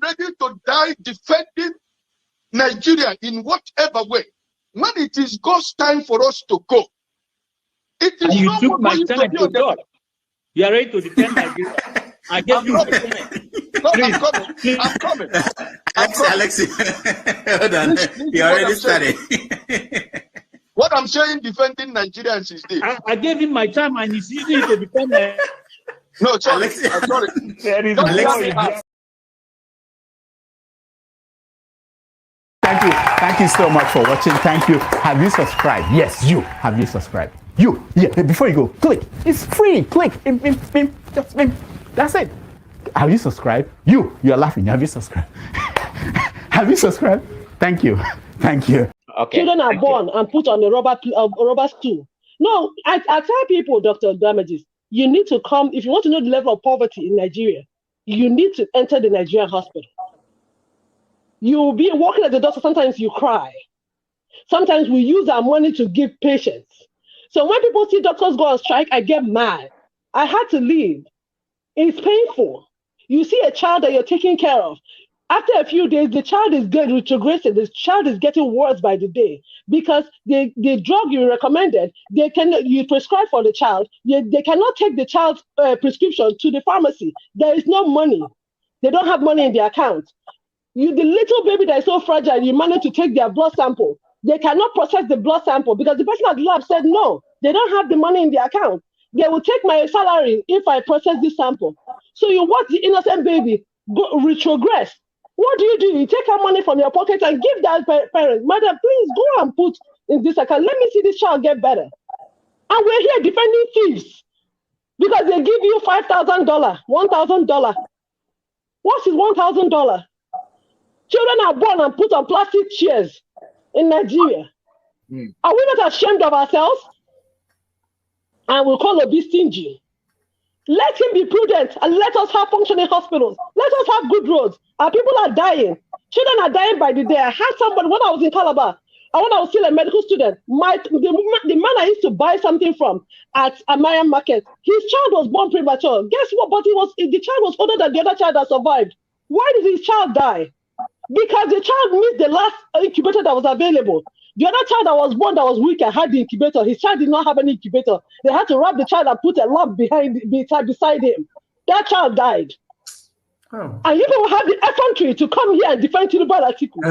ready to die defending Nigeria in whatever way. When it is God's time for us to go, it is you no took more my going time to God. You are ready to defend Nigeria. I gave you my time. No, I'm coming. Alex, hold on. You already started. What I'm saying, defending Nigerians is this. I gave him my time and he's using it to defend Nigeria. No, sorry. Sorry. Thank you so much for watching. Thank you. Have you subscribed? Yes, you. Have you subscribed? You. Yeah, before you go, click. It's free. Click. Just that's it. Have you subscribed? You are laughing. Have you subscribed? Have you subscribed? Thank you. Thank you. Okay. Children are born and put on a rubber stool. No, I tell people, Dr. Damages, you need to come, if you want to know the level of poverty in Nigeria, you need to enter the Nigerian hospital. You'll be walking at the doctor, sometimes you cry. Sometimes we use our money to give patients. So when people see doctors go on strike, I get mad. I had to leave. It's painful. You see a child that you're taking care of. After a few days, the child is retrogressing. The child is getting worse by the day because the drug you recommended, you prescribe for the child, they cannot take the child's prescription to the pharmacy. There is no money. They don't have money in their account. The little baby that is so fragile, you manage to take their blood sample. They cannot process the blood sample because the person at the lab said no, they don't have the money in their account. They will take my salary if I process this sample. So you watch the innocent baby retrogress. What do? You take our money from your pocket and give that parent, madam, please go and put in this account. Let me see this child get better. And we're here defending thieves because they give you $5,000, $1,000. What is $1,000? Children are born and put on plastic chairs in Nigeria. Are we not ashamed of ourselves? And we'll call Obi stingy. Let him be prudent and let us have functioning hospitals. Let us have good roads. Our people are dying. Children are dying by the day. I had somebody when I was in Calabar, and when I was still a medical student, the man I used to buy something from at Amarian Market, his child was born premature. Guess what? But the child was older than the other child that survived. Why did his child die? Because the child missed the last incubator that was available. The other child that was born that was weaker had the incubator. His child did not have any incubator. They had to wrap the child and put a lamp beside him. That child died. Oh. And you don't have the effrontery to come here and defend Tinubu Atiku.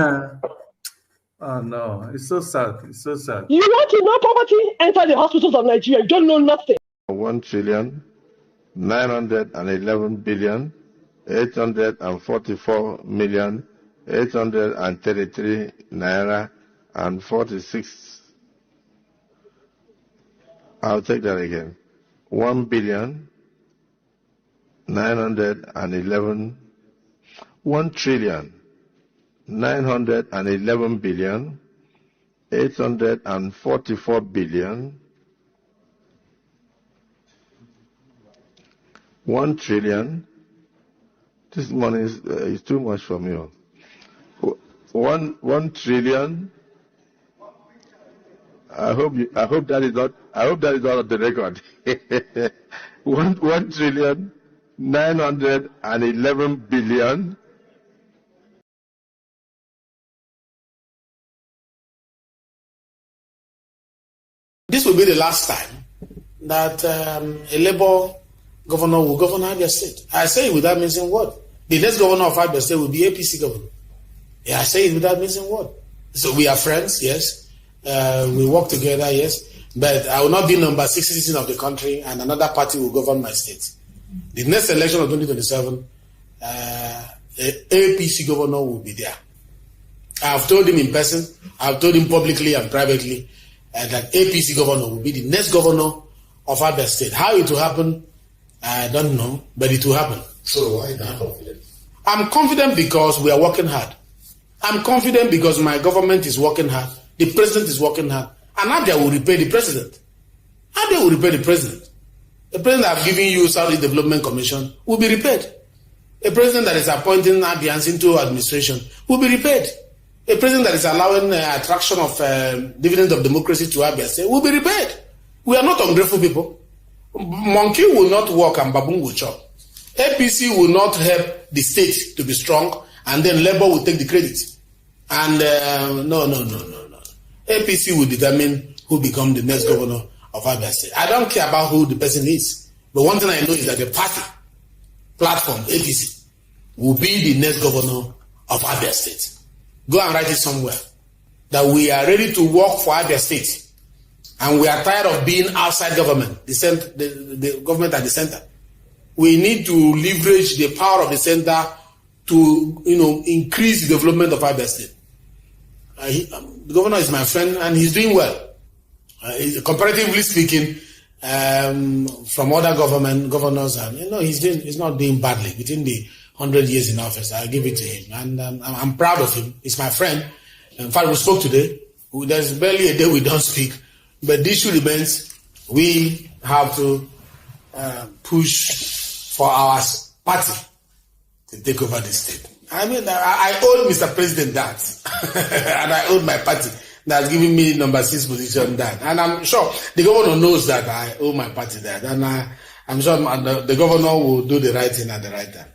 Oh no, it's so sad. It's so sad. You want to know poverty? Enter the hospitals of Nigeria. You don't know nothing. 1,911,844,833 naira and 46. I'll take that again. 1,911,844,833 1 trillion. This money is too much for me. 1 trillion. I hope that is not on the record. 1,911,000,000,000. This will be the last time that a Labour governor will govern Abia State. I say it without missing word. The next governor of Abia State will be APC governor. Yeah, I say it without missing word. So we are friends, yes. We work together, yes. But I will not be number 6 citizen of the country and another party will govern my state. The next election of 2027, APC governor will be there. I have told him in person, I have told him publicly and privately that APC governor will be the next governor of Abia State. How it will happen, I don't know, but it will happen. So why are you not confident? I'm confident because we are working hard. I'm confident because my government is working hard. The president is working hard. And Abia will repay the president. Abia will repay the president. The president that have given you Southeast Development Commission will be repaid. A president that is appointing Abians into administration will be repaid. A president that is allowing attraction of dividend of democracy to Abia State will be repaid. We are not ungrateful people. Monkey will not work and baboon will chop. APC will not help the state to be strong and then Labour will take the credit. And no. APC will determine who becomes the next governor of Abia State. I don't care about who the person is, but one thing I know is that the party platform, APC, will be the next governor of Abia State. Go and write it somewhere. That we are ready to work for Abia State. And we are tired of being outside government, the government at the center. We need to leverage the power of the center to, increase the development of Abia State. The governor is my friend, and he's doing well. Comparatively speaking, from other governors, and he's not doing badly within the 100 years in office. I give it to him, and I'm proud of him. He's my friend. In fact, we spoke today. There's barely a day we don't speak, but the issue remains: we have to push for our party to take over the state. I mean, I owe Mr. President that, and I owe my party that's giving me number 6 position that, and I'm sure the governor knows that I owe my party that, and I'm sure the governor will do the right thing at the right time.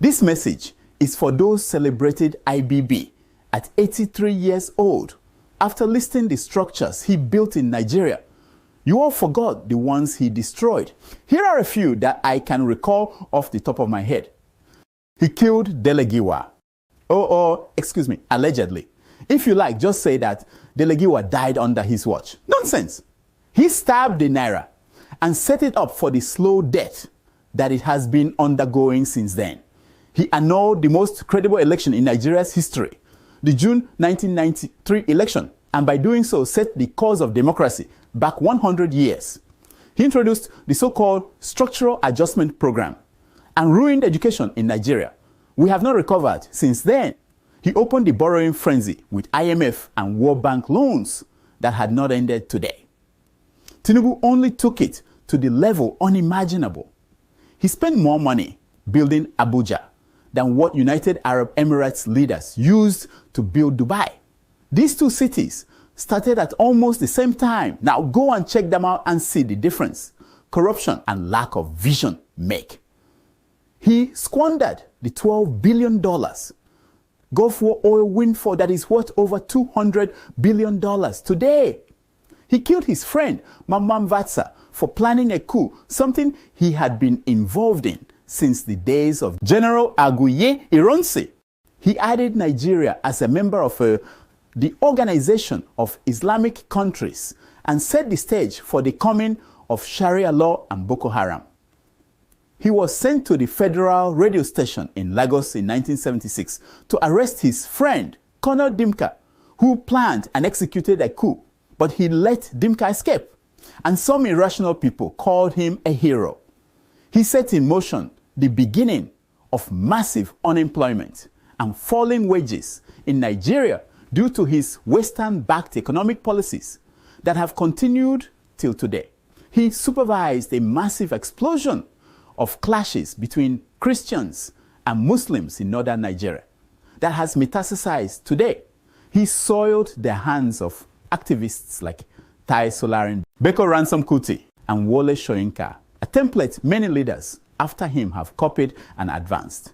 This message is for those celebrated IBB at 83 years old after listing the structures he built in Nigeria. You all forgot the ones he destroyed. Here are a few that I can recall off the top of my head. He killed Delegiwa. Allegedly. If you like, just say that Delegiwa died under his watch. Nonsense. He stabbed the Naira and set it up for the slow death that it has been undergoing since then. He annulled the most credible election in Nigeria's history, the June 1993 election, and by doing so set the course of democracy back 100 years. He introduced the so-called Structural Adjustment Program and ruined education in Nigeria. We have not recovered since then. He opened the borrowing frenzy with IMF and World Bank loans that had not ended today. Tinubu only took it to the level unimaginable. He spent more money building Abuja than what United Arab Emirates leaders used to build Dubai. These two cities started at almost the same time. Now go and check them out and see the difference corruption and lack of vision make. He squandered the $12 billion Gulf War oil windfall that is worth over $200 billion today. He killed his friend, Mamman Vatsa, for planning a coup, something he had been involved in since the days of General Aguiyi Ironsi. He added Nigeria as a member of the Organization of Islamic Countries and set the stage for the coming of Sharia law and Boko Haram. He was sent to the federal radio station in Lagos in 1976 to arrest his friend, Colonel Dimka, who planned and executed a coup, but he let Dimka escape, and some irrational people called him a hero. He set in motion the beginning of massive unemployment and falling wages in Nigeria due to his Western-backed economic policies that have continued till today. He supervised a massive explosion of clashes between Christians and Muslims in northern Nigeria that has metastasized today. He soiled the hands of activists like Tai Solarin, Beko Ransom Kuti, and Wole Soyinka, a template many leaders after him have copied and advanced.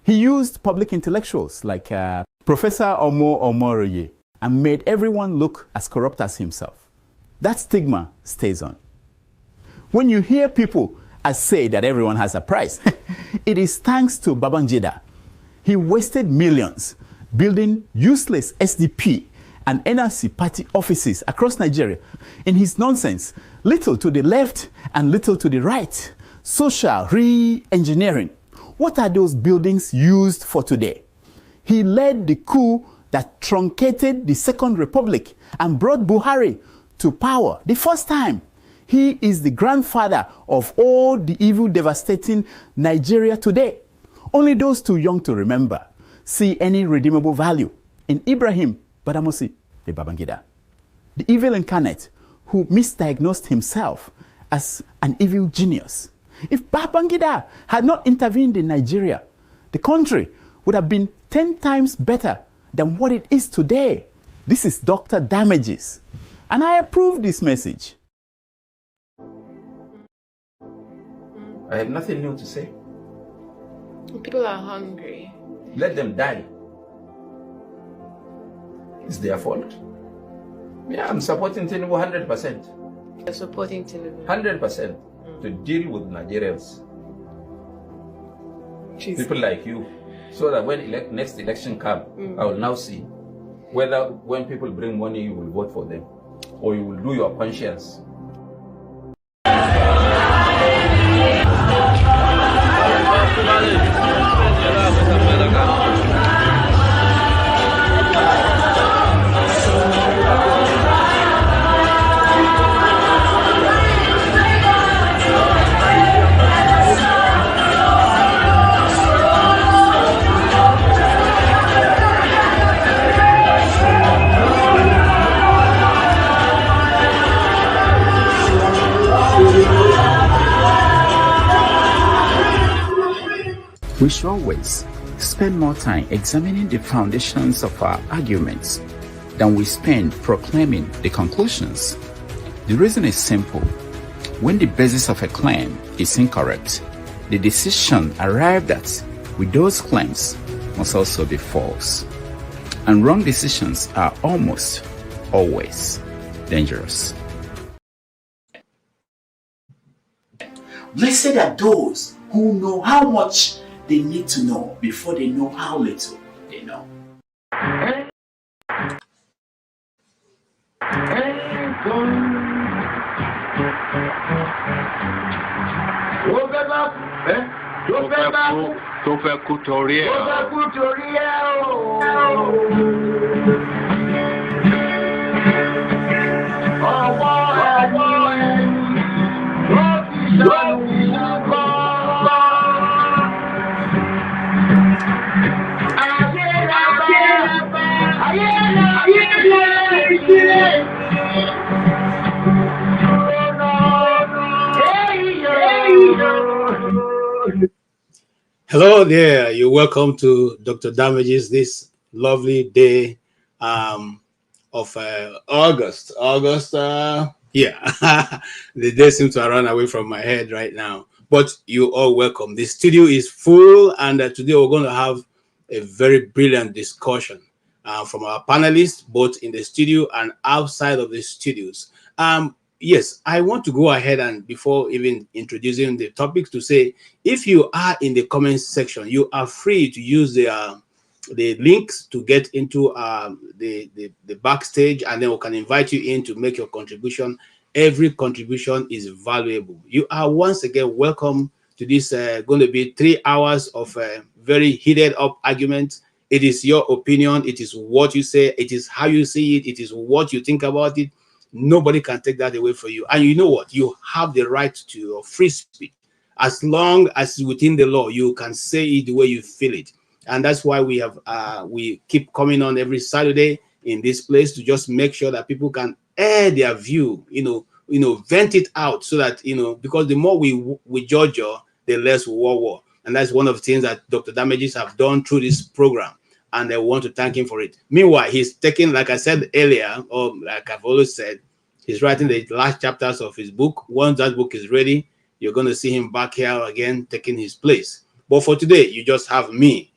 He used public intellectuals like Professor Omo Omoroye and made everyone look as corrupt as himself. That stigma stays on. When you hear people say that everyone has a price, it is thanks to Babangida. He wasted millions building useless SDP and NRC party offices across Nigeria. In his nonsense, little to the left and little to the right, social re-engineering. What are those buildings used for today? He led the coup that truncated the Second Republic and brought Buhari to power the first time. He is the grandfather of all the evil devastating Nigeria today. Only those too young to remember see any redeemable value in Ibrahim Badamasi the Babangida, the evil incarnate who misdiagnosed himself as an evil genius. If Babangida had not intervened in Nigeria, the country would have been 10 times better than what it is today. This is Dr. Damages, and I approve this message. I have nothing new to say. People are hungry. Let them die. It's their fault. Yeah, I'm supporting Tinubu 100%. You're supporting Tinubu? 100% to deal with Nigerians. Jeez. People like you. So that when next election comes, I will now see whether when people bring money, you will vote for them or you will do your conscience. We should always spend more time examining the foundations of our arguments than we spend proclaiming the conclusions. The reason is simple. When the basis of a claim is incorrect, the decision arrived at with those claims must also be false. And wrong decisions are almost always dangerous. Blessed are those who know how much they need to know before they know how little they know. Hello there, you're welcome to Dr. Damages this lovely day of August. Yeah, the day seems to have run away from my head right now, but you're all welcome. The studio is full, and today we're going to have a very brilliant discussion from our panelists, both in the studio and outside of the studios. Yes, I want to go ahead and before even introducing the topics to say, if you are in the comments section, you are free to use the links to get into the backstage, and then we can invite you in to make your contribution. Every contribution is valuable. You are once again welcome to this going to be 3 hours of very heated up argument. It is your opinion. It is what you say. It is how you see it. It is what you think about it. Nobody can take that away from you. And you know what? You have the right to your free speech. as long as it's within the law, you can say it the way you feel it. And that's why we have we keep coming on every Saturday in this place to just make sure that people can air their view, vent it out, so that, because the more we judge you, the less we war. And that's one of the things that Dr. Damages have done through this program, and I want to thank him for it. Meanwhile, he's taking, like I said earlier, or like I've always said, he's writing the last chapters of his book. Once that book is ready, you're going to see him back here again, taking his place. But for today, you just have me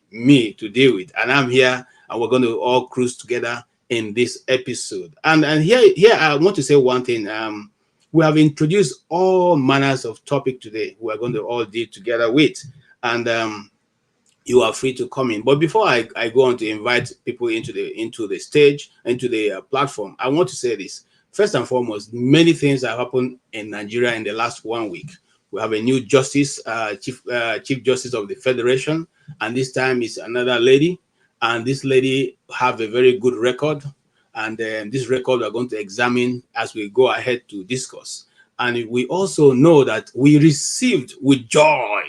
to deal with, and I'm here, and we're going to all cruise together in this episode. And here I want to say one thing. We have introduced all manners of topic today. We're going to all deal together with, and you are free to come in. But before I go on to invite people into the stage, into the platform, I want to say this. First and foremost, many things have happened in Nigeria in the last 1 week. We have a new justice, chief justice of the Federation, and this time it's another lady. And this lady have a very good record, and this record we're going to examine as we go ahead to discuss. And we also know that we received with joy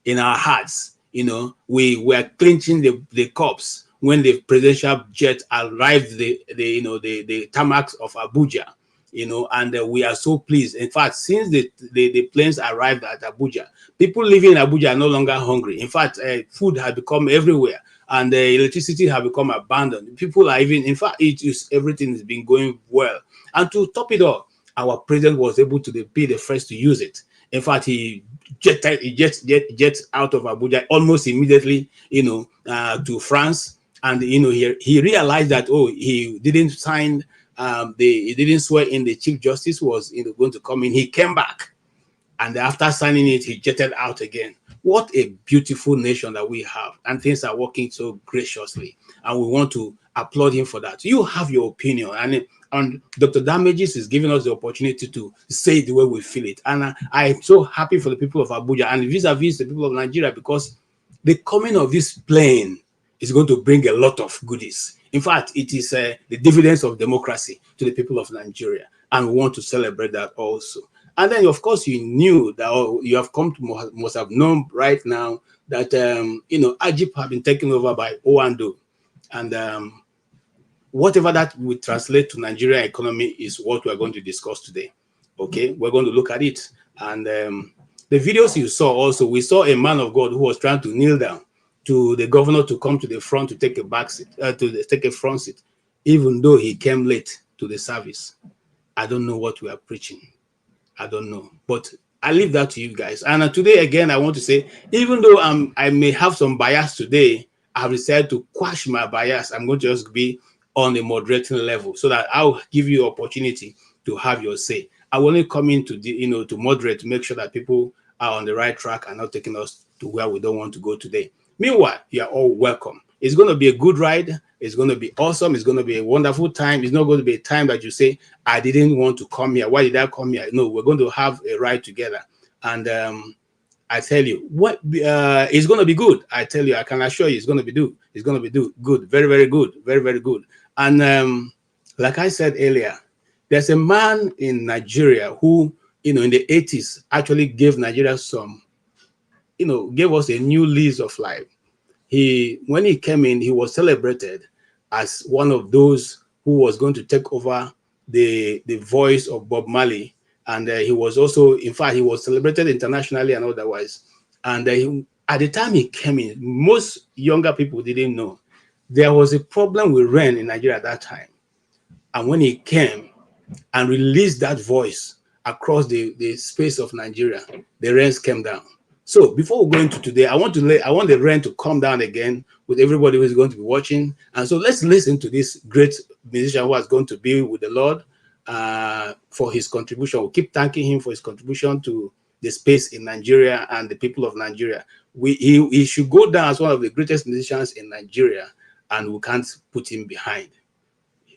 in our hearts. We were clinching the cups when the presidential jet arrived the tarmac of Abuja. And we are so pleased. In fact, since the planes arrived at Abuja, people living in Abuja are no longer hungry. In fact, food has become everywhere, and electricity has become abundant. People are even, in fact, everything has been going well. And to top it all, our president was able to be the first to use it. In fact, he jet out of Abuja almost immediately, to France, and he realized that he didn't sign. He didn't swear in the Chief Justice was going to come in. He came back, and after signing it, he jetted out again. What a beautiful nation that we have, and things are working so graciously, and we want to applaud him for that. You have your opinion, and Dr. Damages is giving us the opportunity to say it the way we feel it. And I'm so happy for the people of Abuja and vis-a-vis the people of Nigeria, because the coming of this plane is going to bring a lot of goodies. In fact, it is the dividends of democracy to the people of Nigeria, and we want to celebrate that also. And then, of course, you knew that, or you have come to must have known right now that Agip have been taken over by Oando, and whatever that will translate to Nigerian economy is what we are going to discuss today. Okay, we're going to look at it, and the videos you saw also, we saw a man of God who was trying to kneel down to the governor to come to the front to take a back seat, take a front seat, even though he came late to the service. I don't know what we are preaching. I don't know, but I leave that to you guys. And today, again, I want to say, even though I may have some bias today, I've decided to quash my bias. I'm going to just be on a moderating level, so that I'll give you opportunity to have your say. I will only come in to moderate, to make sure that people are on the right track and not taking us to where we don't want to go today. Meanwhile, you are all welcome. It's going to be a good ride. It's going to be awesome. It's going to be a wonderful time. It's not going to be a time that you say, I didn't want to come here. Why did I come here? No, we're going to have a ride together. And I tell you, what it's going to be good. I tell you, I can assure you, it's going to be good. It's going to be good. Very, very good. Very, very good. And like I said earlier, there's a man in Nigeria who, in the 80s, actually gave Nigeria some, gave us a new lease of life. When he came in, he was celebrated as one of those who was going to take over the voice of Bob Marley. And he was also, in fact, he was celebrated internationally and otherwise. And at the time he came in, most younger people didn't know there was a problem with rain in Nigeria at that time. And when he came and released that voice across the space of Nigeria, the rains came down. So before we go into today, I want the rain to come down again with everybody who is going to be watching. And so let's listen to this great musician who is going to be with the Lord for his contribution. We'll keep thanking him for his contribution to the space in Nigeria and the people of Nigeria. He should go down as one of the greatest musicians in Nigeria, and we can't put him behind.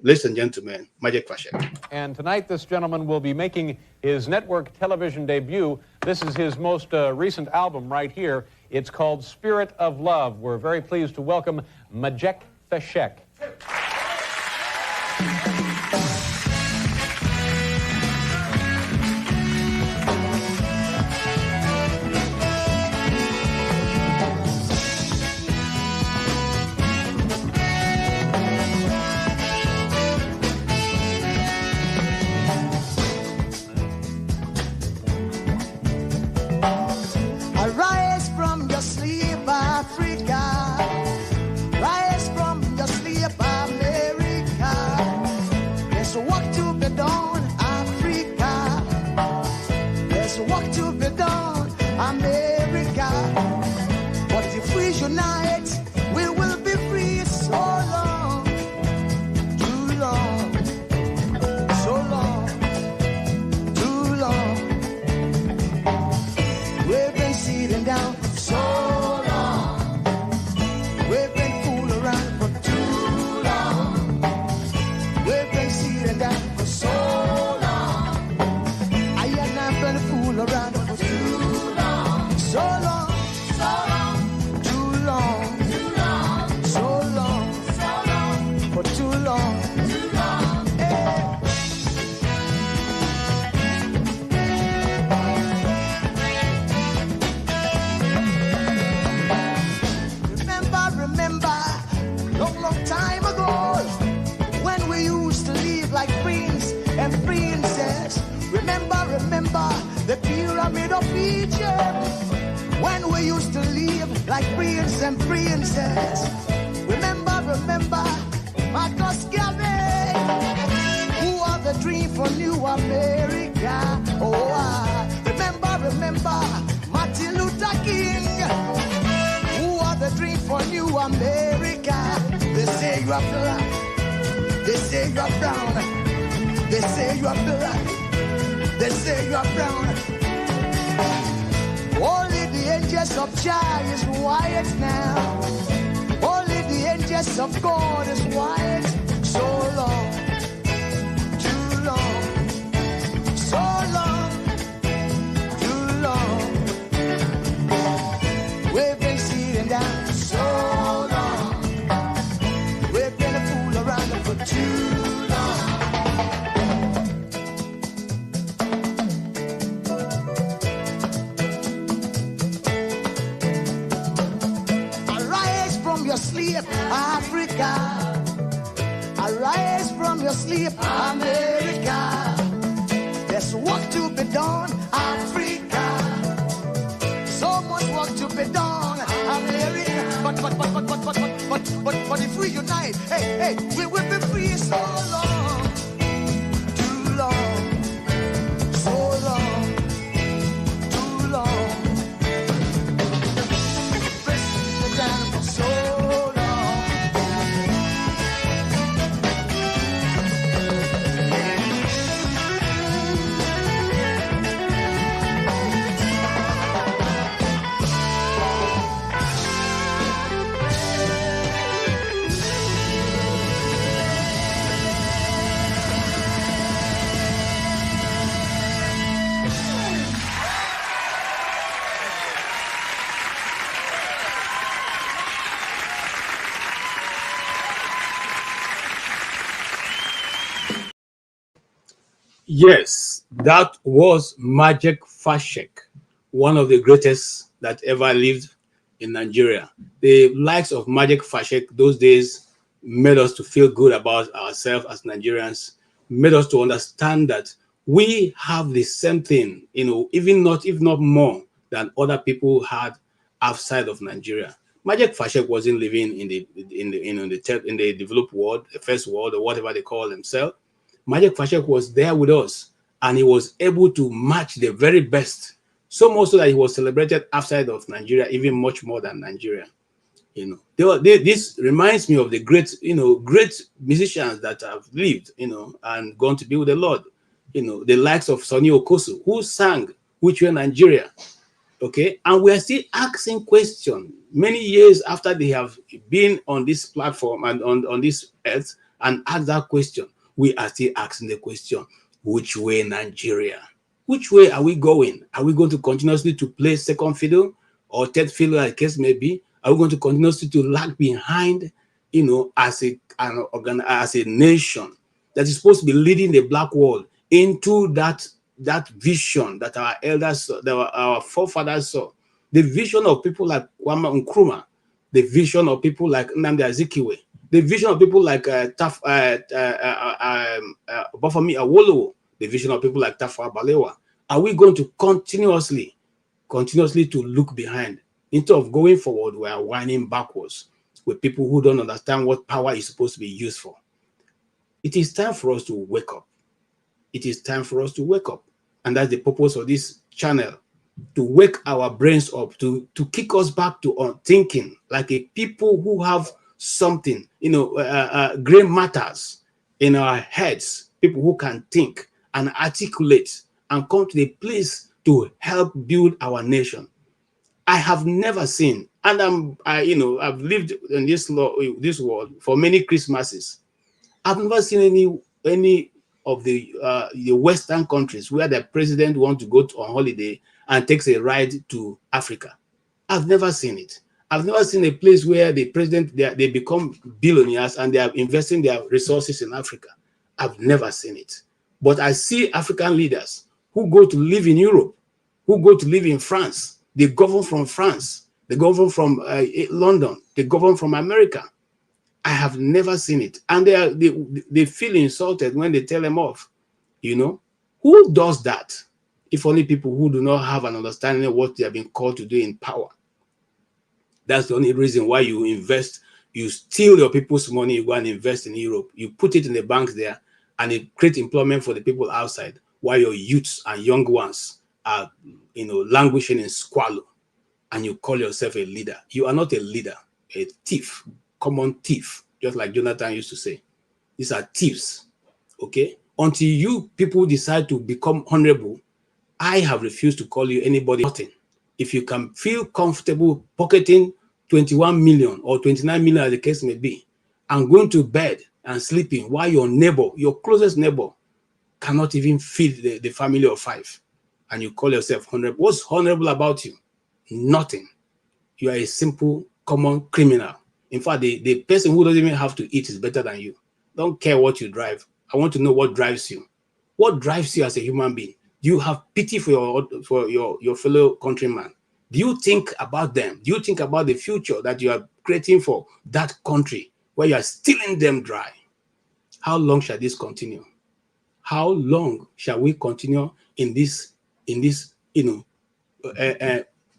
Ladies and gentlemen, Magic Fashek. And tonight, this gentleman will be making his network television debut. This is his most recent album right here. It's called Spirit of Love. We're very pleased to welcome Majek Fashek. long time ago, when we used to live like prince and princess. Remember the pyramid of Egypt, when we used to live like prince and princess. Remember Marcus Garvey, who are the dream for New America. Oh, remember Martin Luther King, who are the dream for New America. They say you are black, they say you are brown, they say you are black, they say you are brown. Only the angels of Jah is white now. Only the angels of God is white. So long, too long, so long, too long. We've been sitting down so long. We've been a fool around for too long. Arise from your sleep, Africa. Arise from your sleep, America. There's work to be done, Africa. So much work to be done, America. But if we unite, hey, we will be free so long, too long, so long, too long. Press the down for so long. Yes, that was Majek Fashek, one of the greatest that ever lived in Nigeria. The likes of Majek Fashek those days made us to feel good about ourselves as Nigerians, made us to understand that we have the same thing, if not more than other people had outside of Nigeria. Majek Fashek wasn't living in the developed world, the first world, or whatever they call themselves. Majek Fashek was there with us, and he was able to match the very best, so much so that he was celebrated outside of Nigeria, even much more than Nigeria. This reminds me of the great musicians that have lived, and gone to be with the Lord. The likes of Sonny Okosu, who sang "Which Way Nigeria." Okay, and we are still asking questions many years after they have been on this platform and on this earth and asked that question. We are still asking the question, which way Nigeria? Which way are we going? Are we going to continuously to play second fiddle or third fiddle, as the case may be? Are we going to continuously to lag behind, as a nation that is supposed to be leading the black world into that vision that our elders, our forefathers saw? The vision of people like Kwame Nkrumah, the vision of people like Nnamdi Azikiwe, the vision of people like Bafemi Awolowo, the vision of people like Tafawa Balewa. Are we going to continuously to look behind? Instead of going forward, we are whining backwards with people who don't understand what power is supposed to be used for. It is time for us to wake up. It is time for us to wake up. And that's the purpose of this channel, to wake our brains up, to kick us back to thinking like a people who have something, great matters in our heads, people who can think and articulate and come to the place to help build our nation. I have never seen, and I've lived in this world for many Christmases. I've never seen any of the Western countries where the president wants to go on holiday and takes a ride to Africa. I've never seen it. I've never seen a place where the president, they become billionaires and they are investing their resources in Africa. I've never seen it. But I see African leaders who go to live in Europe, who go to live in France. They govern from France. They govern from London. They govern from America. I have never seen it. And they feel insulted when they tell them off. You know, who does that? If only people who do not have an understanding of what they have been called to do in power. That's the only reason why you invest. You steal your people's money, you go and invest in Europe. You put it in the banks there, and it creates employment for the people outside, while your youths and young ones are, languishing in squalor. And you call yourself a leader. You are not a leader, a thief, common thief, just like Jonathan used to say. These are thieves, okay? Until you people decide to become honorable, I have refused to call you anybody nothing. If you can feel comfortable pocketing 21 million or 29 million, as the case may be, and going to bed and sleeping while your neighbor, your closest neighbor, cannot even feed the family of 5, and you call yourself honorable. What's honorable about you? Nothing. You are a simple, common criminal. In fact, the person who doesn't even have to eat is better than you. Don't care what you drive. I want to know what drives you. What drives you as a human being? Do you have pity for your fellow countrymen? Do you think about them? Do you think about the future that you are creating for that country where you are stealing them dry? How long shall this continue? How long shall we continue in this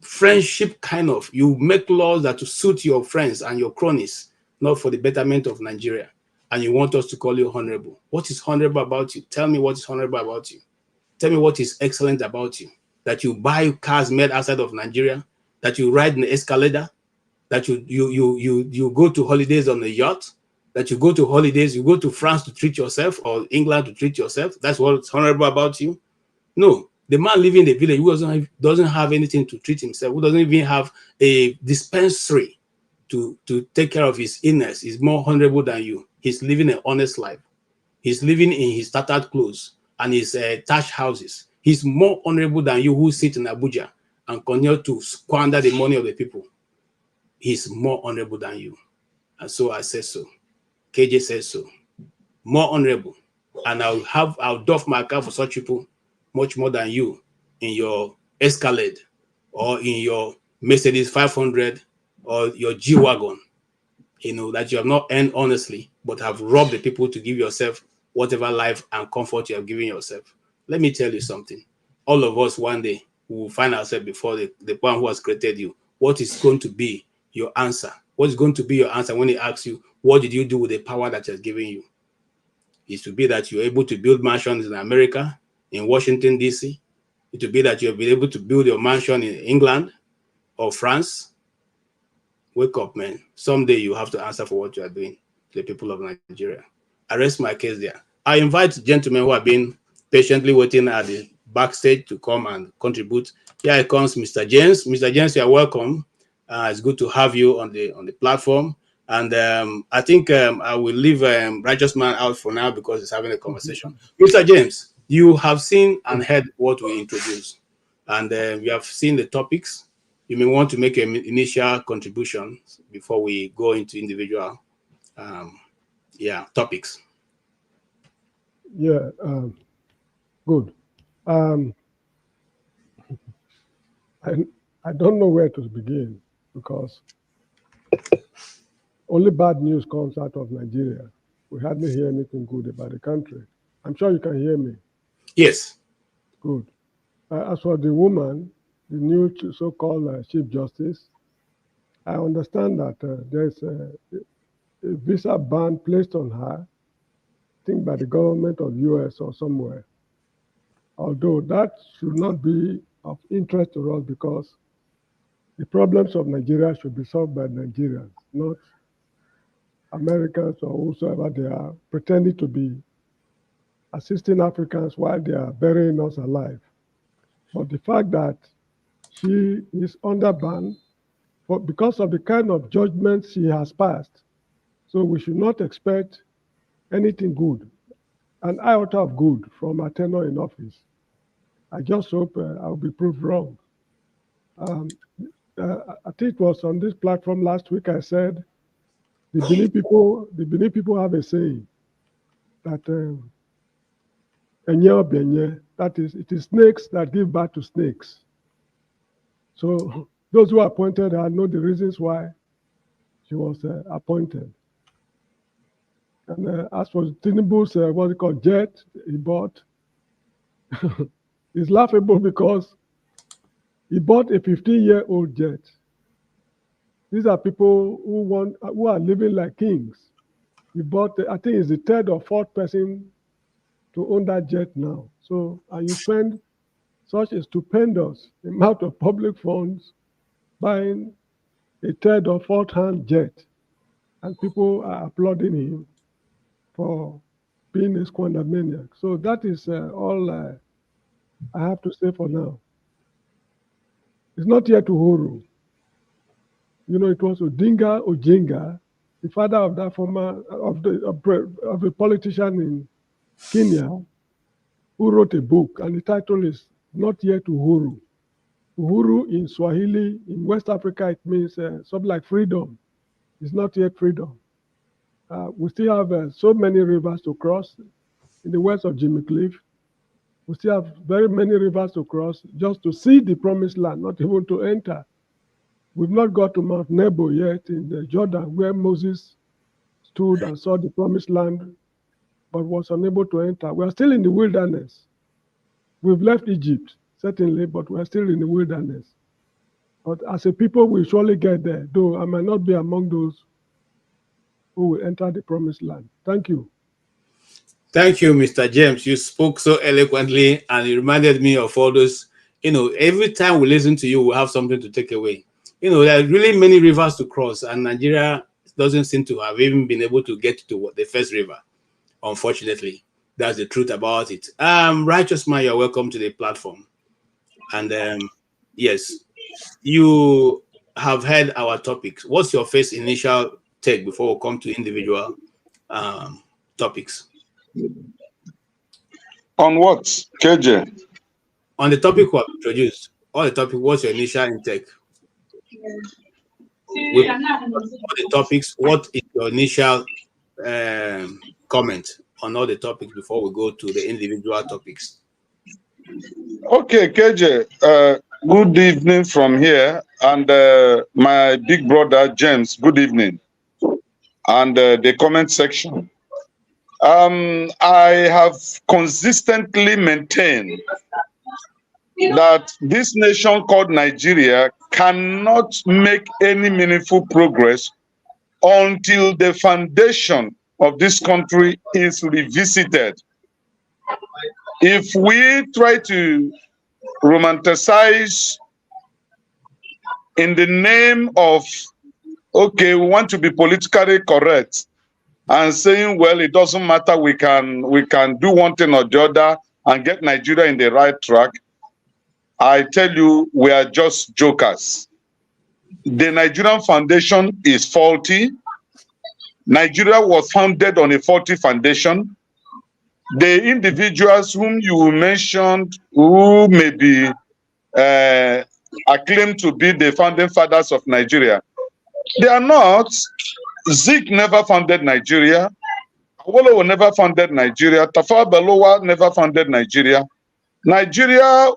friendship kind of? You make laws that to suit your friends and your cronies, not for the betterment of Nigeria. And you want us to call you honorable. What is honorable about you? Tell me what is honorable about you. Tell me what is excellent about you. That you buy cars made outside of Nigeria, that you ride an escalator, that you go to holidays on a yacht, that you go to holidays, you go to France to treat yourself, or England to treat yourself. That's what's honorable about you. No, the man living in the village who doesn't have anything to treat himself, who doesn't even have a dispensary to take care of his illness, is more honorable than you. He's living an honest life. He's living in his tattered clothes and his thatched houses. He's more honorable than you who sit in Abuja and continue to squander the money of the people. He's more honorable than you. And so I say so. KJ says so. More honorable. And I'll doff my cap for such people much more than you in your Escalade or in your Mercedes 500 or your G-Wagon, that you have not earned honestly, but have robbed the people to give yourself whatever life and comfort you have given yourself. Let me tell you something. All of us one day will find ourselves before the one who has created you. What is going to be your answer? What is going to be your answer when he asks you, what did you do with the power that he has given you? It will be that you're able to build mansions in America, in Washington, D.C. It will be that you have been able to build your mansion in England or France. Wake up, man. Someday you have to answer for what you are doing to the people of Nigeria. I rest my case there. I invite gentlemen who have been patiently waiting at the backstage to come and contribute. Here comes Mr. James. Mr. James, you are welcome. It's good to have you on the platform. And I think I will leave Righteous Man out for now because he's having a conversation. Mr. James, you have seen and heard what we introduced, and you have seen the topics. You may want to make an initial contribution before we go into individual topics. Yeah, good. I don't know where to begin because only bad news comes out of Nigeria. We hardly hear anything good about the country. I'm sure you can hear me. Yes. Good. As for the woman, the new so-called Chief Justice, I understand that there's a visa ban placed on her, I think by the government of US or somewhere. Although that should not be of interest to us because the problems of Nigeria should be solved by Nigerians, not Americans or whosoever they are, pretending to be assisting Africans while they are burying us alive. But the fact that she is under ban because of the kind of judgment she has passed, so we should not expect anything good, an iota of good from her tenure in office. I just hope I'll be proved wrong. I think it was on this platform last week I said the Benin people have a saying that that is, it is snakes that give birth to snakes. So those who appointed her know the reasons why she was appointed. And as for Tinubu's, what they call jet he bought, it's laughable because he bought a 15-year-old jet. These are people who are living like kings. He bought, I think it's the third or fourth person to own that jet now. So, and you spend such a stupendous amount of public funds buying a third or fourth hand jet, and people are applauding him for being a squandermaniac. So that is all I have to say for now. It's not yet Uhuru. You know, it was Odinga Ojinga, the father of that former of a politician in Kenya, who wrote a book, and the title is Not Yet Uhuru. Uhuru in Swahili, in West Africa, it means something like freedom. It's not yet freedom. We still have so many rivers to cross in the west of Jimmy Cliff. We still have very many rivers to cross just to see the promised land, not even to enter. We've not got to Mount Nebo yet in the Jordan, where Moses stood and saw the promised land, but was unable to enter. We are still in the wilderness. We've left Egypt, certainly, but we're still in the wilderness. But as a people, we surely get there, though I might not be among those who will enter the promised land. Thank you. Thank you, Mr. James. You spoke so eloquently, and it reminded me of all those, you know, every time we listen to you, we have something to take away. You know, there are really many rivers to cross, and Nigeria doesn't seem to have even been able to get to the first river, unfortunately. That's the truth about it. Righteous Man, you're welcome to the platform. And yes, you have heard our topics. What's your first initial take before we come to individual topics? On what, KJ? On the topic we have introduced. On the topic, what's your initial intake? With all the topics, what is your initial comment on all the topics before we go to the individual topics? Okay, KJ, good evening from here, and my big brother James, good evening, and the comment section. I have consistently maintained that this nation called Nigeria cannot make any meaningful progress until the foundation of this country is revisited. If we try to romanticize in the name of, okay, we want to be politically correct, and saying, well, it doesn't matter, we can do one thing or the other and get Nigeria in the right track, I tell you, we are just jokers. The Nigerian foundation is faulty. Nigeria was founded on a faulty foundation. The individuals whom you mentioned, who may be acclaimed to be the founding fathers of Nigeria, they are not. Zik never founded Nigeria. Awolowo never founded Nigeria. Tafawa Balewa never founded Nigeria. Nigeria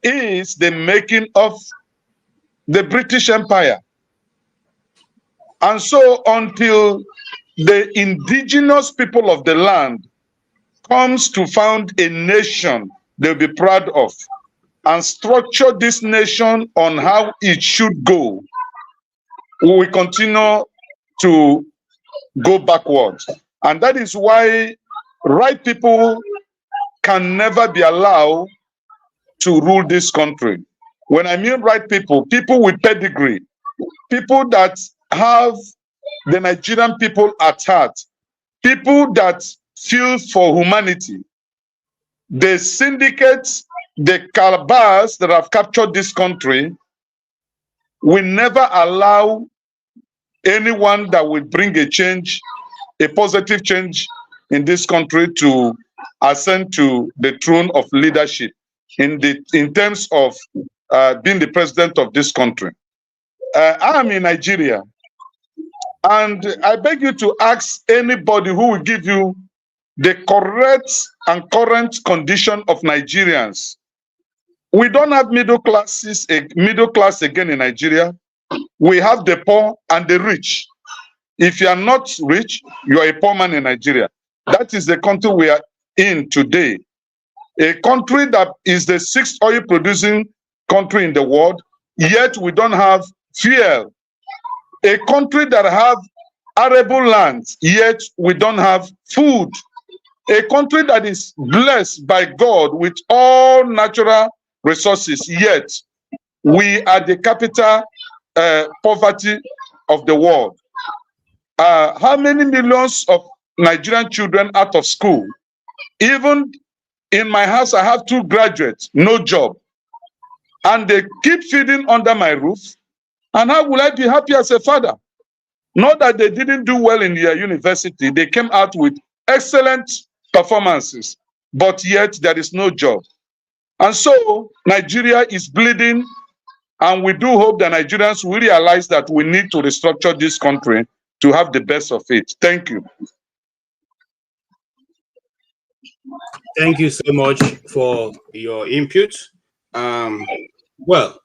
is the making of the British Empire. And so until the indigenous people of the land comes to found a nation they'll be proud of and structure this nation on how it should go, we will continue to go backwards. And that is why right people can never be allowed to rule this country. When I mean right people, people with pedigree, people that have the Nigerian people at heart, people that feel for humanity. The syndicates, the calabars that have captured this country will never allow anyone that will bring a change, a positive change in this country to ascend to the throne of leadership in terms of being the president of this country. I am in Nigeria, and I beg you to ask anybody who will give you the correct and current condition of Nigerians. We don't have middle class again in Nigeria. We have the poor and the rich. If you are not rich, you are a poor man in Nigeria. That is the country we are in today. A country that is the 6th oil producing country in the world, yet we don't have fuel. A country that have arable lands, yet we don't have food. A country that is blessed by God with all natural resources, yet we are the capital poverty of the world. How many millions of Nigerian children out of school? Even in my house, I have 2 graduates, no job. And they keep feeding under my roof. And how will I be happy as a father? Not that they didn't do well in their university. They came out with excellent performances, but yet there is no job. And so Nigeria is bleeding, and we do hope that Nigerians will realize that we need to restructure this country to have the best of it. Thank you. Thank you so much for your input. Well,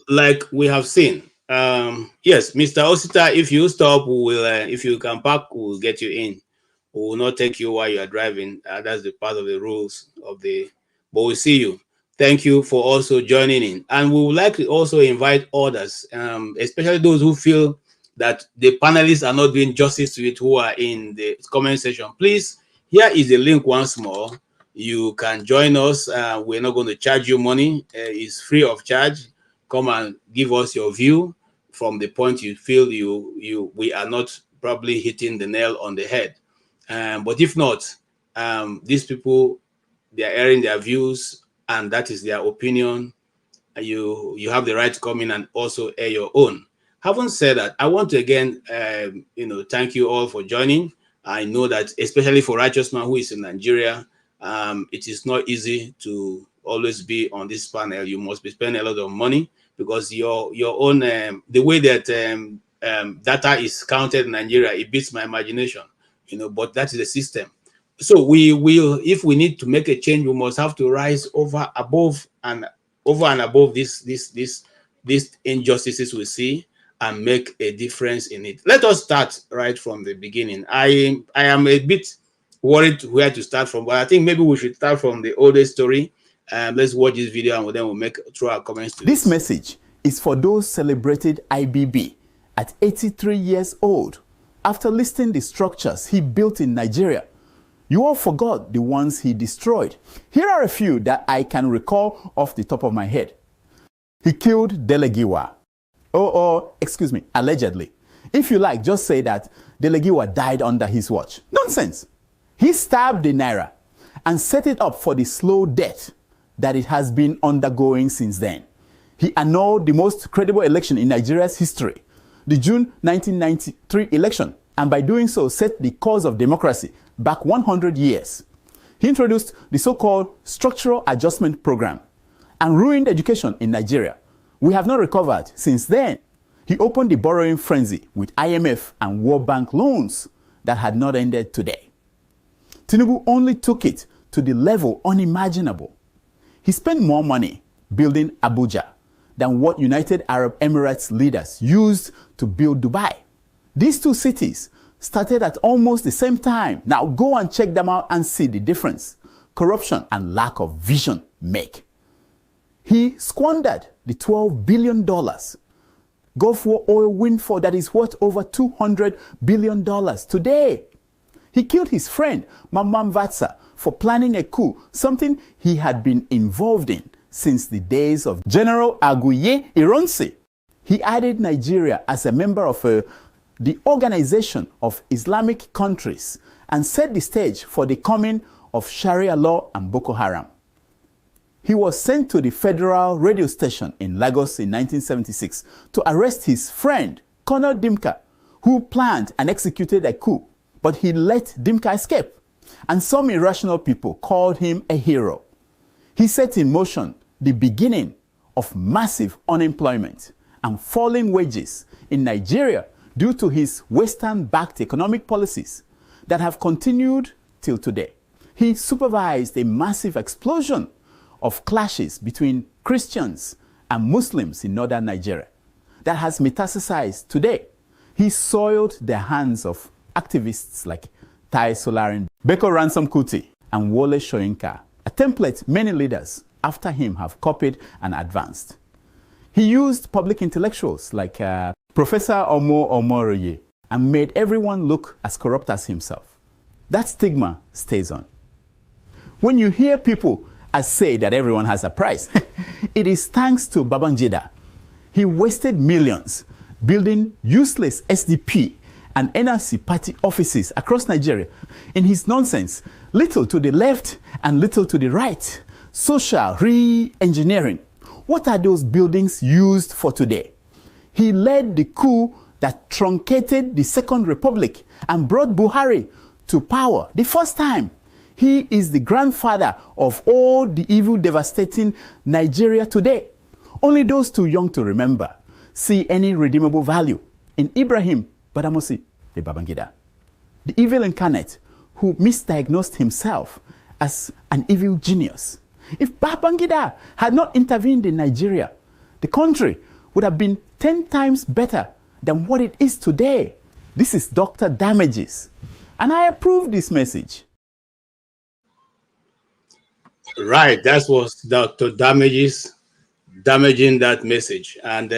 like we have seen, yes, Mr. Osita, if you stop, we will, if you can park, we'll get you in. We will not take you while you are driving. That's the part of the rules of the, but we'll see you. Thank you for also joining in. And we would like to also invite others, especially those who feel that the panelists are not doing justice to it, who are in the comment section. Please, here is the link once more. You can join us. We're not going to charge you money. It's free of charge. Come and give us your view from the point you feel we are not probably hitting the nail on the head. But if not, these people, they are airing their views, and that is their opinion. You have the right to come in and also air your own. Having said that, I want to again, thank you all for joining. I know that especially for Righteous Man who is in Nigeria, it is not easy to always be on this panel. You must be spending a lot of money because your own the way that data is counted in Nigeria, it beats my imagination. But that is the system. So we will, if we need to make a change, we must have to rise over and above these injustices we see and make a difference in it. Let us start right from the beginning. I am a bit worried where to start from, but I think maybe we should start from the oldest story. Let's watch this video and then we'll make through our comments to this message is for those celebrated IBB at 83 years old. After listing the structures he built in Nigeria, you all forgot the ones he destroyed. Here are a few that I can recall off the top of my head. He killed Delegiwa. Excuse me, allegedly. If you like, just say that Delegiwa died under his watch. Nonsense. He stabbed the Naira and set it up for the slow death that it has been undergoing since then. He annulled the most credible election in Nigeria's history, the June 1993 election, and by doing so set the course of democracy back 100 years. He introduced the so-called Structural Adjustment Program and ruined education in Nigeria. We have not recovered since then. He opened the borrowing frenzy with IMF and World Bank loans that had not ended today. Tinubu only took it to the level unimaginable. He spent more money building Abuja than what United Arab Emirates leaders used to build Dubai. These two cities started at almost the same time. Now go and check them out and see the difference corruption and lack of vision make. He squandered the $12 billion Gulf War oil windfall that is worth over $200 billion today. He killed his friend, Mamman Vatsa, for planning a coup, something he had been involved in since the days of General Aguiyi Ironsi. He added Nigeria as a member of the Organization of Islamic Countries and set the stage for the coming of Sharia law and Boko Haram. He was sent to the federal radio station in Lagos in 1976 to arrest his friend, Colonel Dimka, who planned and executed a coup, but he let Dimka escape, and some irrational people called him a hero. He set in motion the beginning of massive unemployment and falling wages in Nigeria due to his Western-backed economic policies that have continued till today. He supervised a massive explosion of clashes between Christians and Muslims in northern Nigeria that has metastasized today. He soiled the hands of activists like Tai Solarin, Beko Ransom Kuti, and Wole Soyinka, a template many leaders after him have copied and advanced. He used public intellectuals like Professor Omo Omoroye and made everyone look as corrupt as himself. That stigma stays on. When you hear people say that everyone has a price, it is thanks to Babangida. He wasted millions building useless SDP and NRC party offices across Nigeria. In his nonsense, little to the left and little to the right. Social re-engineering. What are those buildings used for today? He led the coup that truncated the Second Republic and brought Buhari to power the first time. He is the grandfather of all the evil devastating Nigeria today. Only those too young to remember see any redeemable value in Ibrahim Badamasi the Babangida, the evil incarnate who misdiagnosed himself as an evil genius. If Babangida had not intervened in Nigeria, the country would have been 10 times better than what it is today. This is Dr. Damages, and I approve this message. Right, that was Dr. Damages damaging that message, and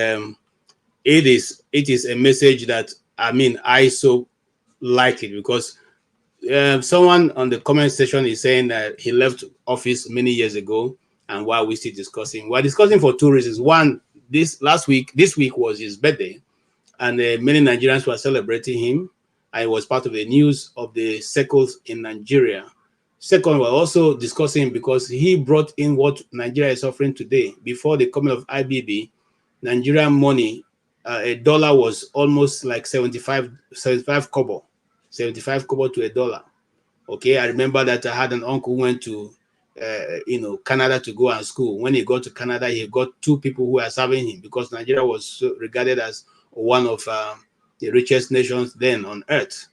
it is a message that I so like it, because someone on the comment section is saying that he left office many years ago, and why we still discussing? We're discussing for two reasons. One, this week was his birthday, and many Nigerians were celebrating him. I was part of the news of the circles in Nigeria. Second, we're also discussing because he brought in what Nigeria is suffering today. Before the coming of IBB, Nigerian money, a dollar was almost like 75 kobo, 75 kobo to a dollar. Okay, I remember that I had an uncle who went to Canada to go and school. When he got to Canada, he got two people who were serving him, because Nigeria was regarded as one of the richest nations then on earth,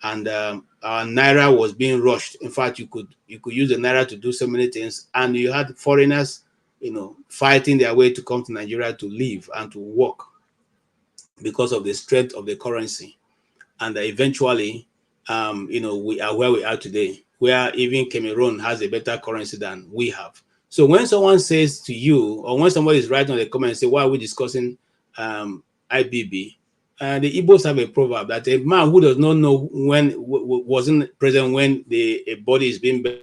and our naira was being rushed. In fact, you could use the naira to do so many things, and you had foreigners, fighting their way to come to Nigeria to live and to work because of the strength of the currency. And eventually, we are where we are today, where even Cameroon has a better currency than we have. So when someone says to you, or when somebody is writing on the comment and say, why are we discussing IBB? The Igbos have a proverb that a man who does not know when wasn't present when a body is being buried.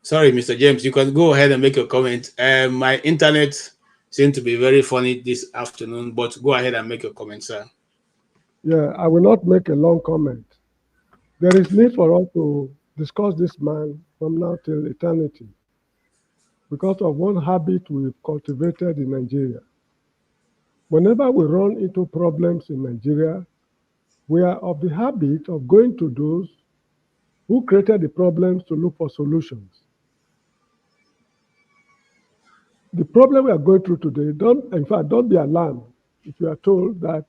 Sorry, Mr. James, you can go ahead and make your comment. My internet seemed to be very funny this afternoon, but go ahead and make your comment, sir. Yeah, I will not make a long comment. There is need for us to discuss this man from now till eternity because of one habit we've cultivated in Nigeria. Whenever we run into problems in Nigeria, we are of the habit of going to those who created the problems to look for solutions. The problem we are going through today, don't be alarmed if you are told that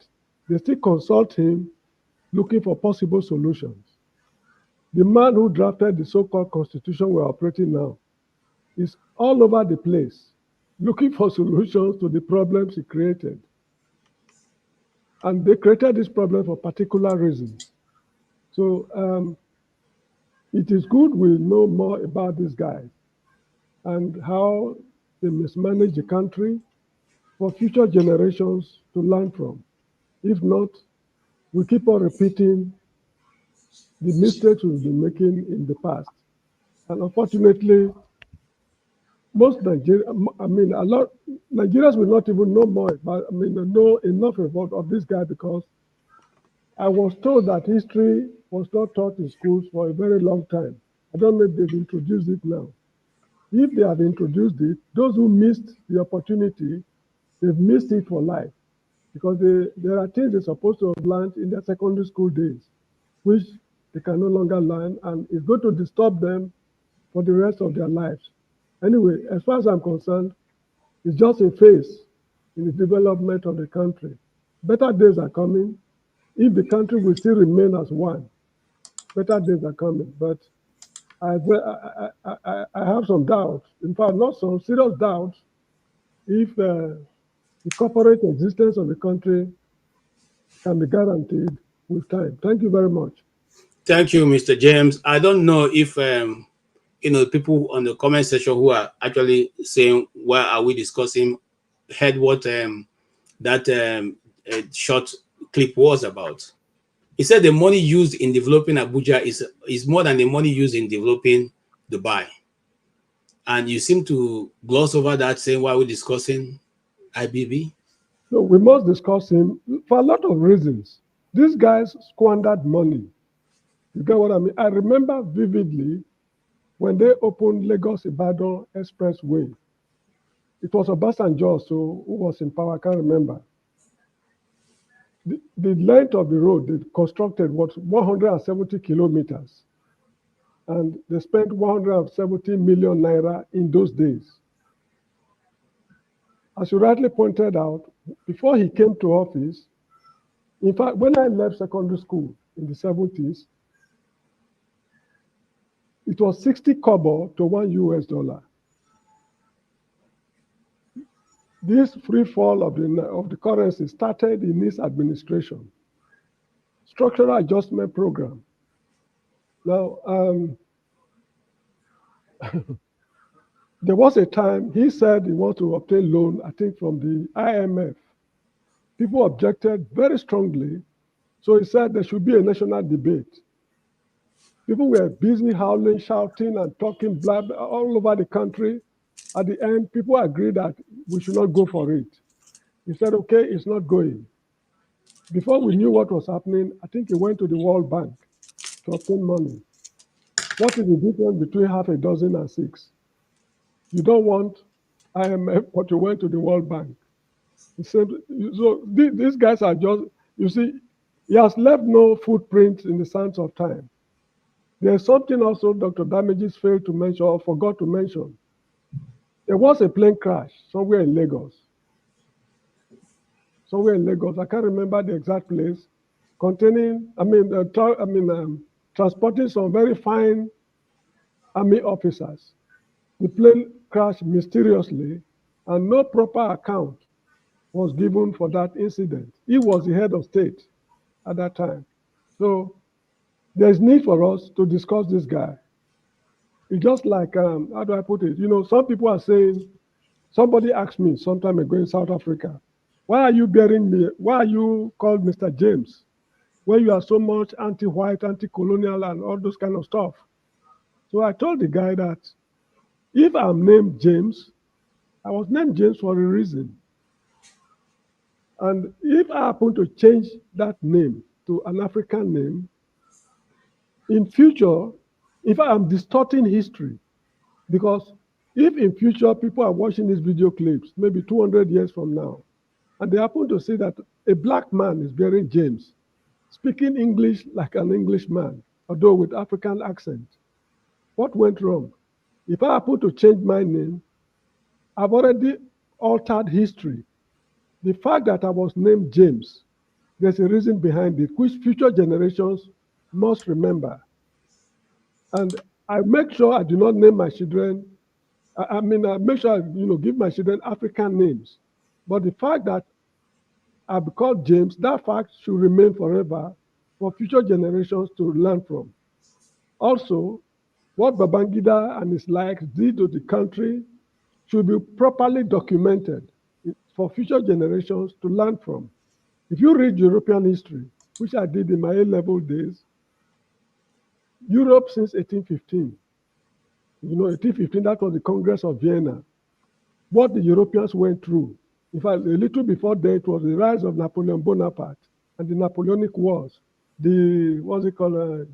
they still consult him looking for possible solutions. The man who drafted the so-called constitution we're operating now is all over the place looking for solutions to the problems he created. And they created this problem for particular reasons. So it is good we know more about this guy and how they mismanage the country for future generations to learn from. If not, we keep on repeating the mistakes we've been making in the past. And unfortunately, most Nigerians will not even know more about, know enough of this guy, because I was told that history was not taught in schools for a very long time. I don't know if they've introduced it now. If they have introduced it, those who missed the opportunity, they've missed it for life. Because there are things they're supposed to have learned in their secondary school days, which they can no longer learn, and it's going to disturb them for the rest of their lives. Anyway, as far as I'm concerned, it's just a phase in the development of the country. Better days are coming. If the country will still remain as one, better days are coming. But I have some doubts. In fact, not some serious doubts if the corporate existence of the country can be guaranteed with time. Thank you very much. Thank you, Mr. James. I don't know if people on the comment section who are actually saying why are we discussing heard what that short clip was about. He said the money used in developing Abuja is more than the money used in developing Dubai. And you seem to gloss over that, saying why we're discussing IBB. So we must discuss him for a lot of reasons. These guys squandered money. You get what I mean? I remember vividly when they opened Lagos-Ibadan Expressway. It was Obasanjo, so who was in power, I can't remember. The length of the road they constructed was 170 kilometers. And they spent 170 million naira in those days. As you rightly pointed out, before he came to office, in fact, when I left secondary school in the 70s, it was 60 kobo to $1 US. This free fall of the currency started in his administration. Structural adjustment program. Now, there was a time he said he wanted to obtain loan, I think from the IMF. People objected very strongly. So he said there should be a national debate. People were busy howling, shouting, and talking blah, blah, all over the country. At the end, people agreed that we should not go for it. He said, okay, it's not going. Before we knew what was happening, I think he went to the World Bank to obtain money. What is the difference between half a dozen and 6? You don't want IMF, but you went to the World Bank. He said, so these guys are just, you see, he has left no footprint in the sands of time. There's something also Dr. Damages failed to mention or forgot to mention. There was a plane crash somewhere in Lagos. I can't remember the exact place, containing, transporting some very fine army officers. The plane crashed mysteriously, and no proper account was given for that incident. He was the head of state at that time. So there's need for us to discuss this guy. It's just like, how do I put it? You know, some people are saying, somebody asked me some time ago in South Africa, why are you bearing me? Why are you called Mr. James when you are so much anti-white, anti-colonial, and all those kind of stuff? So I told the guy that if I'm named James, I was named James for a reason. And if I happen to change that name to an African name, in future, if I am distorting history, because if in future people are watching these video clips, maybe 200 years from now, and they happen to see that a black man is bearing James, speaking English like an Englishman, although with African accent, what went wrong? If I happen to change my name, I've already altered history. The fact that I was named James, there's a reason behind it, which future generations must remember. And I make sure I do not name my children, I make sure I give my children African names. But the fact that I've been called James, that fact should remain forever for future generations to learn from. Also, what Babangida and his likes did to the country should be properly documented for future generations to learn from. If you read European history, which I did in my A-level days, Europe since 1815, 1815, that was the Congress of Vienna. What the Europeans went through, in fact, a little before that, it was the rise of Napoleon Bonaparte and the Napoleonic Wars, the,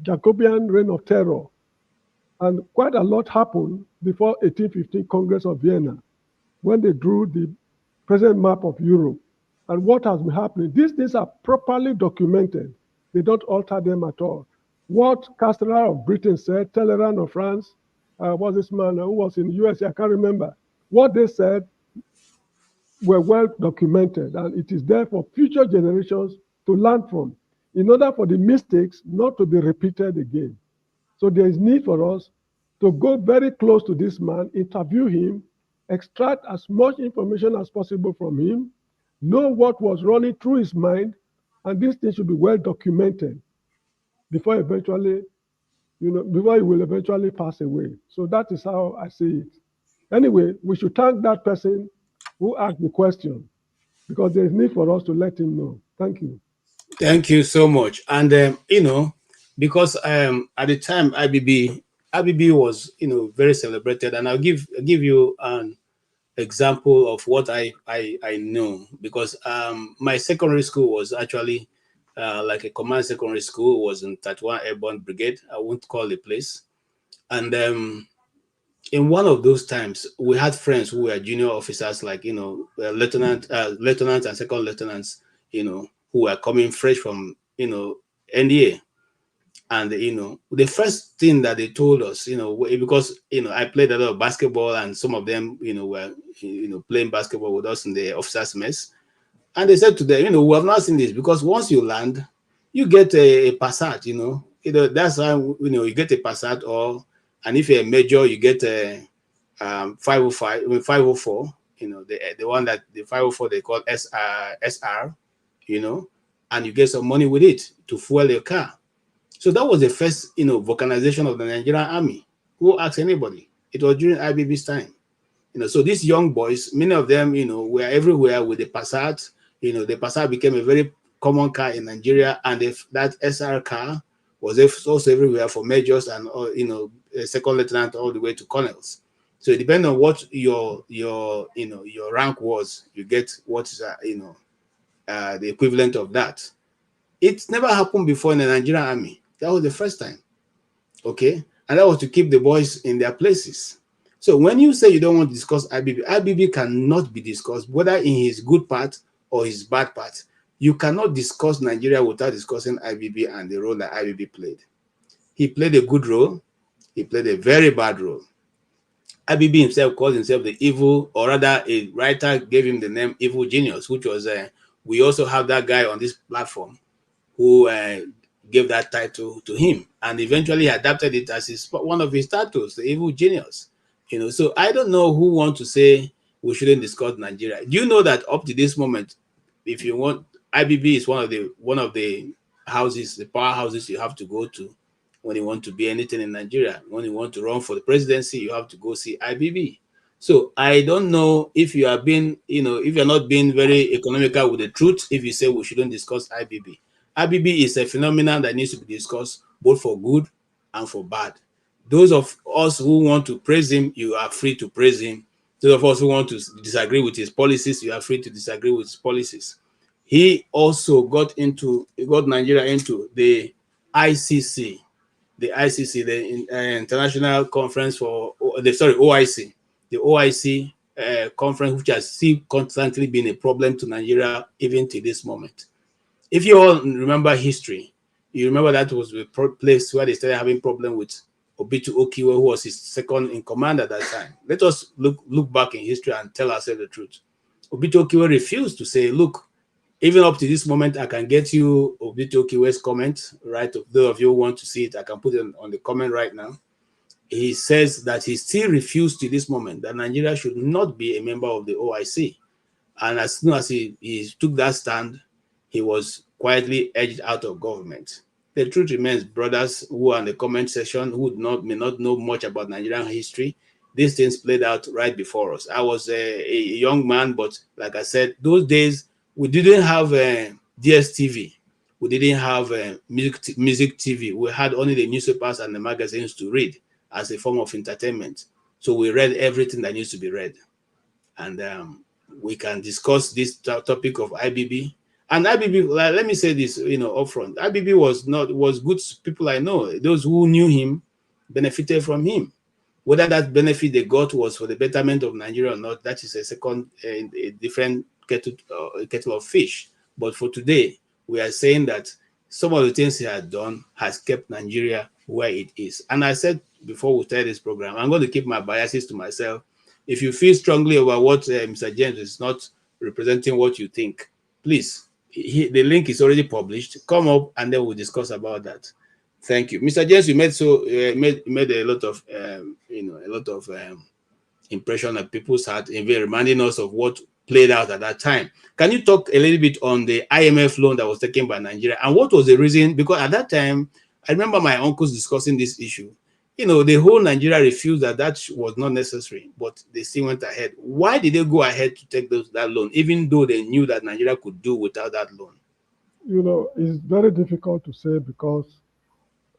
Jacobean reign of terror. And quite a lot happened before 1815 Congress of Vienna, when they drew the present map of Europe. And what has been happening, these things are properly documented. They don't alter them at all. What Castelar of Britain said, Talleyrand of France, was this man who was in the US, I can't remember. What they said were well documented, and it is there for future generations to learn from, in order for the mistakes not to be repeated again. So there is need for us to go very close to this man, interview him, extract as much information as possible from him, know what was running through his mind, and these things should be well documented before eventually, before he will eventually pass away. So that is how I see it. Anyway, we should thank that person who asked the question, because there is need for us to let him know. Thank you. Thank you so much. And because at the time IBB was very celebrated, and I'll give you an example of what I know, because my secondary school was actually like a command secondary school. It was in 31 Airborne Brigade. I won't call the place. And in one of those times, we had friends who were junior officers, like lieutenants and second lieutenants, who were coming fresh from NDA. And the first thing that they told us, because I played a lot of basketball, and some of them were playing basketball with us in the officers' mess, and they said to them, we have not seen this, because once you land, you get a Passat. That's how you get a Passat, and if you're a major, you get a 504. The one that the 504 they call SR, and you get some money with it to fuel your car. So that was the first, vulcanization of the Nigerian army. Who asked anybody? It was during IBB's time. So these young boys, many of them, were everywhere with the Passat. The Passat became a very common car in Nigeria, and that SR car was also everywhere for majors and, second lieutenant all the way to colonels. So it depends on what your rank was, you get what is, the equivalent of that. It's never happened before in the Nigerian army. That was the first time. Okay. And that was to keep the boys in their places. So when you say you don't want to discuss IBB cannot be discussed, whether in his good part or his bad part. You cannot discuss Nigeria without discussing IBB and the role that IBB played. He played a good role. He played a very bad role. IBB himself called himself the evil, or rather a writer gave him the name Evil Genius, which was, we also have that guy on this platform who gave that title to him, and eventually adapted it as one of his titles, the Evil Genius. So I don't know who wants to say we shouldn't discuss Nigeria. Do you know that up to this moment, if you want, IBB is one of the houses, the powerhouses you have to go to when you want to be anything in Nigeria. When you want to run for the presidency, you have to go see IBB. So I don't know if you are being, if you're not being very economical with the truth, if you say we shouldn't discuss IBB. IBB is a phenomenon that needs to be discussed both for good and for bad. Those of us who want to praise him, you are free to praise him. Those of us who want to disagree with his policies, you are free to disagree with his policies. He also got Nigeria into the ICC, the International Conference for OIC, the OIC conference, which has constantly been a problem to Nigeria even to this moment. If you all remember history, you remember that was the place where they started having problem with Obitu Okiwe, who was his second in command at that time. Let us look back in history and tell ourselves the truth. Obitu Okiwe refused to say, look, even up to this moment, I can get you Obitu Okiwe's comment, right? Those of you who want to see it, I can put it on the comment right now. He says that he still refused to this moment that Nigeria should not be a member of the OIC. And as soon as he took that stand, he was quietly edged out of government. The truth remains, brothers who are in the comment section who may not know much about Nigerian history, these things played out right before us. I was a young man, but like I said, those days, we didn't have DSTV. We didn't have music TV. We had only the newspapers and the magazines to read as a form of entertainment. So we read everything that needs to be read. And we can discuss this topic of IBB. And IBB, let me say this, upfront. IBB was good people I know. Those who knew him, benefited from him. Whether that benefit they got was for the betterment of Nigeria or not, that is a second, a different kettle of fish. But for today, we are saying that some of the things he had done has kept Nigeria where it is. And I said before we started this program, I'm going to keep my biases to myself. If you feel strongly about what Mr. James is not representing what you think, please, the link is already published. Come up and then we'll discuss about that. Thank you, Mr. James. You made made a lot of impression on people's heart, in reminding us of what played out at that time. Can you talk a little bit on the IMF loan that was taken by Nigeria, and what was the reason? Because at that time, I remember my uncles discussing this issue. You know, the whole Nigeria refused that was not necessary, but they still went ahead. Why did they go ahead to take that loan, even though they knew that Nigeria could do without that loan? You know, it's very difficult to say because,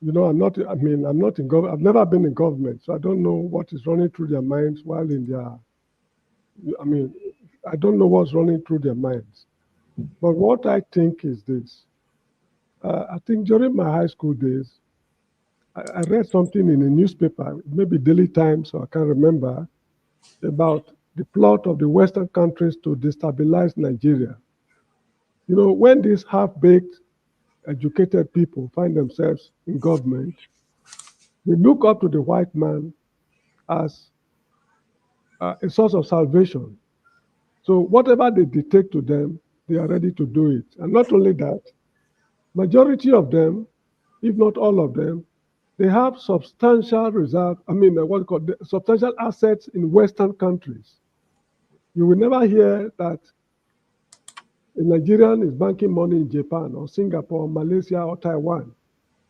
you know, I'm not in government. I've never been in government, so I don't know what is running through their minds while in their, I don't know what's running through their minds. But what I think is this. I think during my high school days, I read something in a newspaper, maybe Daily Times, or I can't remember, about the plot of the Western countries to destabilize Nigeria. You know, when these half-baked, educated people find themselves in government, they look up to the white man as a source of salvation. So whatever they dictate to them, they are ready to do it. And not only that, majority of them, if not all of them, they have substantial substantial assets in Western countries. You will never hear that a Nigerian is banking money in Japan or Singapore, or Malaysia or Taiwan.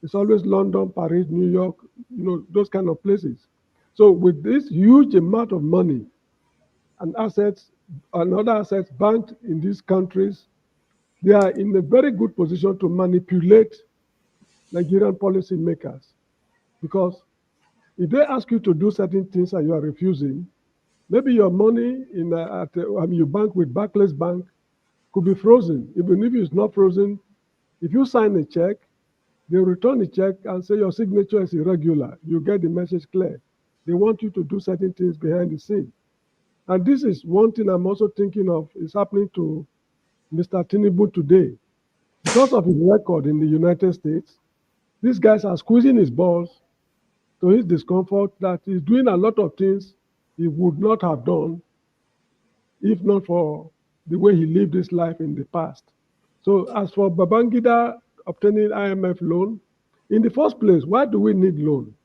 It's always London, Paris, New York, you know, those kind of places. So with this huge amount of money and assets and other assets banked in these countries, they are in a very good position to manipulate Nigerian policymakers. Because if they ask you to do certain things and you are refusing, maybe your money you bank with Barclays Bank could be frozen. Even if it's not frozen, if you sign a check, they'll return the check and say your signature is irregular. You get the message clear. They want you to do certain things behind the scene. And this is one thing I'm also thinking of is happening to Mr. Tinubu today. Because of his record in the United States, these guys are squeezing his balls to his discomfort that he's doing a lot of things he would not have done if not for the way he lived his life in the past. So as for Babangida obtaining IMF loan, in the first place, why do we need loan?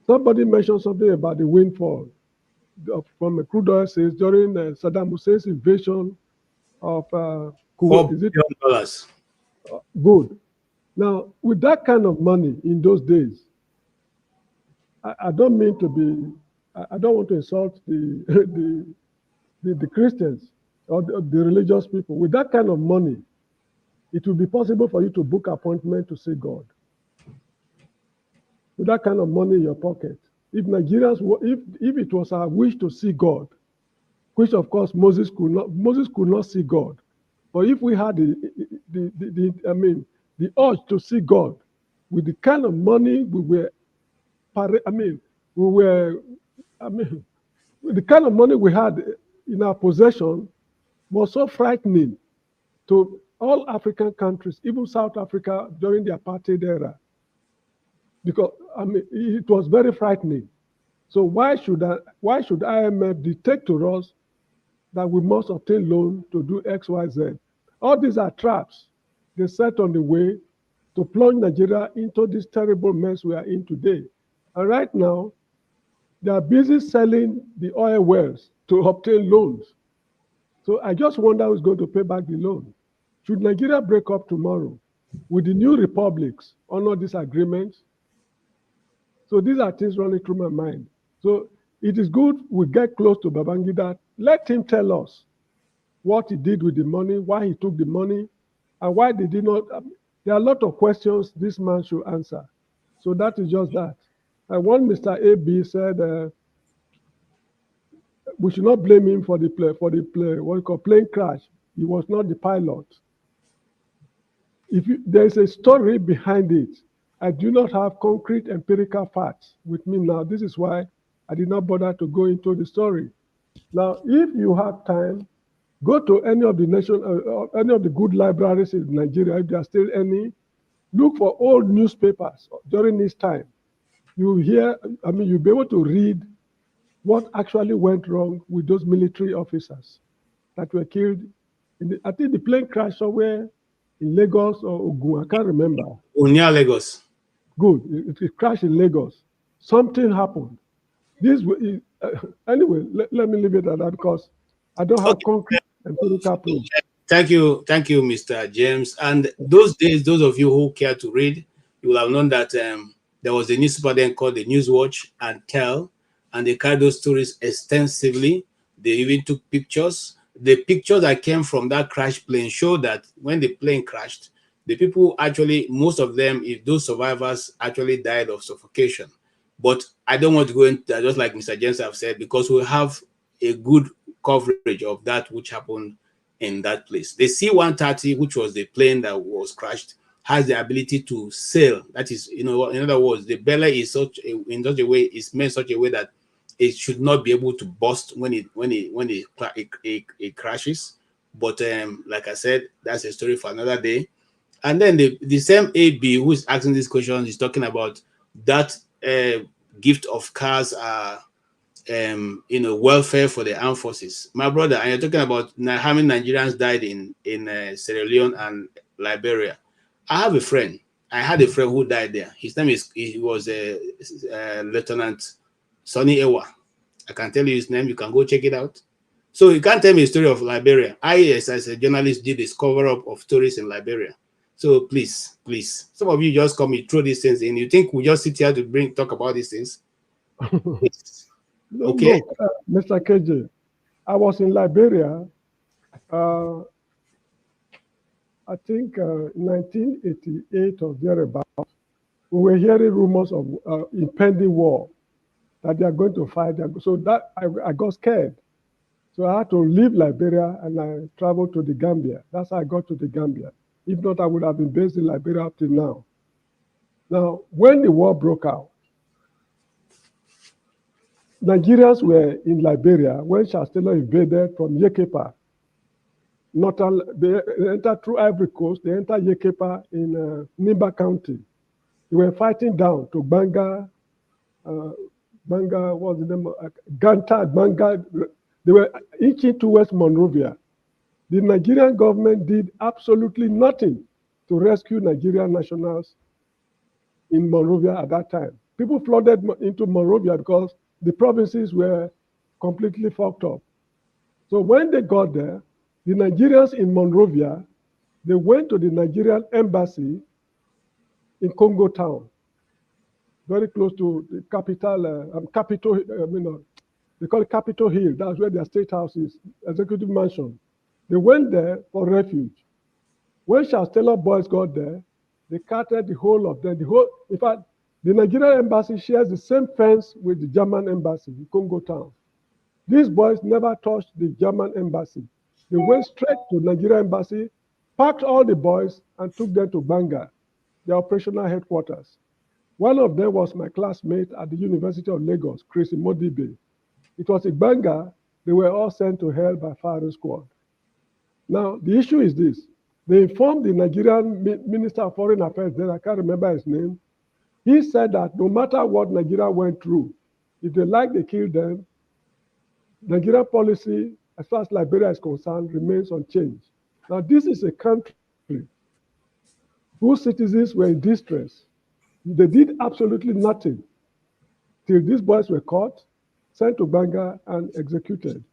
Somebody mentioned something about the windfall from a crude oil sales during Saddam Hussein's invasion of Kuwait. $4 billion. Good. Now, with that kind of money in those days, I don't mean to be, I don't want to insult the Christians or the religious people. With that kind of money, it will be possible for you to book appointment to see God. With that kind of money in your pocket. If Nigerians, if it was our wish to see God, which of course Moses could not see God. But if we had the urge to see God, with the kind of money the kind of money we had in our possession was so frightening to all African countries, even South Africa during the apartheid era. Because it was very frightening. So why should IMF dictate to us that we must obtain loan to do X, Y, Z? All these are traps they set on the way to plunge Nigeria into this terrible mess we are in today. And right now, they are busy selling the oil wells to obtain loans. So I just wonder who's going to pay back the loan. Should Nigeria break up tomorrow? Will the new republics honor these agreements? So these are things running through my mind. So it is good we get close to Babangida. Let him tell us what he did with the money, why he took the money, and why they did not. There are a lot of questions this man should answer. So that is just that. And one Mr. AB said we should not blame him for the plane crash. He was not the pilot. There is a story behind it. I do not have concrete empirical facts with me now. This is why I did not bother to go into the story. Now, if you have time, go to any of the any of the good libraries in Nigeria, if there are still any. Look for old newspapers during this time. You'll be able to read what actually went wrong with those military officers that were killed. I think the plane crashed somewhere in Lagos or Ogun, I can't remember. Near Lagos. Good, it crashed in Lagos. Something happened. Anyway, let me leave it at that because I don't have concrete empirical proof. Thank you, Mr. James. And those days, those of you who care to read, you will have known that there was a newspaper then called the Newswatch and Tell, and they carried those stories extensively. They even took pictures. The pictures that came from that crash plane showed that when the plane crashed, the people actually, most of them, if those survivors actually died of suffocation. But I don't want to go into that, just like Mr. James have said, because we have a good coverage of that which happened in that place. The C-130, which was the plane that was crashed, has the ability to sail. That is, in other words, the belly is in such a way, it's made such a way that it should not be able to burst when it crashes. But like I said, that's a story for another day. And then the same AB who is asking this question is talking about that gift of cars are welfare for the armed forces. My brother, and you're talking about how many Nigerians died in Sierra Leone and Liberia. I had a friend who died there. His name was Lieutenant Sonny Ewa. I can tell you his name. You can go check it out. So you can't tell me a story of Liberia. I, as a journalist, did this cover-up of stories in Liberia. So please, some of you just come and throw these things in. You think we just sit here to talk about these things? Okay. Look, Mr. KJ, I was in Liberia, I think 1988 or thereabout. We were hearing rumors of impending war, that they are going to fight. So that I got scared. So I had to leave Liberia and I traveled to the Gambia. That's how I got to the Gambia. If not, I would have been based in Liberia up till now. Now, when the war broke out, Nigerians were in Liberia when Charles Taylor invaded from Yekepa. They entered through Ivory Coast, they entered Yekepa in Nimba County. They were fighting down to Banga, what's the name? Ganta, Banga. They were inching towards Monrovia. The Nigerian government did absolutely nothing to rescue Nigerian nationals in Monrovia at that time. People flooded into Monrovia because the provinces were completely fucked up. So when they got there, the Nigerians in Monrovia, they went to the Nigerian embassy in Congo Town, very close to the capital, they call it Capitol Hill. That's where their state house is, executive mansion. They went there for refuge. When Charles Taylor boys got there, they carted the whole of them. In fact, the Nigerian embassy shares the same fence with the German embassy in Congo Town. These boys never touched the German embassy. They went straight to the Nigerian embassy, packed all the boys, and took them to Banga, their operational headquarters. One of them was my classmate at the University of Lagos, Chris Imodibe. It was in Banga. They were all sent to hell by firing squad. Now, the issue is this. They informed the Nigerian Minister of Foreign Affairs, then I can't remember his name. He said that no matter what Nigeria went through, if they like, they kill them. Nigerian policy, as far as Liberia is concerned, remains unchanged. Now, this is a country whose citizens were in distress. They did absolutely nothing till these boys were caught, sent to Banga, and executed.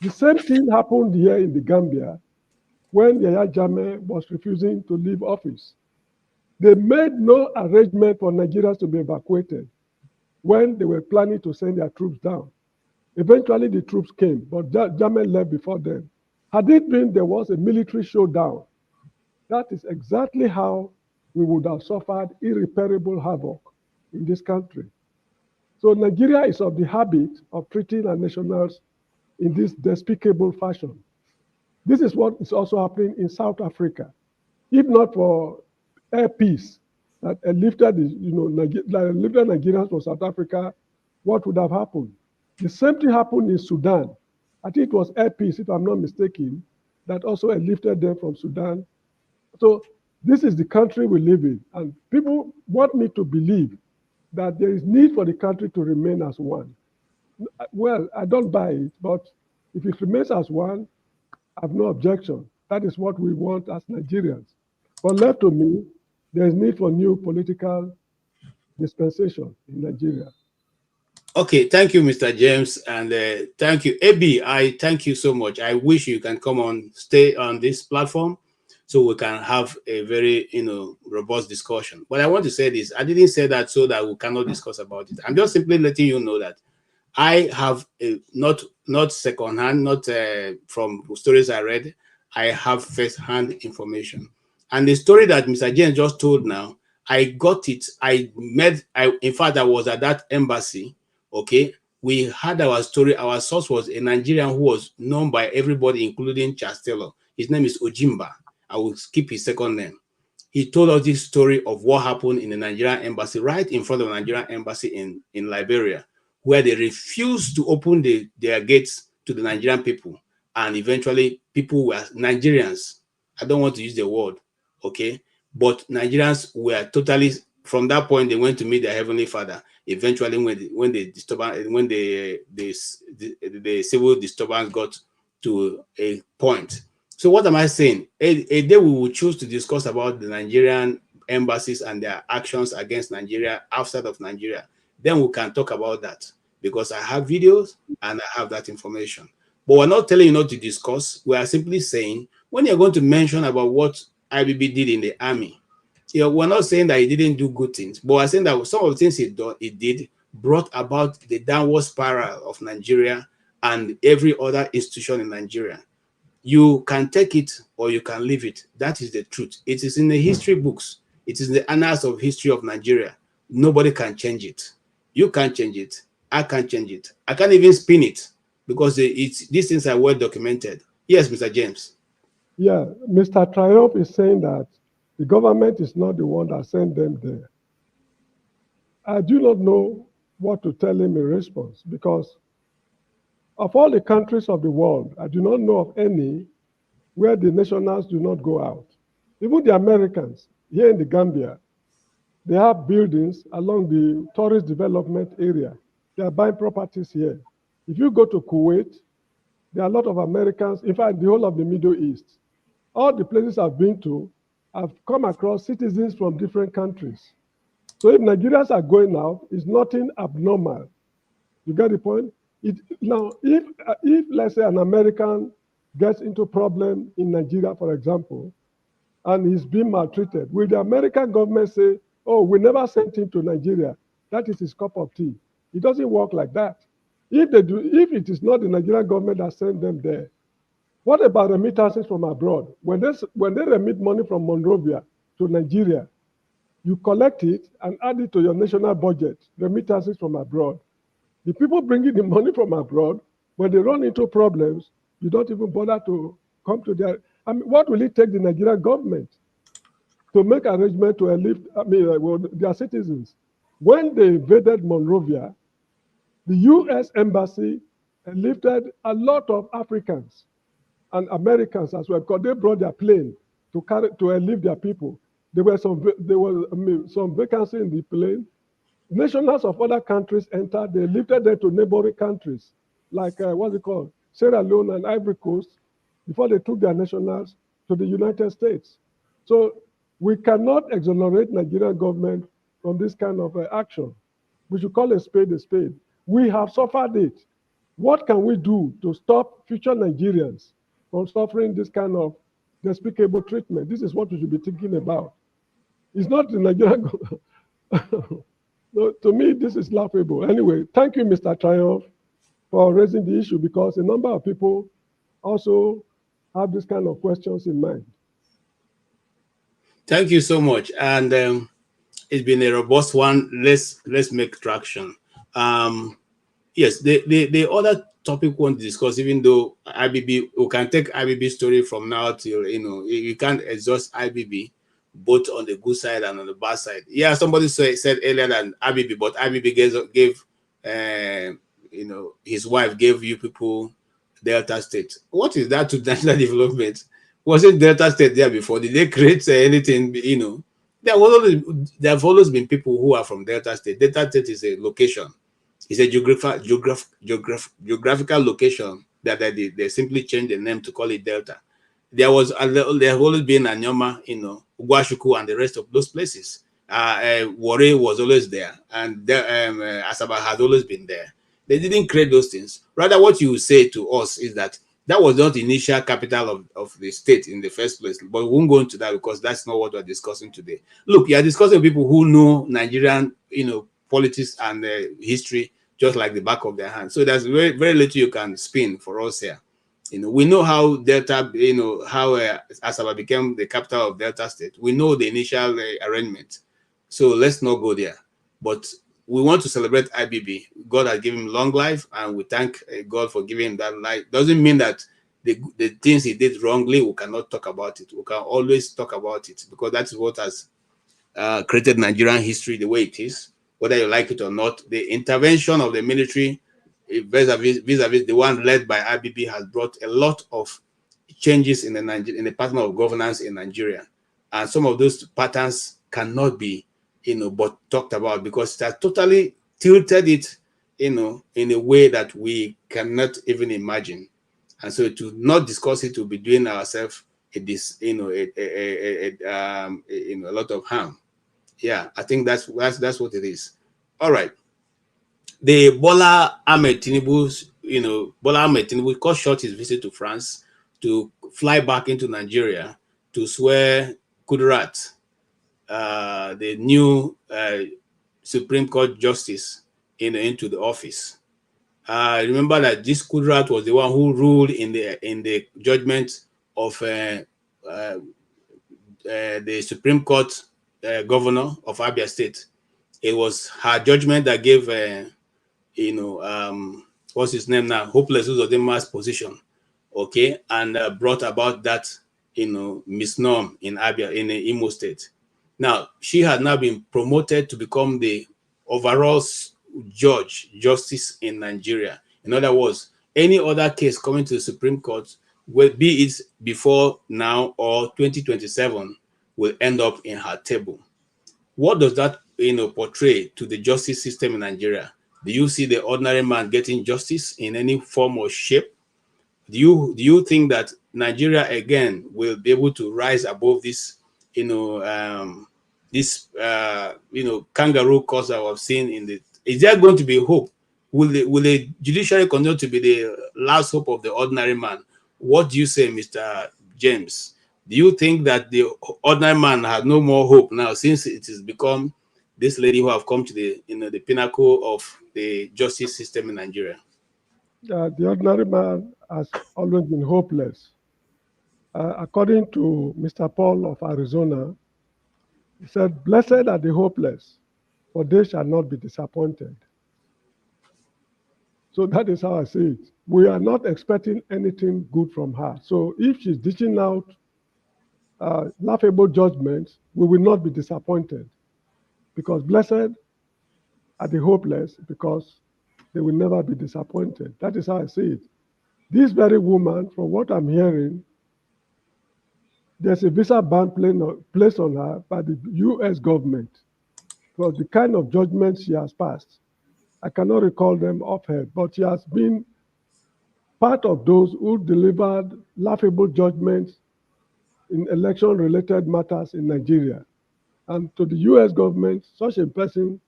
The same thing happened here in the Gambia when Yahya Jammeh was refusing to leave office. They made no arrangement for Nigerians to be evacuated when they were planning to send their troops down. Eventually, the troops came, but Jammeh left before them. Had it been there was a military showdown, that is exactly how we would have suffered irreparable havoc in this country. So Nigeria is of the habit of treating our nationals in this despicable fashion. This is what is also happening in South Africa. If not for air peace, that lifted, that lifted Nigerians from South Africa, what would have happened? The same thing happened in Sudan. I think it was Air Peace, if I'm not mistaken, that also lifted them from Sudan. So this is the country we live in. And people want me to believe that there is need for the country to remain as one. Well, I don't buy it, but if it remains as one, I have no objection. That is what we want as Nigerians. But left to me, there is need for new political dispensation in Nigeria. Okay, thank you, Mr. James, and thank you, AB. I thank you so much. I wish you can come on, stay on this platform, so we can have a very, robust discussion. But I want to say this: I didn't say that so that we cannot discuss about it. I'm just simply letting you know that I have not secondhand, not from stories I read. I have first-hand information, and the story that Mr. James just told now, I got it. In fact, I was at that embassy. Okay, we had our story. Our source was a Nigerian who was known by everybody, including Charles Taylor. His name is Ojimba. I will skip his second name. He told us this story of what happened in the Nigerian embassy, right in front of the Nigerian embassy in Liberia, where they refused to open their gates to the Nigerian people. And eventually, people were Nigerians. I don't want to use the word, okay? But Nigerians were totally, from that point, they went to meet their Heavenly Father. Eventually, when the civil disturbance got to a point. So what am I saying? A day we will choose to discuss about the Nigerian embassies and their actions against Nigeria outside of Nigeria. Then we can talk about that, because I have videos and I have that information. But we're not telling you not to discuss. We are simply saying, when you're going to mention about what IBB did in the army, we're not saying that he didn't do good things, but we're saying that some of the things he did brought about the downward spiral of Nigeria and every other institution in Nigeria. You can take it or you can leave it. That is the truth. It is in the history books. It is in the annals of history of Nigeria. Nobody can change it. You can't change it. I can't change it. I can't even spin it, because these things are well documented. Yes, Mr. James. Yeah, Mr. Triumph is saying that the government is not the one that sent them there. I do not know what to tell him in response, because of all the countries of the world, I do not know of any where the nationals do not go out. Even the Americans, here in the Gambia, they have buildings along the tourist development area. They are buying properties here. If you go to Kuwait, there are a lot of Americans, in fact, the whole of the Middle East. All the places I've been to, I've come across citizens from different countries. So if Nigerians are going out, it's nothing abnormal. You get the point? Now, if let's say an American gets into a problem in Nigeria, for example, and he's being maltreated, will the American government say, oh, we never sent him to Nigeria, that is his cup of tea? It doesn't work like that. If it is not the Nigerian government that sent them there, what about remittances from abroad? When they remit money from Monrovia to Nigeria, you collect it and add it to your national budget, remittances from abroad. The people bringing the money from abroad, when they run into problems, you don't even bother to come to their... I mean, what will it take the Nigerian government to make arrangements to lift their citizens? When they invaded Monrovia, the U.S. Embassy lifted a lot of Africans and Americans as well, because they brought their plane to lift their people. There was some vacancy in the plane. Nationals of other countries entered. They lifted them to neighboring countries, like Sierra Leone and Ivory Coast, before they took their nationals to the United States. So we cannot exonerate Nigerian government from this kind of action. We should call a spade a spade. We have suffered it. What can we do to stop future Nigerians from suffering this kind of despicable treatment? This is what we should be thinking about. It's not the Nigerian government. No, to me, this is laughable. Anyway, thank you, Mr. Triumph, for raising the issue, because a number of people also have this kind of questions in mind. Thank you so much. And it's been a robust one. Let's make traction. Yes, the other topic we want to discuss, even though IBB, we can take IBB story from now till, you can't exhaust IBB, both on the good side and on the bad side. Yeah, somebody said earlier that IBB, but IBB gave his wife gave you people Delta State. What is that to national development? Was it Delta State there before? Did they create anything? There have always been people who are from Delta State. Delta State is a location. It's a geographical location that they simply changed the name to call it Delta. There have always been Anyoma, Ugwashuku, and the rest of those places. Warri was always there, and Asaba has always been there. They didn't create those things. Rather, what you say to us is that was not the initial capital of the state in the first place. But we won't go into that because that's not what we're discussing today. Look, you are discussing people who know Nigerian, politics and history just like the back of their hand. So there's very, very little you can spin for us here. We know how Delta, how Asaba became the capital of Delta State. We know the initial arrangement. So let's not go there. But we want to celebrate IBB. God has given him long life, and we thank God for giving him that life. Doesn't mean that the things he did wrongly, we cannot talk about it. We can always talk about it because that's what has created Nigerian history the way it is, whether you like it or not. The intervention of the military vis-a-vis the one led by IBB has brought a lot of changes in the pattern of governance in Nigeria. And some of those patterns cannot be but talked about because it has totally tilted it, in a way that we cannot even imagine. And so to not discuss it will be doing ourselves a lot of harm. Yeah, I think that's what it is. All right. The Bola Tinubu cut short his visit to France to fly back into Nigeria to swear Kudirat, the new Supreme Court Justice, into the office. Remember that this Kudirat was the one who ruled in the judgment of the Supreme Court governor of Abia State. It was her judgment that gave, what's his name now, Hope Uzodimma's position, okay, and brought about that, misnorm in Abia, in Imo State. Now, she had now been promoted to become the overall justice in Nigeria. In other words, any other case coming to the Supreme Court, will be it before now or 2027, will end up in her table. What does that portray to the justice system in Nigeria? Do you see the ordinary man getting justice in any form or shape? Do you think that Nigeria again will be able to rise above this, kangaroo course that we've seen in the? Is there going to be hope? Will the judiciary continue to be the last hope of the ordinary man? What do you say, Mr. James? Do you think that the ordinary man has no more hope now, since it has become this lady who have come to the the pinnacle of the justice system in Nigeria? The ordinary man has always been hopeless. According to Mr. Paul of Arizona, he said, "Blessed are the hopeless, for they shall not be disappointed." So that is how I see it. We are not expecting anything good from her. So if she's dishing out laughable judgments, we will not be disappointed, because blessed are the hopeless, because they will never be disappointed. That is how I see it. This very woman, from what I'm hearing, there's a visa ban placed on her by the US government for the kind of judgments she has passed. I cannot recall them offhand, but she has been part of those who delivered laughable judgments in election-related matters in Nigeria. And to the US government, such a person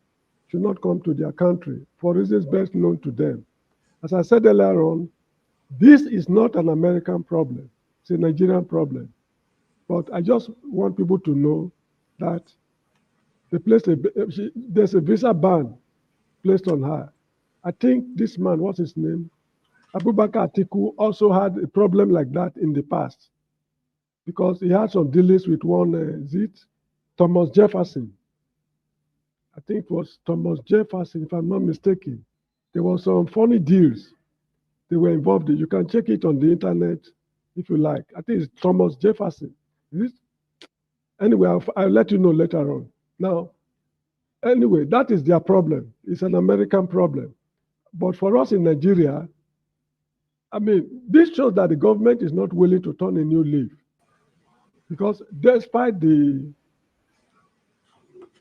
should not come to their country for reasons best known to them. As I said earlier on, this is not an American problem, it's a Nigerian problem. But I just want people to know that there's a visa ban placed on her. I think this man, what's his name? Abubakar Atiku also had a problem like that in the past, because he had some dealings with one, Thomas Jefferson. I think it was Thomas Jefferson, if I'm not mistaken. There were some funny deals they were involved in. You can check it on the internet if you like. I think it's Thomas Jefferson. Anyway, I'll let you know later on. Now, anyway, that is their problem. It's an American problem. But for us in Nigeria, I mean, this shows that the government is not willing to turn a new leaf. Because despite the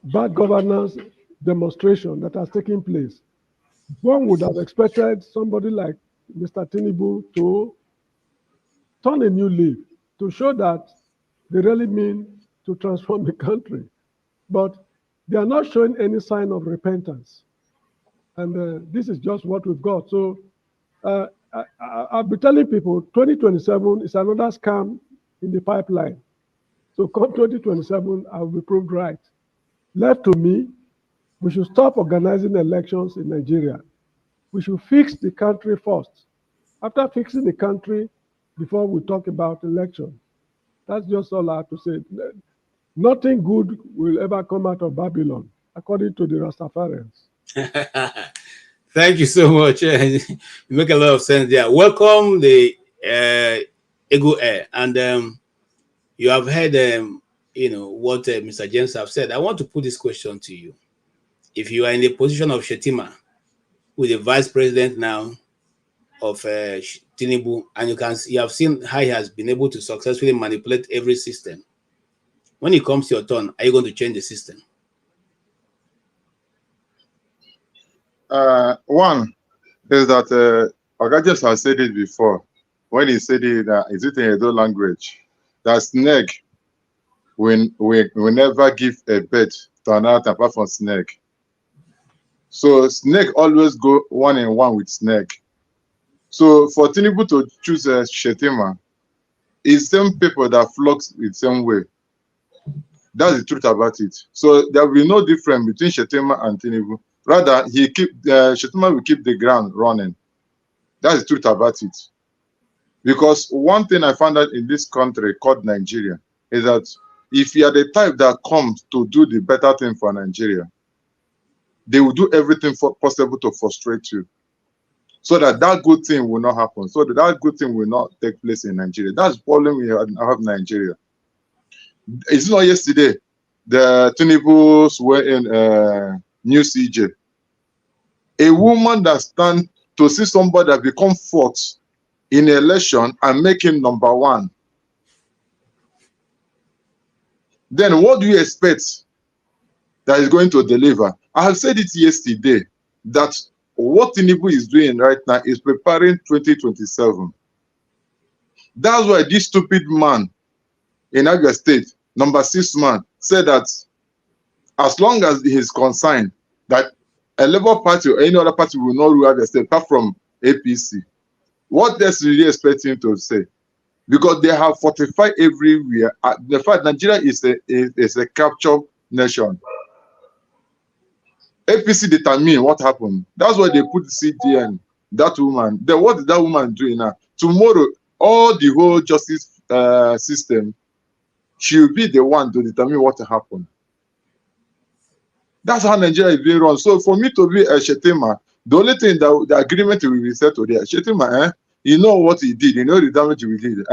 bad governance demonstration that has taken place, one would have expected somebody like Mr. Tinubu to turn a new leaf, to show that they really mean to transform the country. But they are not showing any sign of repentance. And this is just what we've got. So I'll be telling people 2027 is another scam in the pipeline. So come 2027, I will be proved right. Left to me, we should stop organizing elections in Nigeria. We should fix the country first. After fixing the country, before we talk about election. That's just all I have to say. Nothing good will ever come out of Babylon, according to the Rastafarians. Thank you so much. You make a lot of sense there. Welcome, the Ego Air. And you have heard what Mr. James have said. I want to put this question to you. If you are in the position of Shetima, with the vice president now of Tinubu, and you have seen how he has been able to successfully manipulate every system. When it comes to your turn, are you going to change the system? One is that Ogajes has said it before when he said it, is it in Edo language, that snake will never give a bed to another apart from snake. So snake always go one-on-one with snake. So for Tinubu to choose Shetima, it's same people that flocks the same way. That's the truth about it. So there will be no difference between Shetima and Tinubu. Rather, Shetima will keep the ground running. That's the truth about it. Because one thing I found out in this country called Nigeria is that if you are the type that comes to do the better thing for Nigeria, they will do everything possible to frustrate you, so that good thing will not happen, so that good thing will not take place in Nigeria. That's the problem we have in Nigeria. It's not yesterday, the Tinubus were in New CJ. A woman that stands to see somebody that become fourth in an election and make him number one. Then what do you expect that is going to deliver? I have said it yesterday that what Tinubu is doing right now is preparing 2027. That's why this stupid man in Agip State, number 6 man, said that as long as he is concerned that a Labour Party or any other party will not rule Agip State apart from APC. What does he really expect him to say? Because they have fortified everywhere. The fact Nigeria is a captured nation. APC determine what happened. That's why they put CDN, that woman. Then what is that woman doing now? Tomorrow, all the whole justice system, she will be the one to determine what happened. That's how Nigeria is being run. So for me to be a Shetima, the only thing that the agreement will be set to there, Shetima, you know what he did, you know the damage he did.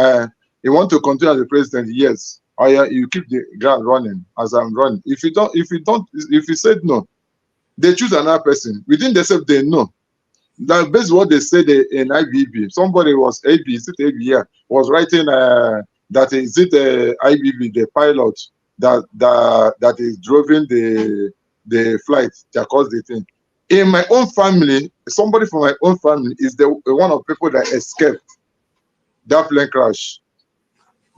He want to continue as the president, yes. You keep the ground running as I'm running. If you said no, they choose another person. Within themselves, they know. That based on what they said in IBB, somebody was was writing that is it IBB, the pilot that is driving the flight that caused the thing. In my own family, somebody from my own family is the one of the people that escaped that plane crash.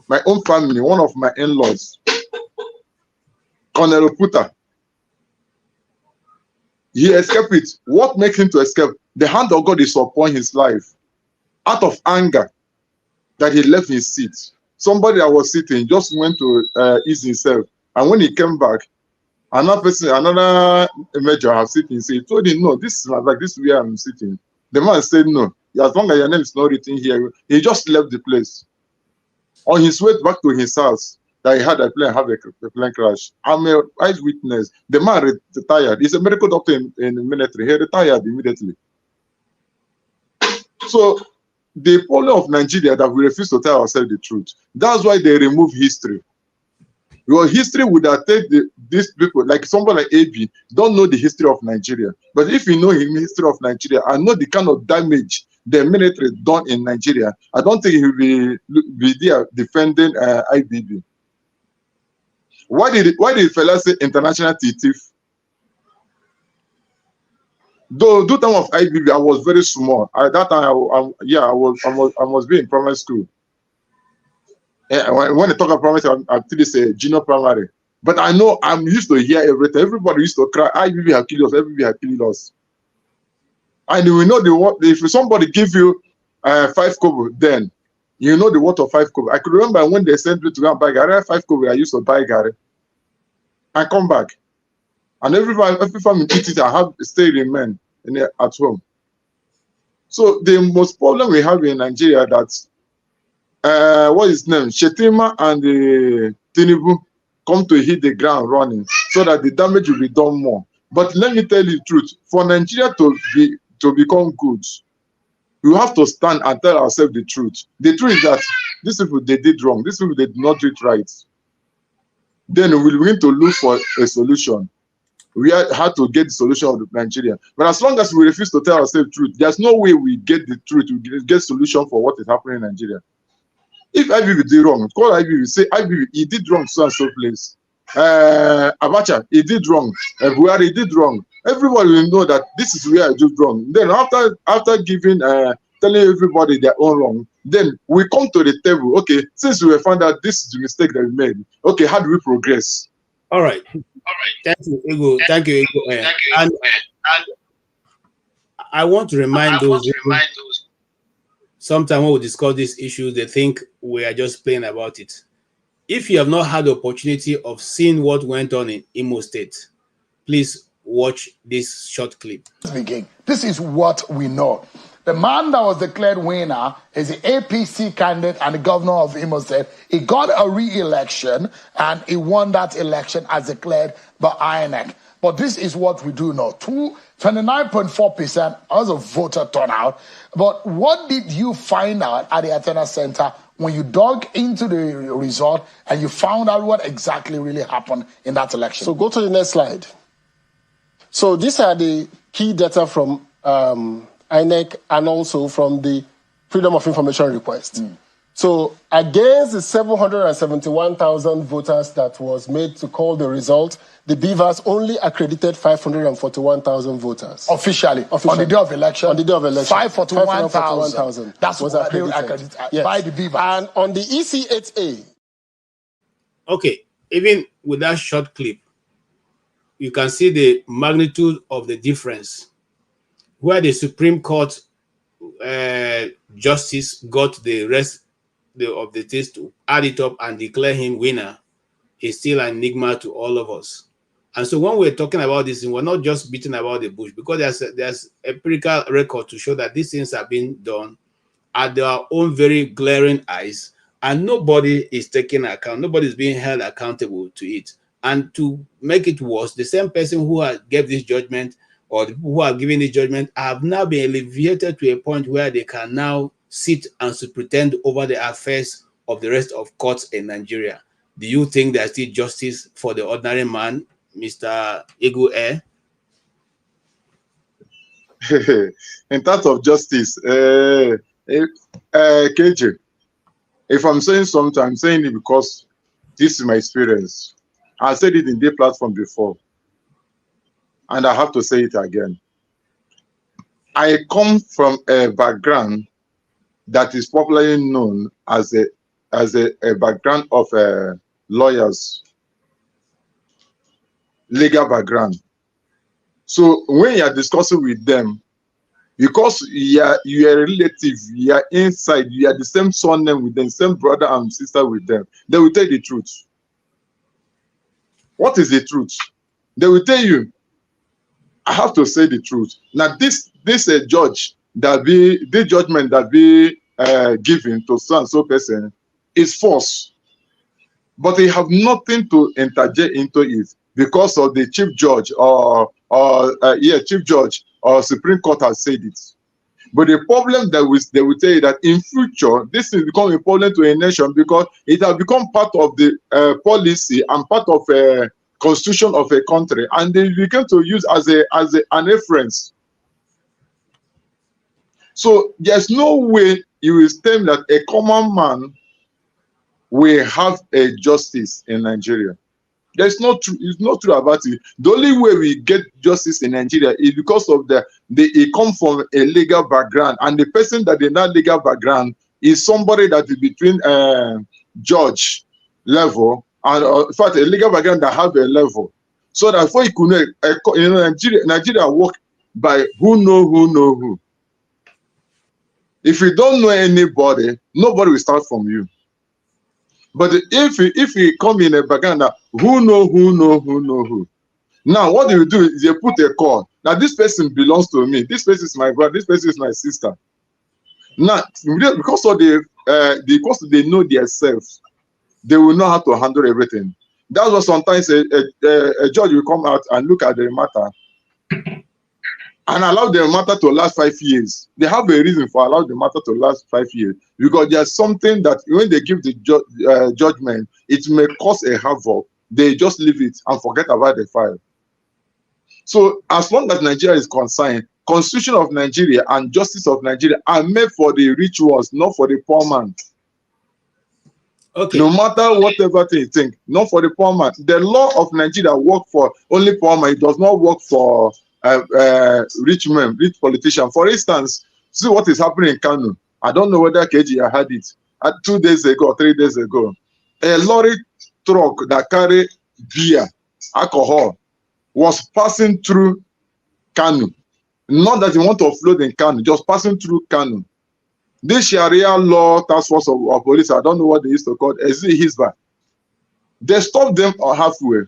My own family, one of my in-laws, Colonel Puta. He escaped it. What makes him to escape? The hand of God is upon his life. Out of anger that he left his seat. Somebody that was sitting just went to ease himself. And when he came back, another person, another major have sitting. So he told him, no, this is like this is where I'm sitting. The man said, no, as long as your name is not written here, he just left the place. On his way back to his house, that he had a plane have a plane crash. I'm an eyewitness. The man retired. He's a medical doctor in the military. He retired immediately. So the problem of Nigeria that we refuse to tell ourselves the truth. That's why they remove history. Your history would have taken these people, like somebody like AB, don't know the history of Nigeria. But if you know the history of Nigeria and know the kind of damage the military done in Nigeria, I don't think he will be there defending IBB. Why did fella say international thief? Though the time of IBB, I was very small. At that time, I was being in primary school. Yeah, when they talk about primary, I think it's a junior primary. But I know I'm used to hear everything. Everybody used to cry. IBB have killed us. IBB have killed us. And we know if somebody give you 5 kobo, then you know the worth of 5 kobo. I could remember when they sent me to go and buy Gary, 5 kobo, I used to buy Gary. And come back. And every family eat it, I have stay remain at home. So the most problem we have in Nigeria that what is his name? Shetima and Tinubu come to hit the ground running so that the damage will be done more. But let me tell you the truth, for Nigeria to become good, we have to stand and tell ourselves the truth. The truth is that these people, they did wrong. These people, they did not do it right. Then we will begin to look for a solution. We had to get the solution of Nigeria. But as long as we refuse to tell ourselves the truth, there's no way we get the truth, we get solution for what is happening in Nigeria. If IBB did wrong, call IBB, say IBB, he did wrong so and so place. Abacha, he did wrong. Buhari, he did wrong. Everybody will know that this is where I did wrong. Then after giving, telling everybody their own wrong, then we come to the table. Okay, since we found out this is the mistake that we made, okay, how do we progress? All right. Thank you, Ego. Thank you, Ego. And I want to remind those. Sometimes when we discuss these issues, they think we are just playing about it. If you have not had the opportunity of seeing what went on in Imo State, please watch this short clip. This is what we know. The man that was declared winner is the APC candidate and the governor of Imo State. He got a re-election and he won that election as declared by INEC. But this is what we do know. 29.4% as a voter turnout. But what did you find out at the attendance center when you dug into the result and you found out what exactly really happened in that election? So go to the next slide. So these are the key data from INEC and also from the Freedom of Information request. So against the 771,000 voters that was made to call the result, the Beavers only accredited 541,000 voters. Officially, on the day of election? On the day of election. 541,000. That's was what they accredited by the Beavers. And on the EC8A. Okay, even with that short clip, you can see the magnitude of the difference where the Supreme Court justice got the rest of the case to add it up and declare him winner is still an enigma to all of us. And so when we're talking about this, we're not just beating about the bush, because there's empirical record to show that these things have been done at their own very glaring eyes, and nobody is taking account, nobody is being held accountable to it. And to make it worse, the same person who gave this judgment or the people who are giving this judgment have now been alleviated to a point where they can now sit and superintend over the affairs of the rest of courts in Nigeria. Do you think there's still justice for the ordinary man, Mr. Igu? In terms of justice, KJ, if I'm saying something, I'm saying it because this is my experience. I said it in the platform before, and I have to say it again. I come from a background that is popularly known as a background of lawyers, legal background. So when you are discussing with them, because you are a relative, you are inside, you are the same surname with them, same brother and sister with them, they will tell you the truth. What is the truth? They will tell you, I have to say the truth. Now this judge that the judgment that be given to so and so person is false, but they have nothing to interject into it because of the chief judge chief judge or Supreme Court has said it. But the problem that they will tell you that in future, this will become a problem to a nation because it has become part of the policy and part of a constitution of a country, and they begin to use as an reference. So there's no way you will claim that a common man will have a justice in Nigeria. There's no true. It's not true about it. The only way we get justice in Nigeria is because of it come from a legal background, and the person that in that legal background is somebody that is between judge level and in fact a legal background that have a level, so that for you could Nigeria work by who know who. If you don't know anybody, nobody will start from you. But if you come in a background that who know who. Now what do is you put a call. Now this person belongs to me. This person is my brother. This person is my sister. Now because of because they know themselves, they will know how to handle everything. That's what sometimes a judge will come out and look at the matter and allow the matter to last 5 years. They have a reason for allowing the matter to last 5 years, because there's something that when they give the judgment, it may cause a havoc. They just leave it and forget about the file. So as long as Nigeria is concerned, Constitution of Nigeria and Justice of Nigeria are made for the rich ones, not for the poor man. Okay. No matter whatever they think, not for the poor man. The law of Nigeria works for only poor man. It does not work for rich men, rich politicians. For instance, see what is happening in Kano. I don't know whether KG had it 2 days ago or 3 days ago. A lorry truck that carried beer, alcohol, was passing through Kano. Not that you want to offload in Kano, just passing through Kano. This Sharia law task force of police, I don't know what they used to call it, Hizbah. They stopped them halfway.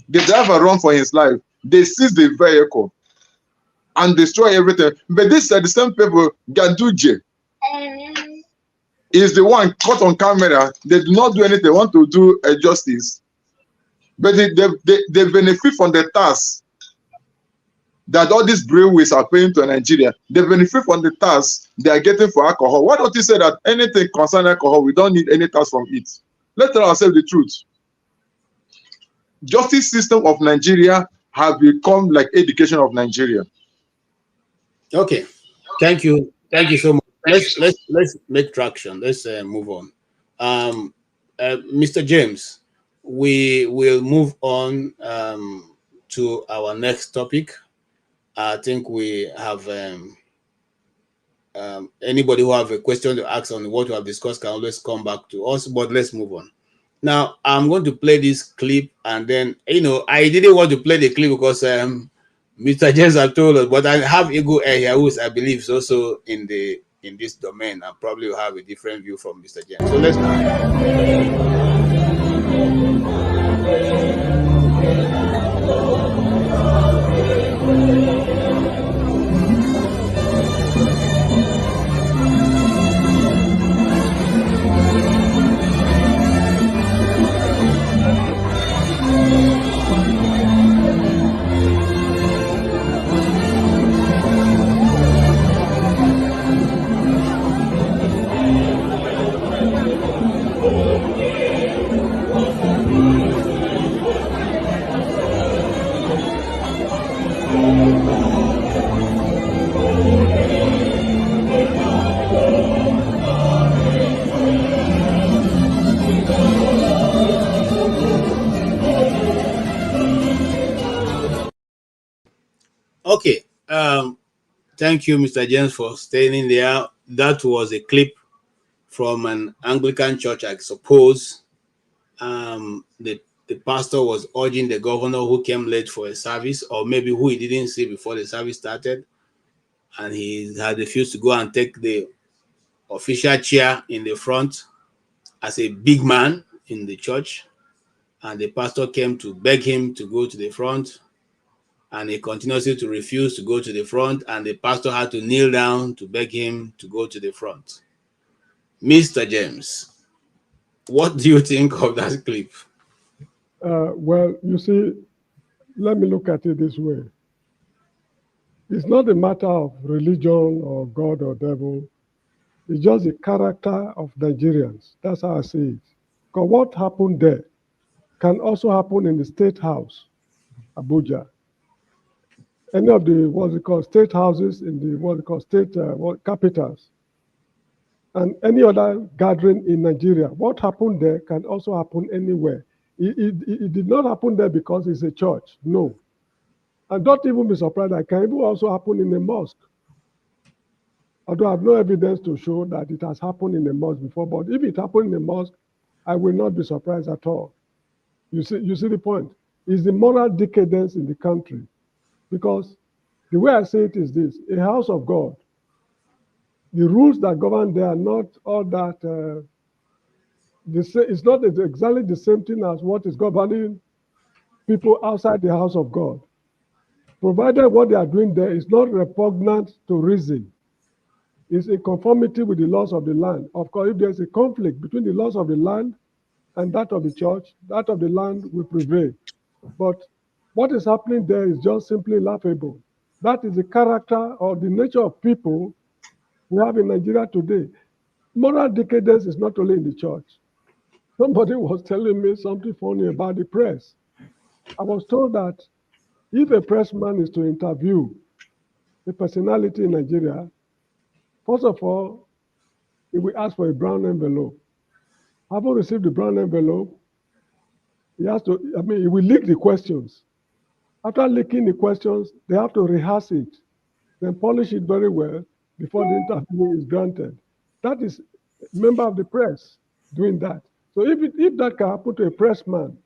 The driver ran for his life. They seized the vehicle and destroy everything. But this the same people, Ganduje, is the one caught on camera. They do not do anything. They want to do justice. But they benefit from the tax that all these breweries are paying to Nigeria. They benefit from the tax they are getting for alcohol. Why don't you say that anything concerning alcohol, we don't need any tax from it? Let's tell ourselves the truth. Justice system of Nigeria have become like education of Nigeria. Okay, thank you so much. Let's make traction. Let's move on. Mr. James, we will move on to our next topic. I think we have anybody who have a question to ask on what we have discussed can always come back to us, but let's move on. Now, I'm going to play this clip, and then, I didn't want to play the clip because Mr. James has told us, but I have Ego here, who is, I believe, is also in this domain, and probably will have a different view from Mr. James. So let's Okay. Thank you, Mr. James, for staying in there. That was a clip from an Anglican church, I suppose. The pastor was urging the governor who came late for a service, or maybe who he didn't see before the service started, and he had refused to go and take the official chair in the front as a big man in the church. And the pastor came to beg him to go to the front, and he continuously to refuse to go to the front, and the pastor had to kneel down to beg him to go to the front. Mr. James, what do you think of that clip? Well, you see, let me look at it this way. It's not a matter of religion or God or devil. It's just the character of Nigerians. That's how I see it. Because what happened there can also happen in the State House, Abuja. Any of the, what's it called, state houses in the, what's it called, state capitals. And any other gathering in Nigeria. What happened there can also happen anywhere. It did not happen there because it's a church. No. And don't even be surprised, that can even also happen in a mosque. Although I have no evidence to show that it has happened in a mosque before, but if it happened in a mosque, I will not be surprised at all. You see the point? It's the moral decadence in the country. Because the way I say it is this: a house of God, the rules that govern there are not all that, it's not exactly the same thing as what is governing people outside the house of God. Provided what they are doing there is not repugnant to reason, it's in conformity with the laws of the land. Of course, if there's a conflict between the laws of the land and that of the church, that of the land will prevail. But what is happening there is just simply laughable. That is the character or the nature of people we have in Nigeria today. Moral decadence is not only in the church. Somebody was telling me something funny about the press. I was told that if a pressman is to interview a personality in Nigeria, first of all, he will ask for a brown envelope. Having received the brown envelope, he will leak the questions. After leaking the questions, they have to rehearse it, then polish it very well before the interview is granted. That is a member of the press doing that. So if that can happen to a pressman,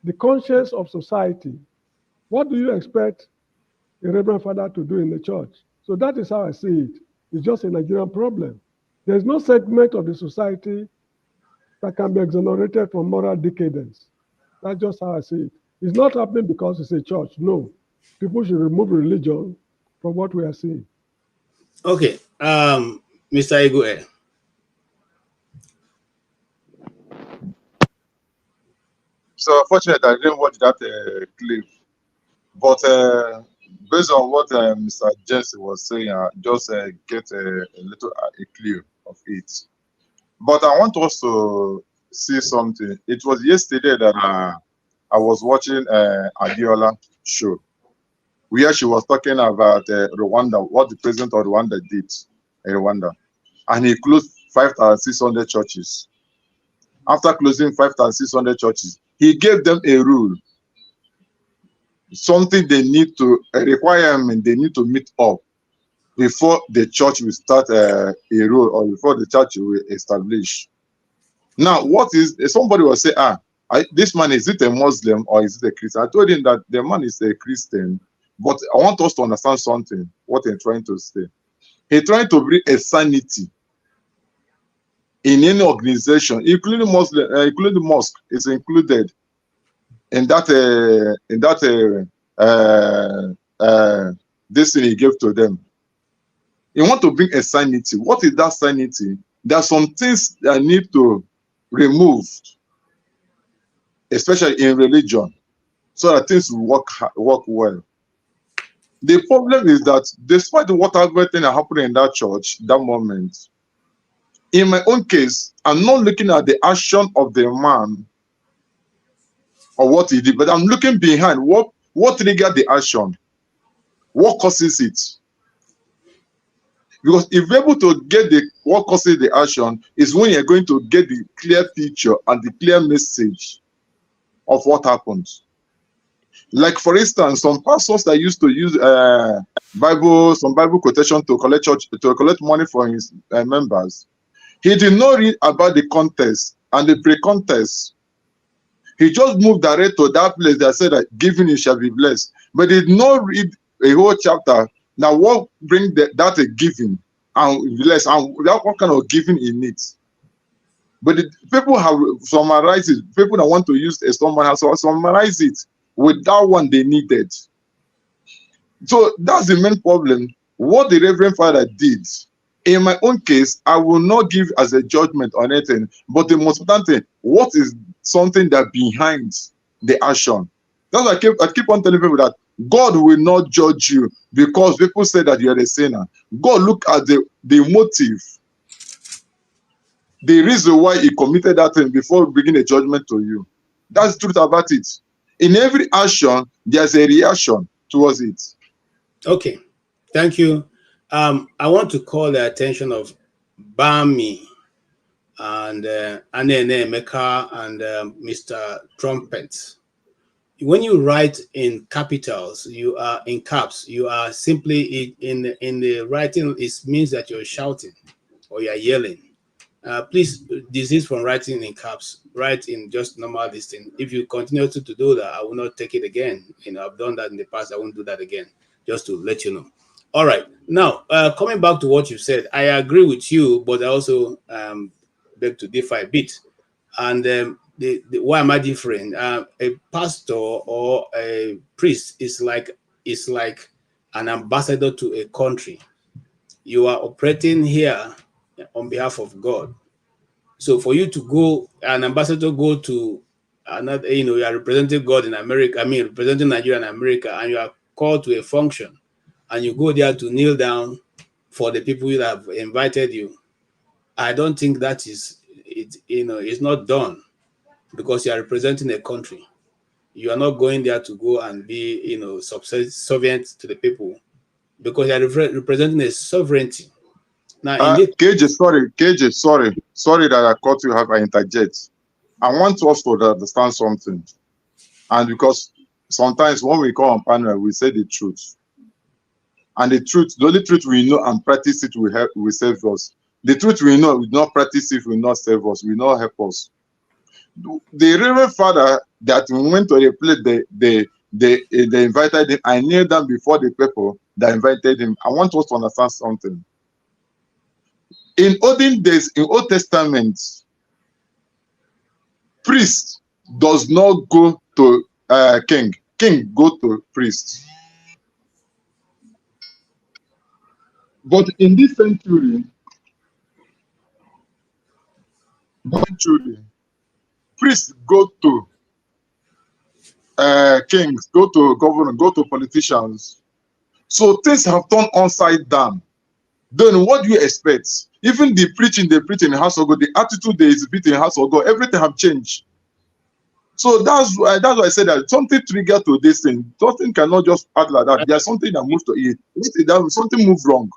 the conscience of society, what do you expect a Reverend Father to do in the church? So that is how I see it. It's just a Nigerian problem. There's no segment of the society that can be exonerated from moral decadence. That's just how I see it. It's not happening because it's a church. No. People should remove religion from what we are seeing. Okay. Mr. Igwe. So unfortunately, I didn't watch that clip. But based on what Mr. Jesse was saying, I just get a little clue of it. But I want us to see something. It was yesterday that I was watching Adiola show, where she was talking about Rwanda, what the president of Rwanda did in Rwanda. And he closed 5,600 churches. After closing 5,600 churches, he gave them a rule, something they need to, a requirement they need to meet up before the church will start a rule, or before the church will establish. Now, what is, somebody will say, this man, is it a Muslim or is it a Christian? I told him that the man is a Christian, but I want us to understand something, what he's trying to say. He's trying to bring a sanity in any organization, including Muslim, including the mosque is included in that this thing he gave to them. You want to bring a sanity. What is that sanity? There are some things that need to remove, especially in religion, so that things will work well. The problem is that despite what everything that happened in that church, that moment, in my own case, I'm not looking at the action of the man or what he did, but I'm looking behind what triggered the action, what causes it. Because if you're able to get what causes the action, is when you're going to get the clear picture and the clear message of what happened. Like for instance, some pastors that used to use some Bible quotation to collect money for his members. He did not read about the context and the pre-contest. He just moved direct to that place that said that giving you shall be blessed. But he did not read a whole chapter. Now what bring that a giving and bless, and what kind of giving in it? But people have summarized it. People that want to use a someone has summarized it with that one they needed. So that's the main problem. What the Reverend Father did, in my own case, I will not give as a judgment on anything. But the most important thing, what is something that behind the action? That's why I keep on telling people that God will not judge you because people say that you're a sinner. God look at the motive, the reason why he committed that thing before bringing a judgment to you. That's the truth about it. In every action, there's a reaction towards it. Okay, thank you. I want to call the attention of Bami and Anene Meka and Mr. Trumpet. When you write in capitals, you are in caps. You are simply in the writing. It means that you're shouting or you're yelling. Please desist from writing in caps. Write in just normal listing. If you continue to do that, I will not take it again. I've done that in the past. I won't do that again. Just to let you know. All right. Now, coming back to what you said, I agree with you, but I also beg to differ a bit. And why am I different? A pastor or a priest is like an ambassador to a country. You are operating here on behalf of God. So for you to go, an ambassador go to another, you are representing God in America, representing Nigeria in America, and you are called to a function, and you go there to kneel down for the people that have invited you. I don't think that is, it's not done because you are representing a country. You are not going there to go and be, subservient to the people because you are representing a sovereignty. Now, KJ, sorry that I caught you. I interject. I want us to understand something, and because sometimes when we come on panel, we say the truth, and the only truth we know and practice it will save us. The truth we know, we not practice it, will not save us, will not help us. The Reverend Father that went to the place, they invited him. I kneeled down before the people that invited him. I want us to understand something. In olden days, in Old Testament, priest does not go to king. King go to priest. But in this century, priests go to kings, go to governors, go to politicians. So things have turned upside down. Then what do you expect? Even the preaching they preach in the house of God, the attitude they exhibit in the house of God, everything have changed. So that's why I said that something triggered to this thing. Something cannot just act like that. There's something that moves to it. Something moved wrong.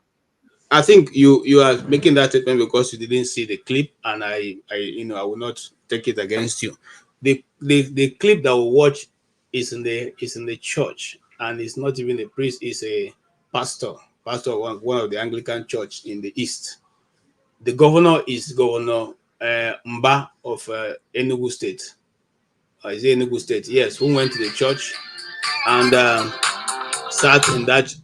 I think you are making that statement because you didn't see the clip, and I will not take it against you. The clip that we watch is in the church, and it's not even a priest, it's a pastor of one of the Anglican church in the east. The governor is Governor Mba of Enugu State. Is it Enugu State? Yes, who went to the church and sat in that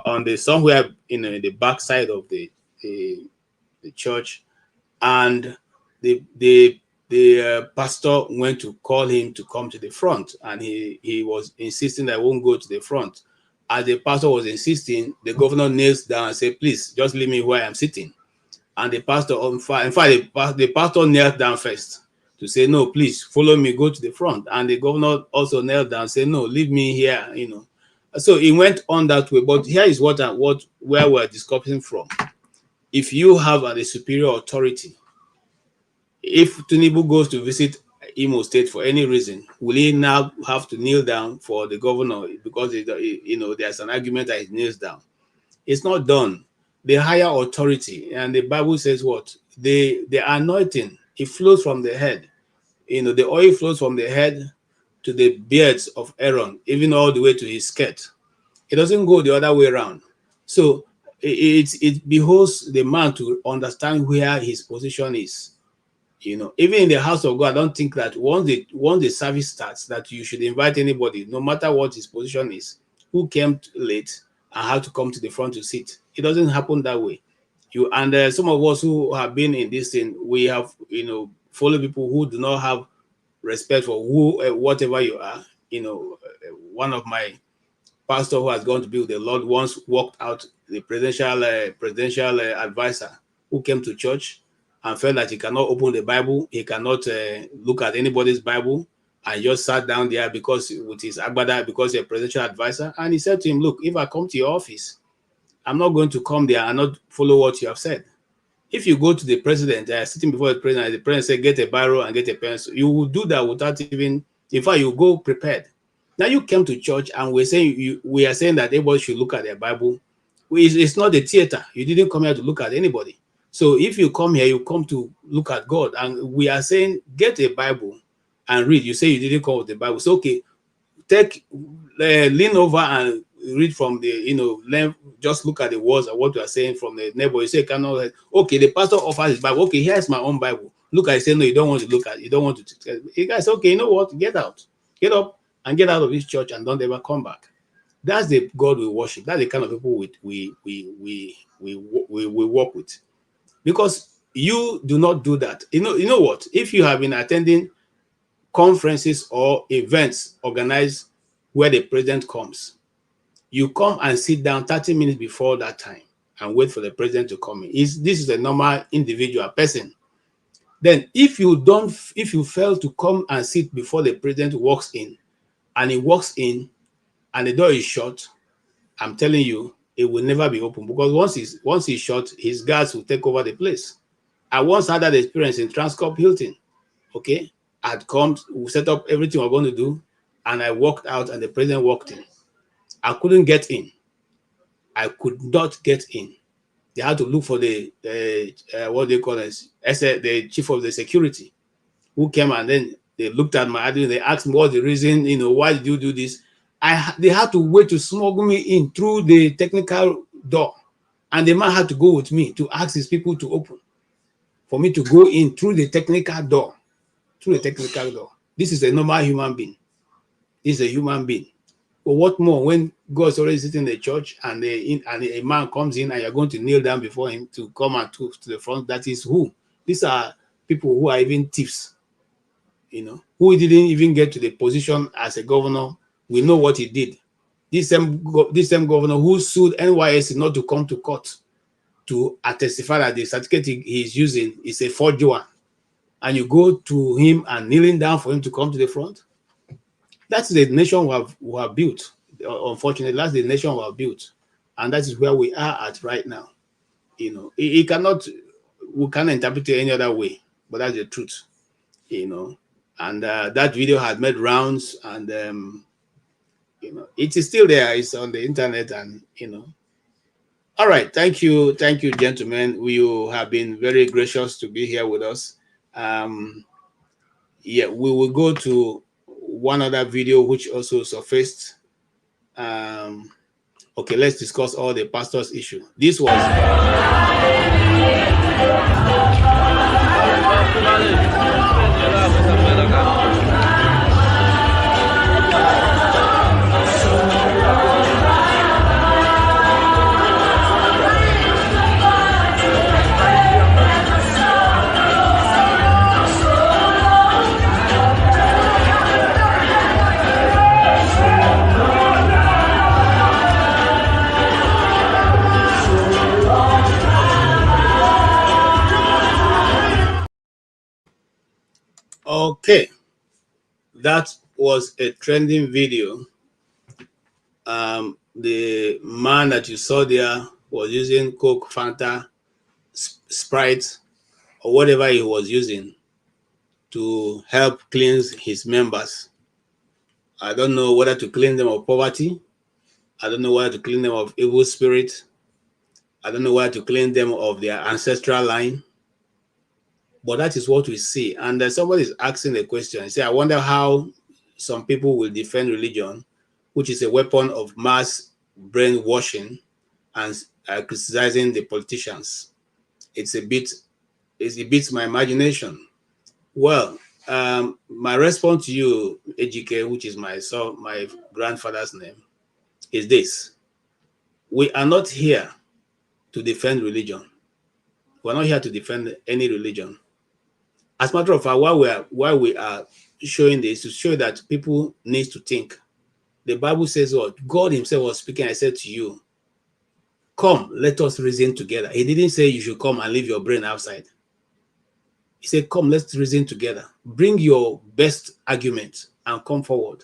on the somewhere in the backside of the church, and the pastor went to call him to come to the front, and he was insisting that I won't go to the front. As the pastor was insisting, the governor kneels down and said, "Please, just leave me where I'm sitting." And the pastor, in fact, the pastor knelt down first to say, "No, please follow me, go to the front." And the governor also knelt down and said, "No, leave me here." So it went on that way. But here is where we're discussing from. If you have a superior authority, if Tinubu goes to visit Imo State for any reason, will he now have to kneel down for the governor because there's an argument that he kneels down? It's not done. The higher authority, and the Bible says what? The anointing, it flows from the head. The oil flows from the head to the beards of Aaron, even all the way to his skirt. It doesn't go the other way around. So it behoves the man to understand where his position is. Even in the house of God, I don't think that once the service starts, that you should invite anybody, no matter what his position is, who came late and had to come to the front to sit. It doesn't happen that way. Some of us who have been in this thing, we have follow people who do not have respect for whatever you are. One of my pastor who has gone to be with the Lord once walked out the presidential advisor who came to church and felt that he cannot open the Bible, he cannot look at anybody's Bible, and just sat down there because with his agbada, because he's a presidential advisor. And he said to him, look, if I come to your office, I'm not going to come there and not follow what you have said. If you go to the president, sitting before the president say, get a biro and get a pencil, you will do that without even, in fact, you go prepared. Now you came to church and we are saying that everybody should look at their Bible. It's not a theater. You didn't come here to look at anybody. So if you come here, you come to look at God. And we are saying, get a Bible and read. You say you didn't come with the Bible. So, okay, lean over and read from the, just look at the words of what you are saying from the neighbor. You say, cannot, okay, the pastor offers his Bible. Okay, here's my own Bible. Look at it. Say, no, you don't want to look at it. You don't want to. You guys, okay, you know what? Get out. Get up and get out of this church and don't ever come back. That's the God we worship. That's the kind of people we work with. Because you do not do that. You know what? If you have been attending conferences or events organized where the president comes, you come and sit down 30 minutes before that time and wait for the president to come in. This is a normal individual person. Then if you fail to come and sit before the president walks in, and he walks in and the door is shut, I'm telling you, it will never be open, because once he's shut, his guards will take over the place. I once had that experience in Transcorp Hilton. Okay, I'd come, we set up everything we're going to do, and I walked out and the president walked in. I couldn't get in. I could not get in. They had to look for the what they call it, the chief of the security, who came, and then they looked at my ID. They asked me what's the reason, why did you do this? They had to wait to smuggle me in through the technical door, and the man had to go with me to ask his people to open for me to go in through the technical door. Through the technical door. This is a normal human being. This is a human being. But what more when God's already sitting in the church and a man comes in and you're going to kneel down before him to come and to the front? That is who? These are people who are even thieves, who didn't even get to the position as a governor. We know what he did. This same governor who sued NYSC not to come to court to testify that the certificate he's using is a forged one, and you go to him and kneeling down for him to come to the front. That's the nation we have built. Unfortunately, that's the nation we have built, and that is where we are at right now. We cannot interpret it any other way, but that's the truth. And that video had made rounds, and it is still there. It's on the internet, and All right, thank you, gentlemen. You have been very gracious to be here with us. Yeah, we will go to one other video which also surfaced. Okay, let's discuss all the pastor's issue. This was okay. That was a trending video. The man that you saw there was using Coke, Fanta, Sprite, or whatever he was using to help cleanse his members. I don't know whether to cleanse them of poverty. I don't know whether to cleanse them of evil spirit. I don't know whether to cleanse them of their ancestral line. But that is what we see. And somebody is asking the question. Say, I wonder how some people will defend religion, which is a weapon of mass brainwashing and criticizing the politicians. It beats my imagination. Well, my response to you, Ejike, which is my grandfather's name, is this. We are not here to defend religion. We're not here to defend any religion. As a matter of fact, why we are showing this, to show that people need to think. The Bible says what? God himself was speaking. I said to you, come, let us reason together. He didn't say you should come and leave your brain outside. He said, come, let's reason together. Bring your best argument and come forward.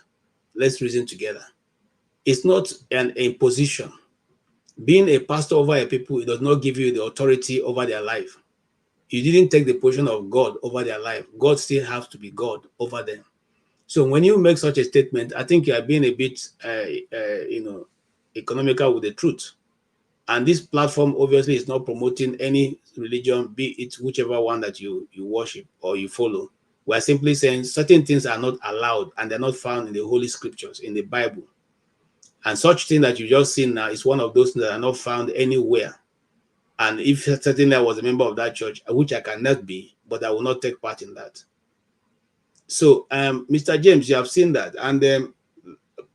Let's reason together. It's not an imposition. Being a pastor over a people, it does not give you the authority over their life. You didn't take the position of God over their life. God still has to be God over them. So when you make such a statement, I think you are being a bit, economical with the truth. And this platform obviously is not promoting any religion, be it whichever one that you worship or you follow. We're simply saying certain things are not allowed and they're not found in the Holy Scriptures, in the Bible. And such thing that you just seen now is one of those things that are not found anywhere. And if certainly I was a member of that church, which I cannot be, but I will not take part in that. So, Mr. James, you have seen that. And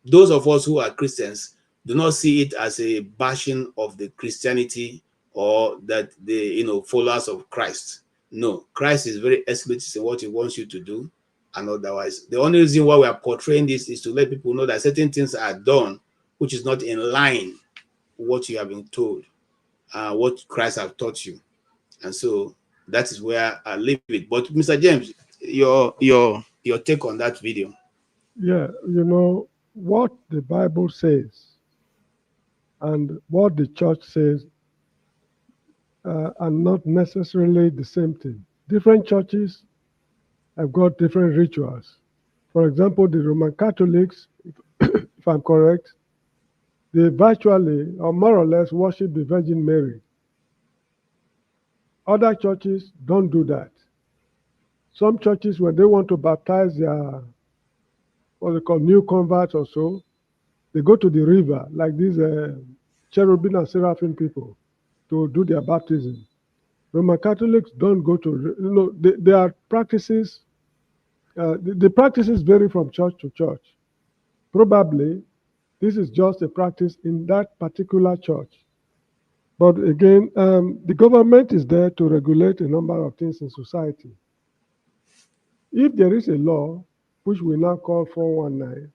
those of us who are Christians do not see it as a bashing of the Christianity or that the followers of Christ. No, Christ is very explicit in what he wants you to do and otherwise. The only reason why we are portraying this is to let people know that certain things are done which is not in line with what you have been told, what Christ have taught you. And so that is where I leave it. But Mr. James, your take on that video. Yeah, what the Bible says and what the church says are not necessarily the same thing. Different churches have got different rituals. For example, the Roman Catholics, if I'm correct, they virtually or more or less worship the Virgin Mary. Other churches don't do that. Some churches, when they want to baptize their, what they call new converts or so, they go to the river, like these cherubim and seraphim people, to do their baptism. Roman Catholics don't go to, there are practices, the practices vary from church to church. Probably, this is just a practice in that particular church. But again, the government is there to regulate a number of things in society. If there is a law, which we now call 419,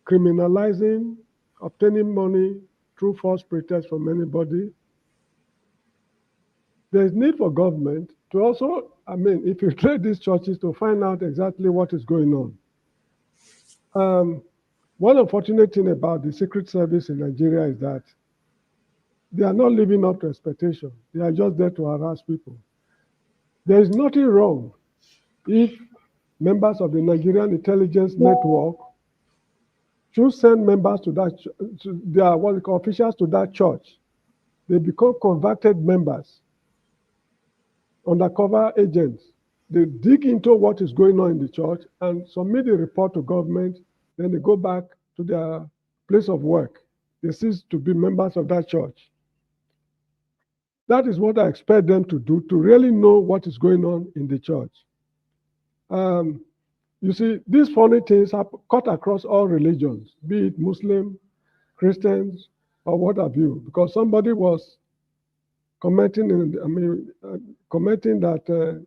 criminalizing obtaining money through false pretext from anybody, there is need for government to also, infiltrate these churches to find out exactly what is going on. One unfortunate thing about the Secret Service in Nigeria is that they are not living up to expectation. They are just there to harass people. There is nothing wrong if members of the Nigerian intelligence network should send members to that, to their what we call officials to that church. They become converted members, undercover agents. They dig into what is going on in the church and submit a report to government. Then they go back to their place of work. They cease to be members of that church. That is what I expect them to do, to really know what is going on in the church. You see, these funny things are cut across all religions, be it Muslim, Christians, or what have you, because somebody was commenting, commenting that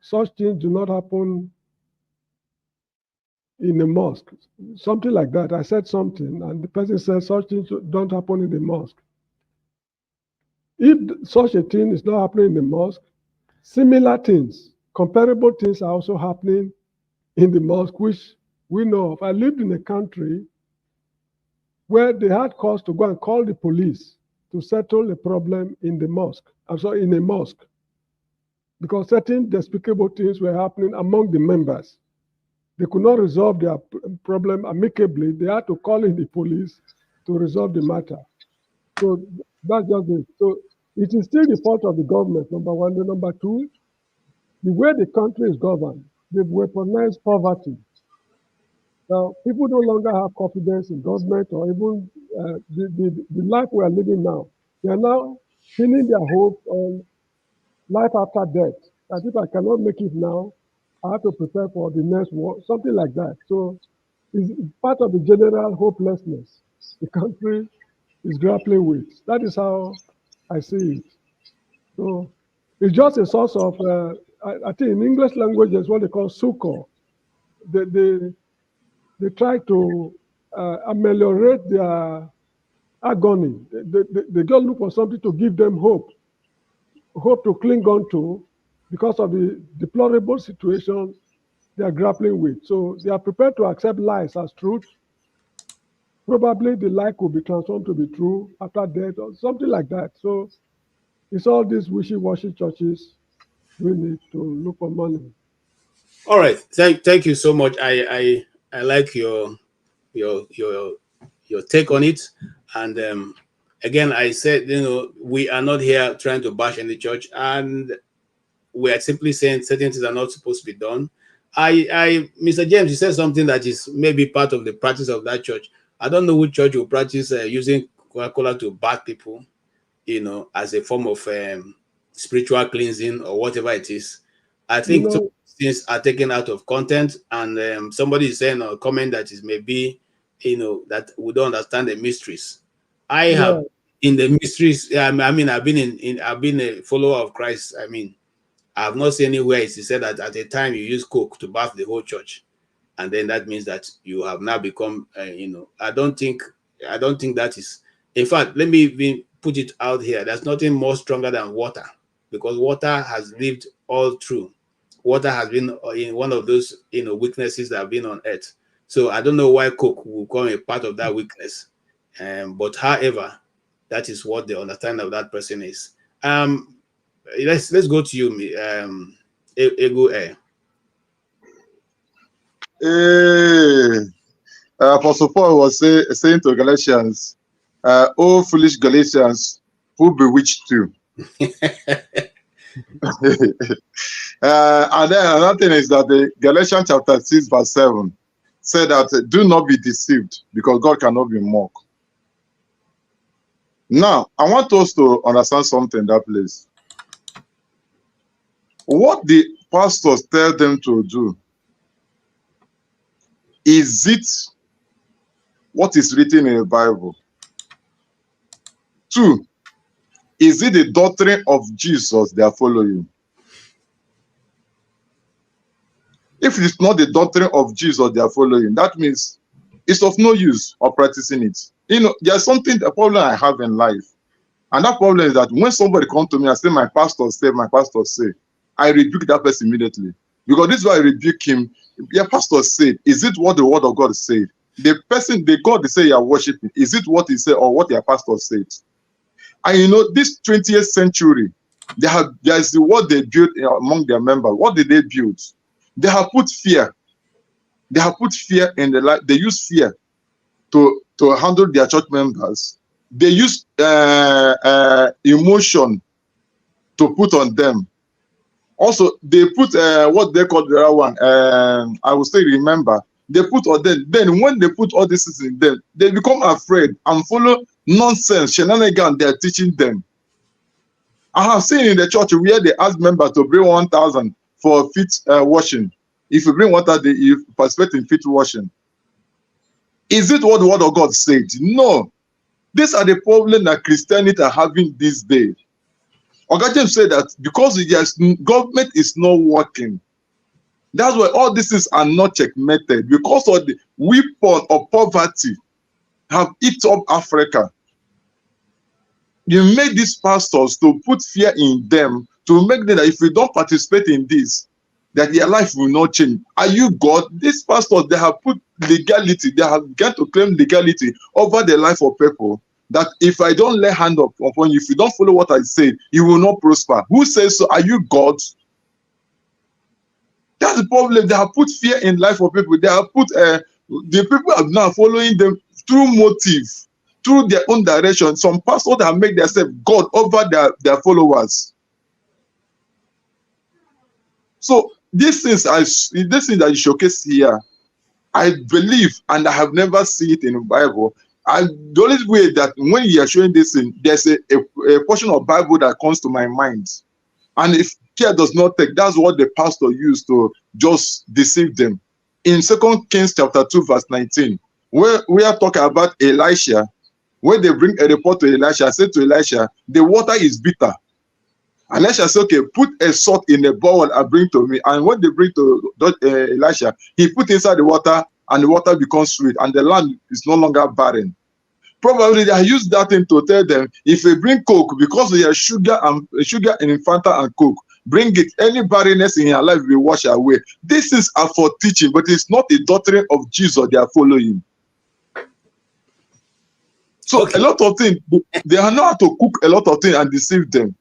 such things do not happen in a mosque, something like that. I said something, and the person said such things don't happen in the mosque. If such a thing is not happening in the mosque, similar things, comparable things are also happening in the mosque, which we know of. I lived in a country where they had cause to go and call the police to settle a problem in the mosque. I'm sorry, in a mosque, because certain despicable things were happening among the members. They could not resolve their problem amicably. They had to call in the police to resolve the matter. So that's just it. So it is still the fault of the government, number one. And number two, the way the country is governed, they've weaponized poverty. Now, people no longer have confidence in government or even the life we are living now. They are now pinning their hope on life after death. That if I cannot make it now, I have to prepare for the next war, something like that. So it's part of the general hopelessness the country is grappling with. That is how I see it. So it's just a source of, I think in English language, there's what they call succor. They try to ameliorate their agony. They just look for something to give them hope to cling on to because of the deplorable situation they are grappling with. So they are prepared to accept lies as truth. Probably the lie could be transformed to be true after death or something like that. So it's all these wishy-washy churches doing it to look for money. All right. Thank you so much. I like your take on it. And again, I said, we are not here trying to bash any church, and we are simply saying certain things are not supposed to be done. Mr. James, you said something that is maybe part of the practice of that church. I don't know which church will practice using Coca-Cola to bath people, as a form of spiritual cleansing or whatever it is. I think some things are taken out of content, and somebody is saying a comment that is maybe, that we don't understand the mysteries. I have in the mysteries. I mean, I've been a follower of Christ. I mean, I have not seen anywhere it said that at a time you use Coke to bath the whole church, and then that means that you have now become, I don't think that is. In fact, let me even put it out here. There's nothing more stronger than water, because water has lived all through. Water has been in one of those, weaknesses that have been on earth. So I don't know why Coke will become a part of that weakness. But however, that is what the understanding of that person is. Let's go to you, Ego. Apostle Paul was saying to Galatians, "Oh foolish Galatians, who bewitched you?" And then another thing is that the Galatians chapter 6 verse 7 said that do not be deceived, because God cannot be mocked. Now, I want us to understand something in that place. What the pastors tell them to do, is it what is written in the Bible? 2, is it the doctrine of Jesus they are following? If it's not the doctrine of Jesus they are following, that means it's of no use of practicing it. There's something, a problem I have in life. And that problem is that when somebody comes to me and say, my pastor say, I rebuke that person immediately. Because this is why I rebuke him. Your pastor said, is it what the word of God said? The person, the God they say you are worshiping, is it what he said or what your pastor said? And this 20th century, there's the what they built among their members. What did they build? They have put fear. They have put fear in the life. They use fear to handle their church members. They use emotion to put on them. Also, they put what they call the other one. I will still remember. They put on them. Then when they put all this in them, they become afraid and follow nonsense, shenanigans they are teaching them. I have seen in the church where they ask members to bring 1,000 for feet washing. If you bring water, you participate in feet washing. Is it what the word of God said? No. These are the problems that Christianity are having these days. James said that because government is not working, that's why all these things are not checkmated, because of the weapon of poverty have eaten up Africa. You made these pastors to put fear in them, to make them that if we don't participate in this, that their life will not change. Are you God? These pastors, they have put legality, they have begun to claim legality over the life of people, that if I don't lay hand upon you, if you don't follow what I say, you will not prosper. Who says so? Are you God? That's the problem. They have put fear in life of people. They have put, the people are now following them through motive, through their own direction. Some pastors have made themselves God over their followers. So these things that you showcase here, I believe, and I have never seen it in the Bible. The only way that when you are showing this thing, there's a portion of Bible that comes to my mind. And if care does not take, that's what the pastor used to just deceive them. In 2 Kings chapter 2 verse 19, where we are talking about Elisha, when they bring a report to Elisha, I said to Elisha, the water is bitter. Elisha said, okay, put a salt in a bowl and bring to me. And when they bring to Elisha, he put inside the water, and the water becomes sweet, and the land is no longer barren. Probably they used that thing to tell them, if they bring Coke, because they have sugar in Fanta and Coke, bring it. Any barrenness in your life will wash away. This is for teaching, but it's not the doctrine of Jesus they are following. So a lot of things, they are not to cook a lot of things and deceive them.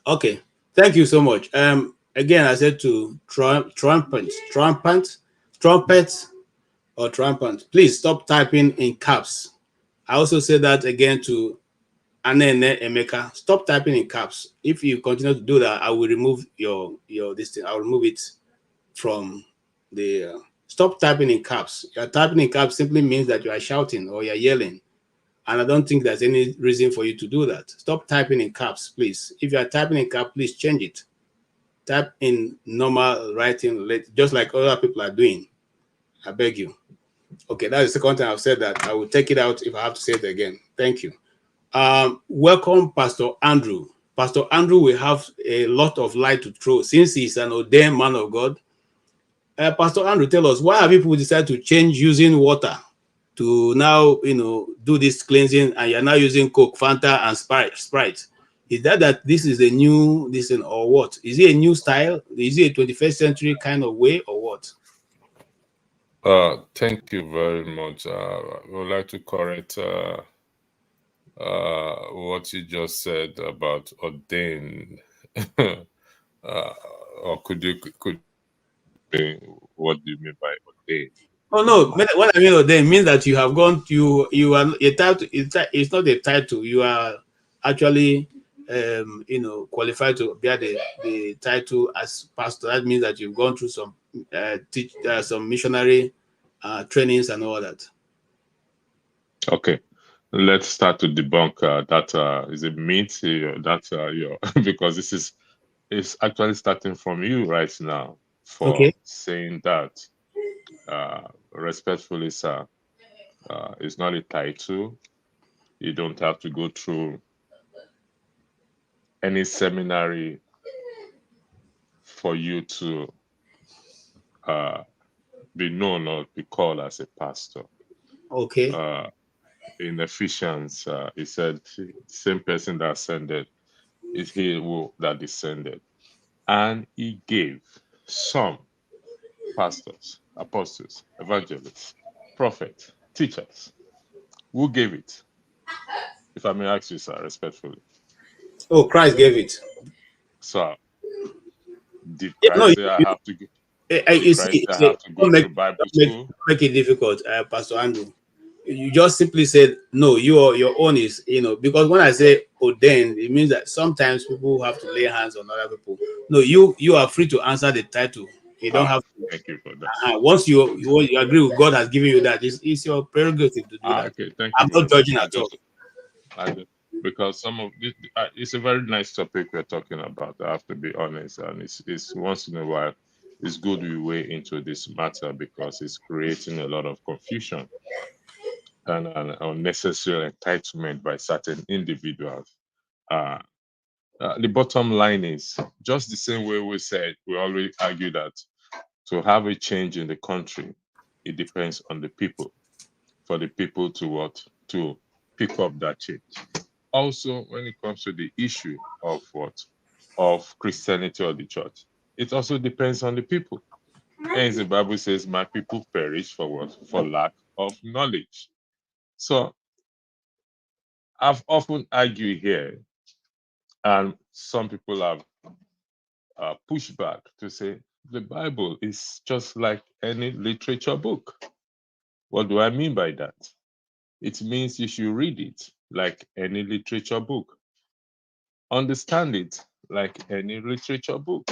Okay, thank you so much. Again, I said to trumpet, please stop typing in caps. I also said that again to Anene Emeka, stop typing in caps. If you continue to do that, I will remove your this thing. I'll remove it from the. Stop typing in caps. You're typing in caps simply means that you are shouting or you're yelling. And I don't think there's any reason for you to do that. Stop typing in caps, please. If you are typing in caps, please change it. Type in normal writing, just like other people are doing. I beg you. Okay, that's the second time I've said that. I will take it out if I have to say it again. Thank you. Welcome, Pastor Andrew. Pastor Andrew will have a lot of light to throw since he's an ordained man of God. Pastor Andrew, tell us, why have people decided to change using water to now, do this cleansing, and you're now using Coke, Fanta, and Sprite? Is that this is a new or what? Is it a new style? Is it a 21st century kind of way or what? Thank you very much. I would like to correct what you just said about ordained. Or could what do you mean by ordained? Oh no, what I mean ordained means that you have gone. You are a title. It's not a title. You are actually qualified to bear the title as pastor. That means that you've gone through some some missionary trainings and all that. Okay, let's start to debunk that is a myth. Because this is actually starting from you right now for saying that. Respectfully, sir, it's not a title. You don't have to go through any seminary for you to be known or be called as a pastor. Okay. In Ephesians, he said, same person that ascended is he who that descended. And he gave some pastors, apostles, evangelists, prophets, teachers. Who gave it? If I may ask you, sir, respectfully. Oh, Christ gave it. So, did Christ say I have to go? Through Bible school? Make it difficult, Pastor Andrew. You just simply said no. Your own is because when I say ordained, it means that sometimes people have to lay hands on other people. No, you are free to answer the title. You don't have to. Thank you for that. Once you agree with God has given you that, it's your prerogative to do that. Okay, thank you. I'm not judging at all. Because some of this, it's a very nice topic we're talking about. I have to be honest, and it's once in a while, it's good we weigh into this matter because it's creating a lot of confusion and an unnecessary entitlement by certain individuals. The bottom line is just the same way we always argue that to have a change in the country, it depends on the people. For the people to pick up that change. Also, when it comes to the issue of Christianity or the church, it also depends on the people. Hence, the Bible says, "My people perish for what? For lack of knowledge." So, I've often argued here, and some people have pushed back to say the Bible is just like any literature book. What do I mean by that? It means you should read it like any literature book. Understand it like any literature book.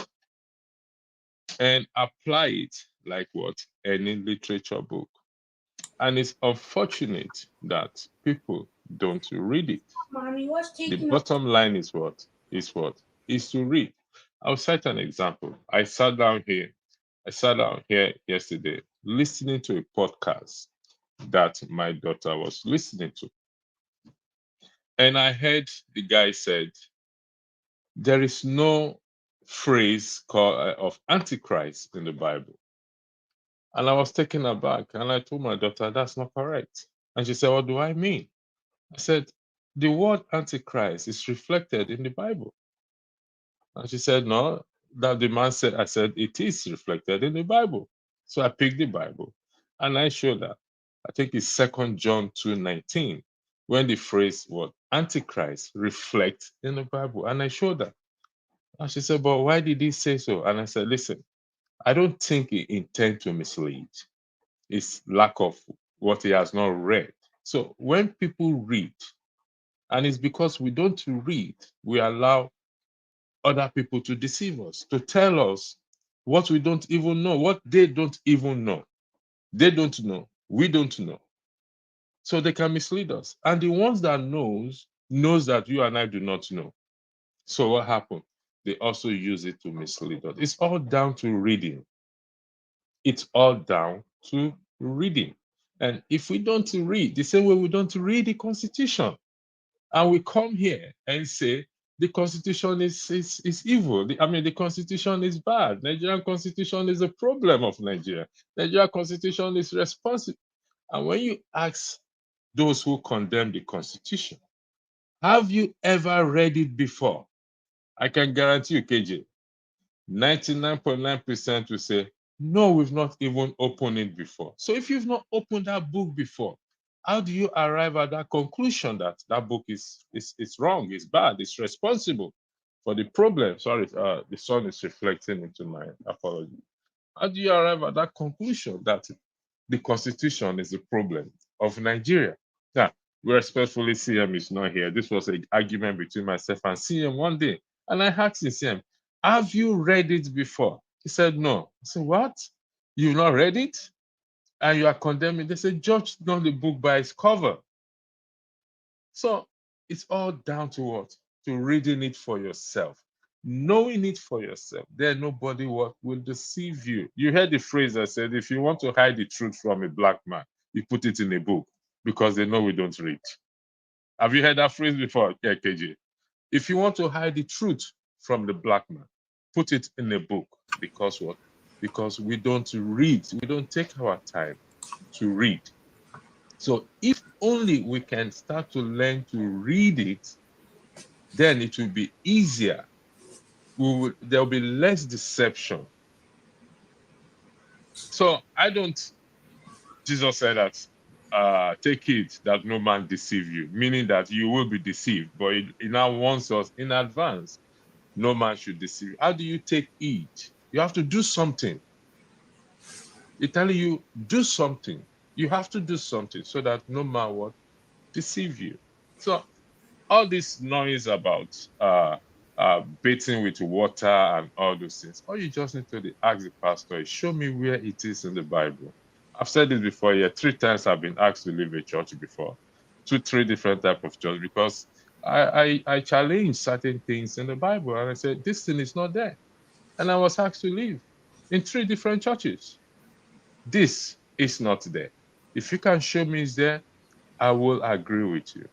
And apply it like what? Any literature book. And it's unfortunate that people don't read it. Mommy, the bottom line is what? Is to read. I'll cite an example. I sat down here yesterday listening to a podcast that my daughter was listening to. And I heard the guy said, there is no phrase called of Antichrist in the Bible. And I was taken aback and I told my daughter, that's not correct. And she said, what do I mean? I said, the word Antichrist is reflected in the Bible. And she said, no, that the man said, I said, it is reflected in the Bible. So I picked the Bible and I showed her. I think it's 2 John 2:19, when the phrase what Antichrist reflects in the Bible. And I showed her. And she said, but why did he say so? And I said, listen, I don't think he intends to mislead. It's lack of what he has not read. So when people read, and it's because we don't read, we allow other people to deceive us, to tell us what we don't even know, what they don't even know. They don't know. We don't know. So they can mislead us. And the ones that knows that you and I do not know. So what happened? They also use it to mislead us. It's all down to reading. It's all down to reading. And if we don't read, the same way we don't read the Constitution, and we come here and say the Constitution is evil. The Constitution is bad. Nigerian Constitution is a problem of Nigeria. Nigerian Constitution is responsible. And when you ask those who condemn the Constitution, have you ever read it before? I can guarantee you, KJ, 99.9% will say, no, we've not even opened it before. So if you've not opened that book before, how do you arrive at that conclusion that that book is wrong, is bad, is responsible for the problem? Sorry, the sun is reflecting into my apology. How do you arrive at that conclusion that the Constitution is the problem of Nigeria? Now, we respectfully, CM is not here. This was an argument between myself and CM one day. And I asked him, CM, have you read it before? He said, no. I said, what? You've not read it? And you are condemning? They said, judge not the book by its cover. So it's all down to what? To reading it for yourself. Knowing it for yourself. Then nobody will deceive you. You heard the phrase I said, if you want to hide the truth from a black man, you put it in a book because they know we don't read. Have you heard that phrase before, KJ? If you want to hide the truth from the black man, put it in a book. Because what? Because we don't read. We don't take our time to read. So if only we can start to learn to read it, then it will be easier. There will be less deception. So Jesus said that, take it that no man deceive you, meaning that you will be deceived, but it now warns us in advance, no man should deceive you. How do you take it? You have to do something. It's telling you, do something. You have to do something so that no man will deceive you. So all this noise about bathing with water and all those things, all you just need to ask the pastor is, show me where it is in the Bible. I've said this before here. 3 times I've been asked to leave a church before. 2-3 different types of church, because I challenge certain things in the Bible, and I said, this thing is not there. And I was asked to leave in 3 different churches. This is not there. If you can show me it's there, I will agree with you.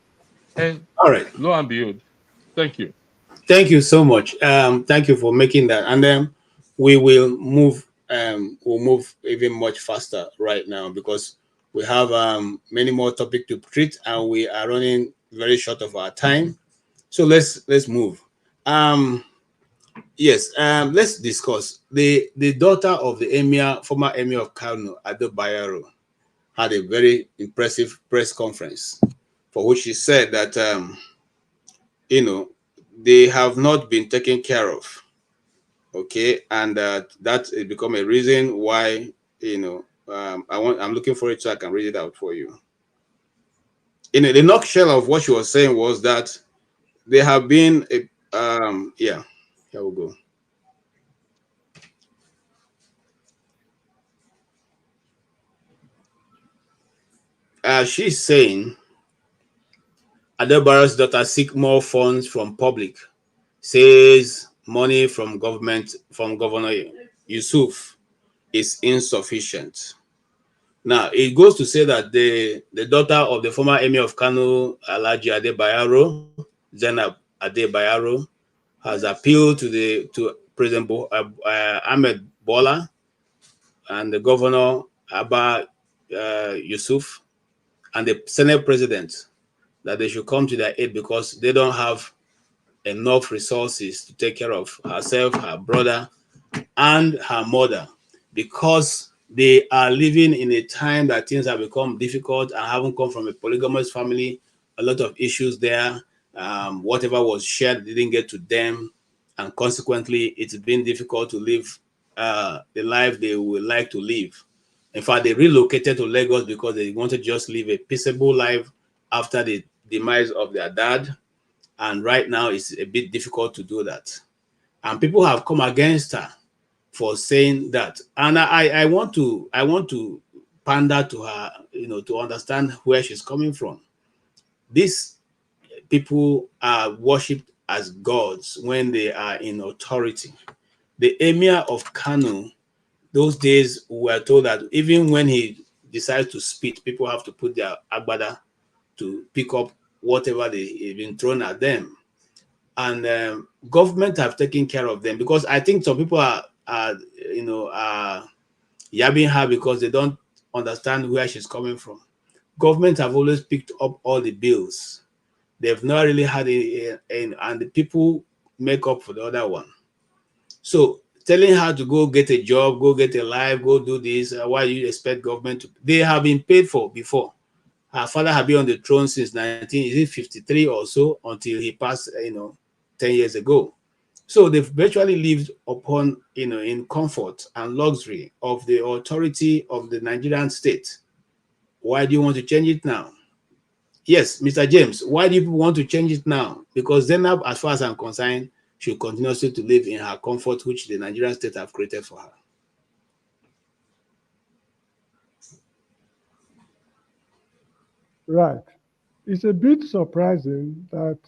And all right, lo and behold, thank you. Thank you so much. Thank you for making that. And then we will move. We'll move even much faster right now because we have many more topics to treat, and we are running very short of our time. So let's move. Yes. Let's discuss the daughter of the former emir of Kano, Ado Bayero, had a very impressive press conference for which she said that they have not been taken care of. Okay, and that has become a reason why I'm looking for it so I can read it out for you. In the nutshell of what she was saying was that there have been here we go. She's saying Adebayo's daughter seek more funds from public, says money from government, from Governor Yusuf is insufficient. Now, it goes to say that the daughter of the former emir of Kano, Alhaji Adebayaro, Zainab Adebayaro, has appealed to President Ahmed Bola and the Governor Abba Yusuf and the Senate President that they should come to their aid because they don't have enough resources to take care of herself, her brother, and her mother, because they are living in a time that things have become difficult and haven't come from a polygamous family. A lot of issues there. Whatever was shared didn't get to them, and consequently, it's been difficult to live the life they would like to live. In fact, they relocated to Lagos because they wanted to just live a peaceable life after the demise of their dad. And right now, it's a bit difficult to do that. And people have come against her for saying that. And I want to pander to her, to understand where she's coming from. These people are worshipped as gods when they are in authority. The emir of Kano, those days we were told that even when he decides to spit, people have to put their agbada to pick up whatever they've been thrown at them. And government have taken care of them, because I think some people are yabbing her because they don't understand where she's coming from. Government have always picked up all the bills. They've not really had and the people make up for the other one. So telling her to go get a job, go get a life, go do this, why you expect government to? They have been paid for before. Her father had been on the throne since 1953 or so, until he passed, 10 years ago. So they've virtually lived upon, in comfort and luxury of the authority of the Nigerian state. Why do you want to change it now? Yes, Mr. James, why do you want to change it now? Because Zainab, as far as I'm concerned, should continue to live in her comfort, which the Nigerian state have created for her. Right. It's a bit surprising that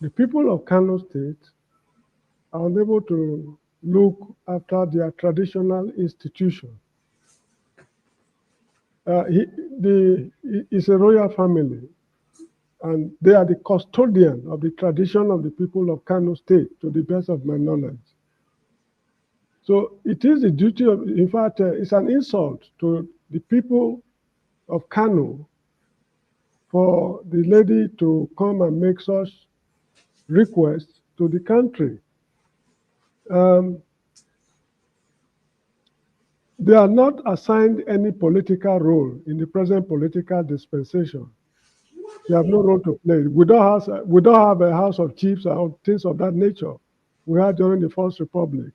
the people of Kano State are unable to look after their traditional institution. It's a royal family, and they are the custodian of the tradition of the people of Kano State, to the best of my knowledge. So it is the duty of, in fact, it's an insult to the people of Kano for the lady to come and make such requests to the country. They are not assigned any political role in the present political dispensation. They have no role to play. We don't have a House of Chiefs or things of that nature we had during the First Republic.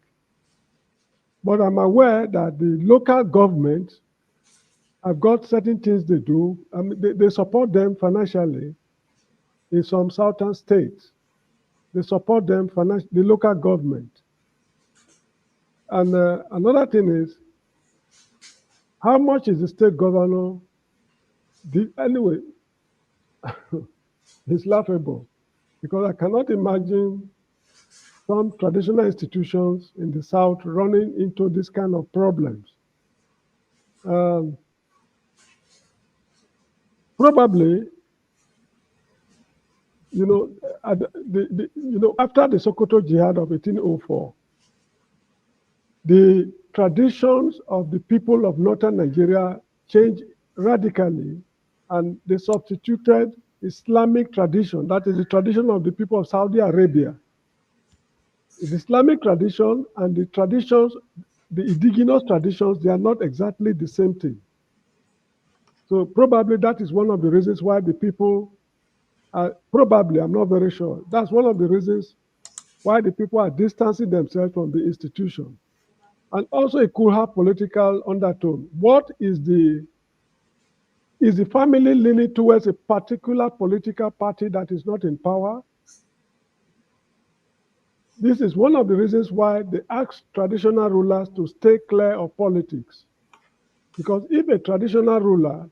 But I'm aware that the local government have got certain things they do. I mean, they support them financially in some southern states. They support them financially, the local government. And another thing is, how much is the state governor? Anyway, it's laughable, because I cannot imagine some traditional institutions in the South running into this kind of problems. Probably, after the Sokoto Jihad of 1804, the traditions of the people of northern Nigeria changed radically, and they substituted Islamic tradition, that is the tradition of the people of Saudi Arabia. The Islamic tradition and the traditions, the indigenous traditions, they are not exactly the same thing. So probably that is one of the reasons why the people are, probably, I'm not very sure, that's one of the reasons why the people are distancing themselves from the institution. And also it could have political undertone. What is the family leaning towards a particular political party that is not in power? This is one of the reasons why they ask traditional rulers to stay clear of politics. Because if a traditional ruler,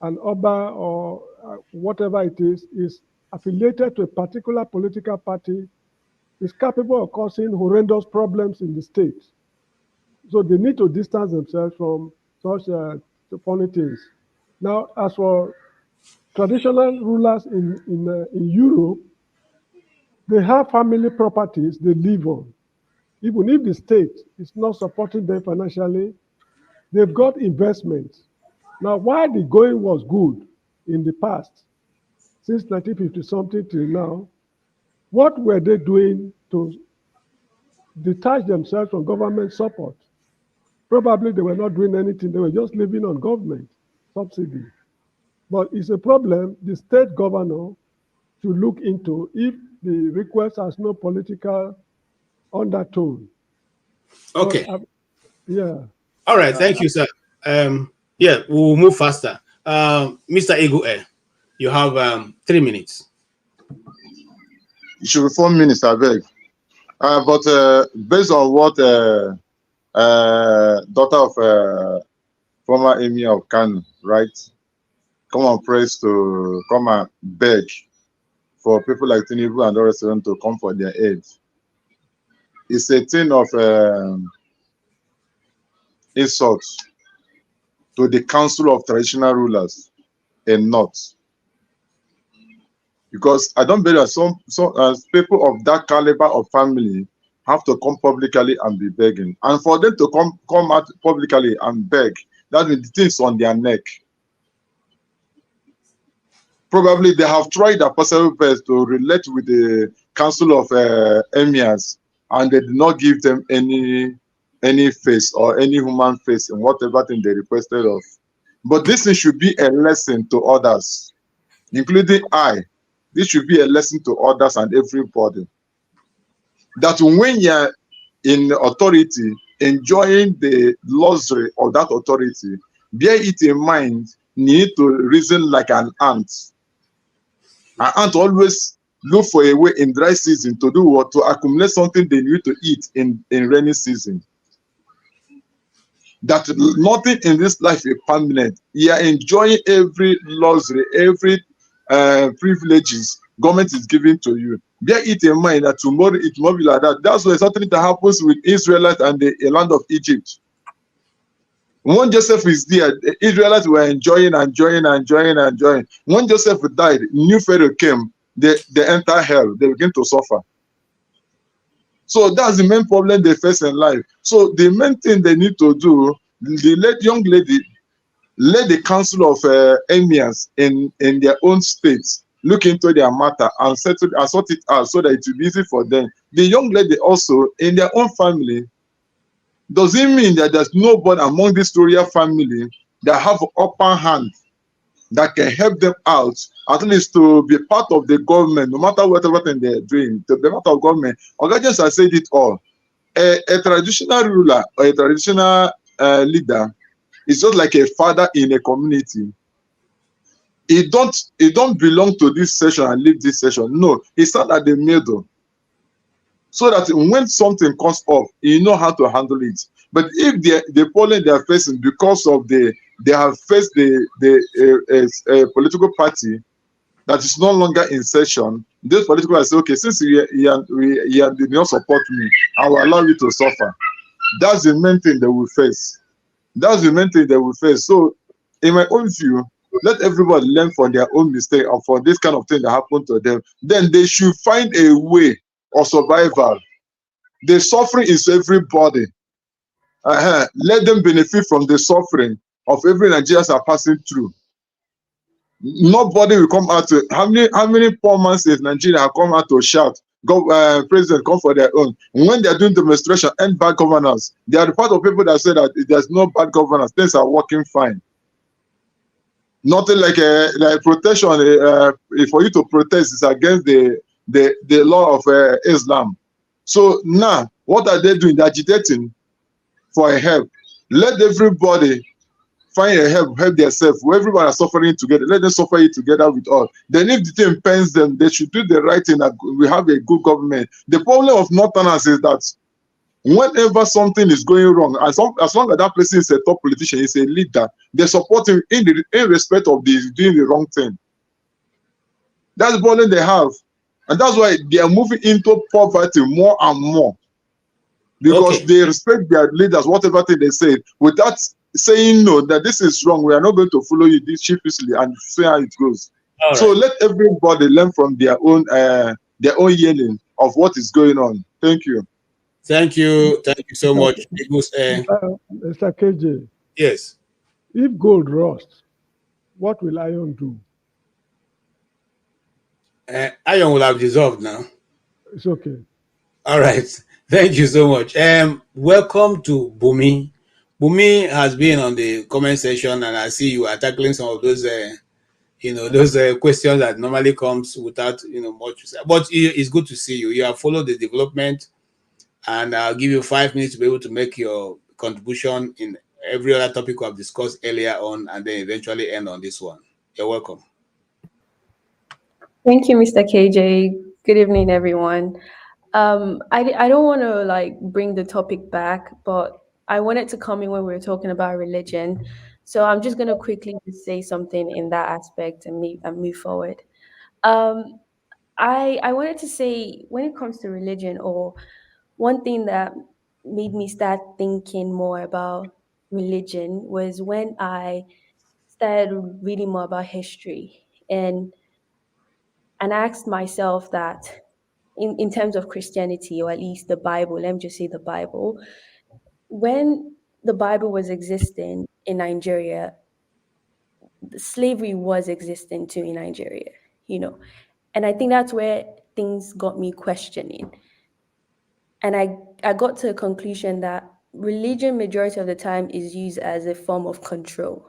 an Oba or whatever it is affiliated to a particular political party, is capable of causing horrendous problems in the state. So they need to distance themselves from such funny things. Now, as for traditional rulers in Europe, they have family properties they live on. Even if the state is not supporting them financially, they've got investments. Now, while the going was good in the past, since 1950 something till now, what were they doing to detach themselves from government support? Probably they were not doing anything. They were just living on government subsidy. But it's a problem the state governor should look into if the request has no political undertone. Okay. But, yeah. All right. Thank you, sir. Yeah, we'll move faster. Mr. Igwe, you have 3 minutes. It should be 4 minutes, I beg. But based on what daughter of former emir of Kano, right, come and press to come and beg for people like Tinubu and others to come for their aid. It's a thing of insult to the Council of Traditional Rulers and not. Because I don't believe that some people of that caliber of family have to come publicly and be begging. And for them to come out publicly and beg, that means the things on their neck. Probably they have tried their possible best to relate with the Council of Emirs, and they did not give them any face or any human face in whatever thing they requested of. But this thing should be a lesson to others, including I. This should be a lesson to others and everybody. That when you're in authority, enjoying the luxury of that authority, bear it in mind, need to reason like an ant. An ant always look for a way in dry season to do what? To accumulate something they need to eat in rainy season. That nothing in this life is permanent. You are enjoying every luxury, every privileges government is giving to you. Bear it in mind that tomorrow it won't be like that. That's why something that happens with Israelites and the land of Egypt. When Joseph is there, the Israelites were enjoying. When Joseph died, new Pharaoh came, they enter hell, they begin to suffer. So that's the main problem they face in life. So the main thing they need to do, the young lady, let the council of emirs in their own states look into their matter and sort it out so that it will be easy for them. The young lady also in their own family, does it mean that there's nobody among this royal family that have an upper hand that can help them out, at least to be part of the government, no matter whatever thing they're doing, to be part of government? Ogajians have said it all. A traditional ruler or a traditional leader is just like a father in a community. It don't belong to this session and leave this session. No, he sat at the middle, so that when something comes up, you know how to handle it. But if the problem they are facing because of they have faced the political party that is no longer in session, those political parties say, okay, since you did not support me, I will allow you to suffer. That's the main thing they will face. That's the main thing they will face. So, in my own view, let everybody learn from their own mistake or for this kind of thing that happened to them. Then they should find a way of survival. The suffering is everybody. Let them benefit from the suffering of every Nigerians are passing through. Nobody will come out to how many poor men in Nigeria have come out to shout, go president, come for their own. When they are doing demonstration and bad governance, they are the part of people that say that there's no bad governance, things are working fine. Nothing like protection for you to protest is against the law of Islam. So now, what are they doing? They're agitating for a help. Let everybody find a help themselves. Everybody is suffering together. Let them suffer it together with all. Then if the thing pains them, they should do the right thing. We have a good government. The problem of Northerners is that whenever something is going wrong, as long as that person is a top politician, is a leader, they support him in respect of doing the wrong thing. That's the problem they have. And that's why they are moving into poverty more and more. Because they respect their leaders, whatever thing they say, without saying no, that this is wrong, we are not going to follow you this sheepishly and see how it goes. So let everybody learn from their own yelling of what is going on. Thank you. Thank you so much. Mr. KJ. Yes. If gold rusts, what will iron do? Iron will have dissolved now. It's okay. All right. Thank you so much. Welcome to Bumi. Bumi has been on the comment section, and I see you are tackling some of those, those questions that normally comes without, much to say. But it's good to see you. You have followed the development, and I'll give you 5 minutes to be able to make your contribution in every other topic we have discussed earlier on, and then eventually end on this one. You're welcome. Thank you, Mr. KJ. Good evening, everyone. I don't want to bring the topic back, but I wanted to come in when we were talking about religion. So I'm just going to quickly say something in that aspect and move forward. I wanted to say, when it comes to religion, or one thing that made me start thinking more about religion was when I started reading more about history and asked myself that in terms of Christianity, or at least the Bible, let me just say the Bible, when the Bible was existing in Nigeria, slavery was existing too in Nigeria, and I think that's where things got me questioning. And I got to a conclusion that religion, majority of the time, is used as a form of control.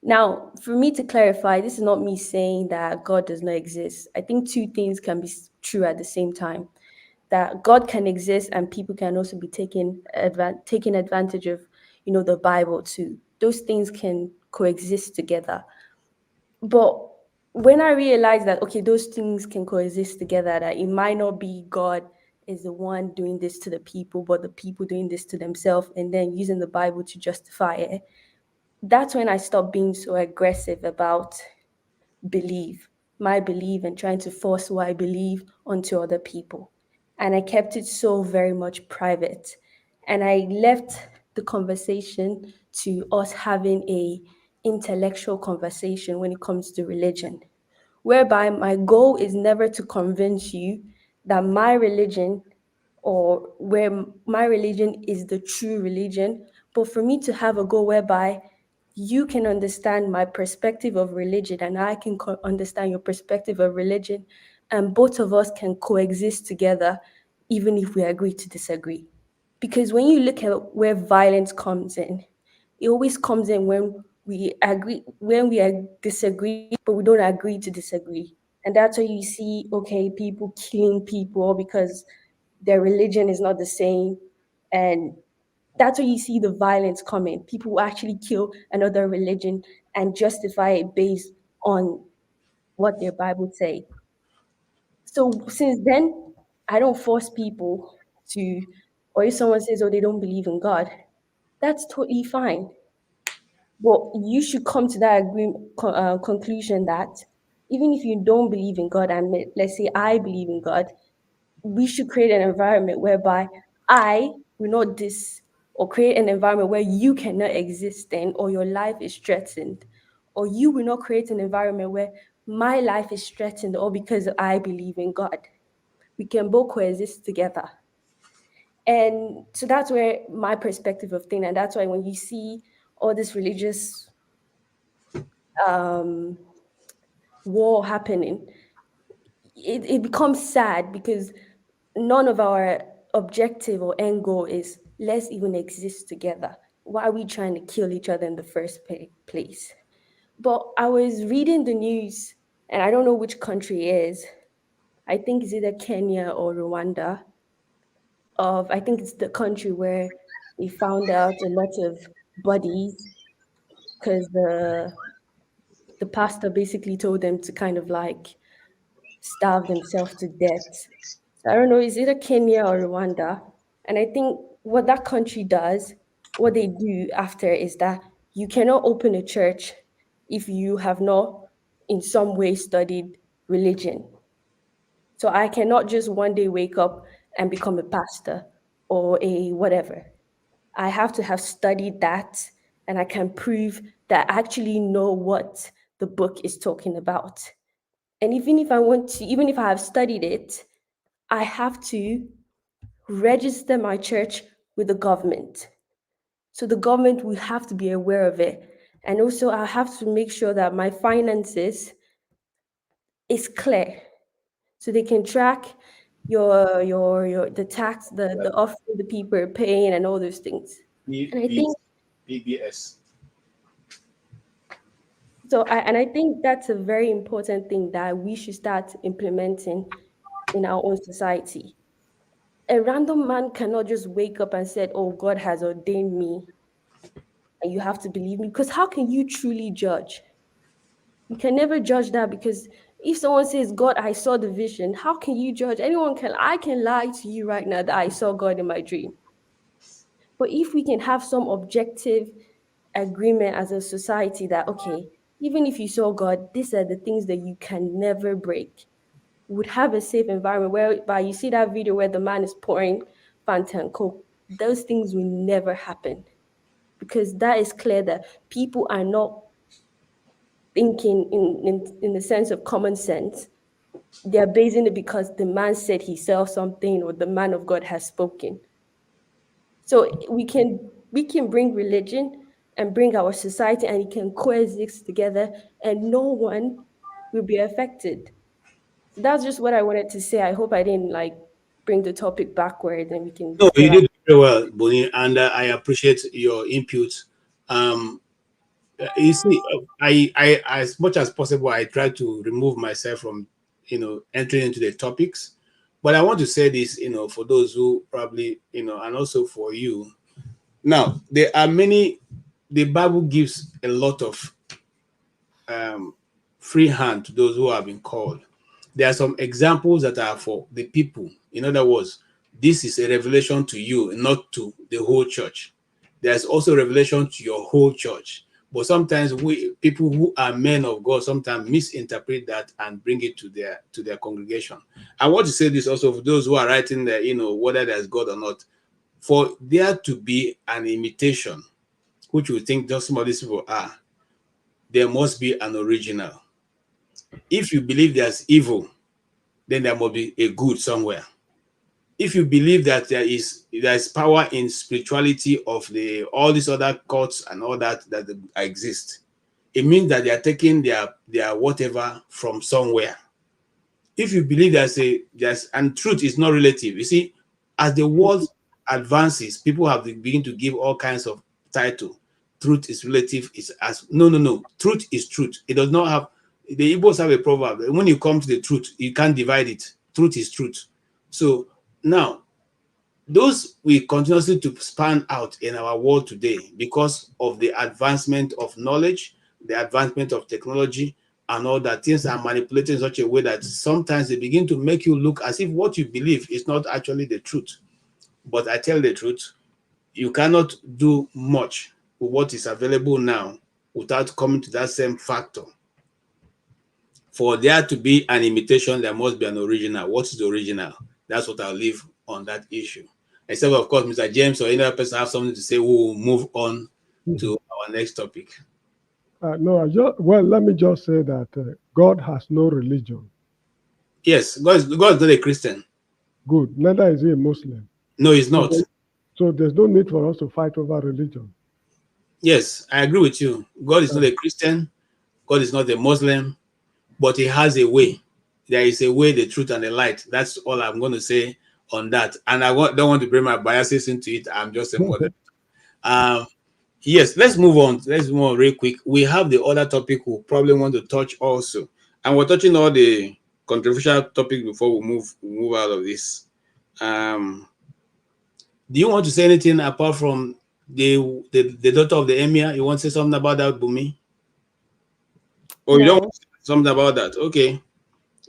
Now, for me to clarify, this is not me saying that God does not exist. I think two things can be true at the same time. That God can exist and people can also be taking advantage of, the Bible too. Those things can coexist together. But when I realized that, okay, those things can coexist together, that it might not be God is the one doing this to the people, but the people doing this to themselves, and then using the Bible to justify it, that's when I stopped being so aggressive about my belief, and trying to force what I believe onto other people. And I kept it so very much private. And I left the conversation to us having a intellectual conversation when it comes to religion, whereby my goal is never to convince you that my religion, or where my religion is the true religion, but for me to have a goal whereby you can understand my perspective of religion and I can understand your perspective of religion, and both of us can coexist together, even if we agree to disagree. Because when you look at where violence comes in, it always comes in when we disagree, but we don't agree to disagree. And that's why you see, okay, people killing people because their religion is not the same. And that's where you see the violence coming. People will actually kill another religion and justify it based on what their Bible say. So since then, I don't force people to, or if someone says, oh, they don't believe in God, that's totally fine. But you should come to that conclusion that even if you don't believe in God, and let's say I believe in God, we should create an environment whereby I will not or create an environment where you cannot exist in, or your life is threatened, or you will not create an environment where my life is threatened, or because I believe in God. We can both coexist together. And so that's where my perspective of things, and that's why when you see all this religious war happening, it becomes sad, because none of our objective or end goal is let's even exist together. Why are we trying to kill each other in the first place? But I was reading the news, and I don't know which country it is. I think it's either Kenya or Rwanda. I think it's the country where they found out a lot of bodies because the pastor basically told them to kind of starve themselves to death. So I don't know, is it a Kenya or Rwanda? And I think what that country does, what they do after, is that you cannot open a church if you have not in some way studied religion. So I cannot just one day wake up and become a pastor or a whatever. I have to have studied that, and I can prove that I actually know what the book is talking about. And even if I have studied it, I have to register my church with the government. So the government will have to be aware of it. And also I have to make sure that my finances is clear. so they can track your the tax, the offering the people are paying and all those things. And I think PBS. I think that's a very important thing that we should start implementing in our own society. A random man cannot just wake up and say, "Oh, God has ordained me, and you have to believe me." Because how can you truly judge? You can never judge that, because if someone says, "God, I saw the vision," how can you judge? I can lie to you right now that I saw God in my dream. But if we can have some objective agreement as a society that, okay, even if you saw God, these are the things that you can never break, would have a safe environment whereby you see that video where the man is pouring Fanta and Coke. Those things will never happen, because that is clear that people are not thinking in the sense of common sense. They're basing it because the man said he saw something or the man of God has spoken. So we can bring religion and bring our society, and it can coexist together, and no one will be affected. So that's just what I wanted to say. I hope I didn't bring the topic backward, and we can No, get you out. did very well, Boni, and I appreciate your input. You see, I, as much as possible, I try to remove myself from, entering into the topics. But I want to say this, for those who probably, and also for you. Now, there are many. The Bible gives a lot of free hand to those who have been called. There are some examples that are for the people. In other words, this is a revelation to you, not to the whole church. There's also revelation to your whole church. But sometimes people who are men of God sometimes misinterpret that and bring it to their congregation. I want to say this also for those who are writing there, whether there's God or not. For there to be an imitation, which we think just some of these people are, there must be an original. If you believe there's evil, then there must be a good somewhere. If you believe that there is power in spirituality of all these other cults and all that exist, it means that they are taking their whatever from somewhere. If you believe and truth is not relative. You see, as the world advances, people have begin to give all kinds of title. Truth is relative. No. Truth is truth. It does not have. The Igbos have a proverb. When you come to the truth, you can't divide it. Truth is truth. So now, those we continuously to span out in our world today because of the advancement of knowledge, the advancement of technology, and all that. Things are manipulated in such a way that sometimes they begin to make you look as if what you believe is not actually the truth. But I tell the truth, you cannot do much with what is available now without coming to that same factor. For there to be an imitation, there must be an original. What is the original? That's what I'll leave on that issue. Except, of course, Mr. James or any other person have something to say, we will move on to our next topic. No, let me just say that God has no religion. Yes, God is not a Christian. Good. Neither is he a Muslim. No, he's not. So there's no need for us to fight over religion. Yes, I agree with you. God is not a Christian. God is not a Muslim, but he has a way. There is a way, the truth, and the light. That's all I'm going to say on that. And don't want to bring my biases into it. I'm just a modern. Yes, let's move on. Let's move on real quick. We have the other topic we probably want to touch also. And we're touching all the controversial topics before we move out of this. Do you want to say anything apart from the daughter of the emir? You want to say something about that, Bumi? Or you don't want to say something about that? Okay.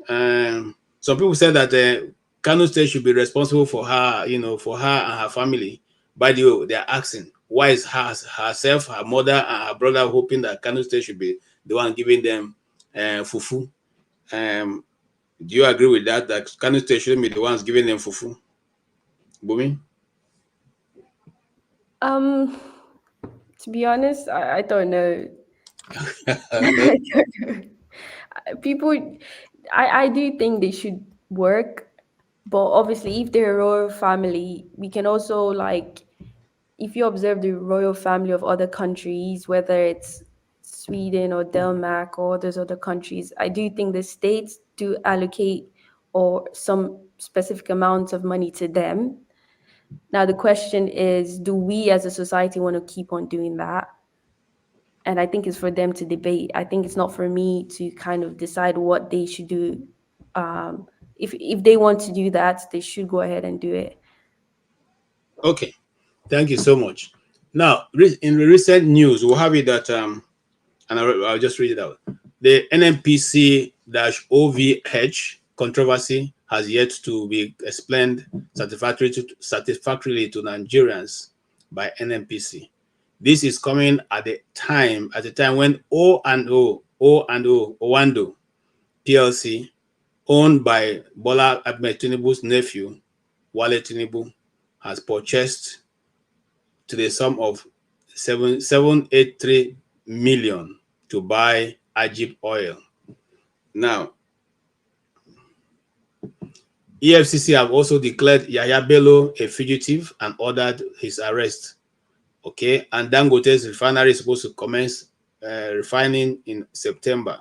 Some people said that Kano State should be responsible for her, for her and her family. By the way, they're asking, why is herself, her mother, and her brother hoping that Kano State should be the one giving them fufu? Do you agree with that? That Kano State shouldn't be the ones giving them fufu? Bumi? To be honest, I don't know. I don't know. People, I do think they should work, but obviously, if they're a royal family, we can also if you observe the royal family of other countries, whether it's Sweden or Denmark or those other countries, I do think the states do allocate or some specific amount of money to them. Now, the question is, do we as a society want to keep on doing that? And I think it's for them to debate. I think it's not for me to kind of decide what they should do. If they want to do that, they should go ahead and do it. Okay, thank you so much. Now, in the recent news, we'll have it that, and I'll just read it out. The NNPC-OVH controversy has yet to be explained satisfactorily to Nigerians by NNPC. This is coming at a time when Oando PLC, owned by Bola Tinubu's nephew, Wale Tinubu, has purchased to the sum of 783 million to buy Agip Oil. Now, EFCC have also declared Yahaya Bello a fugitive and ordered his arrest. Okay, and Dangote's refinery is supposed to commence refining in September,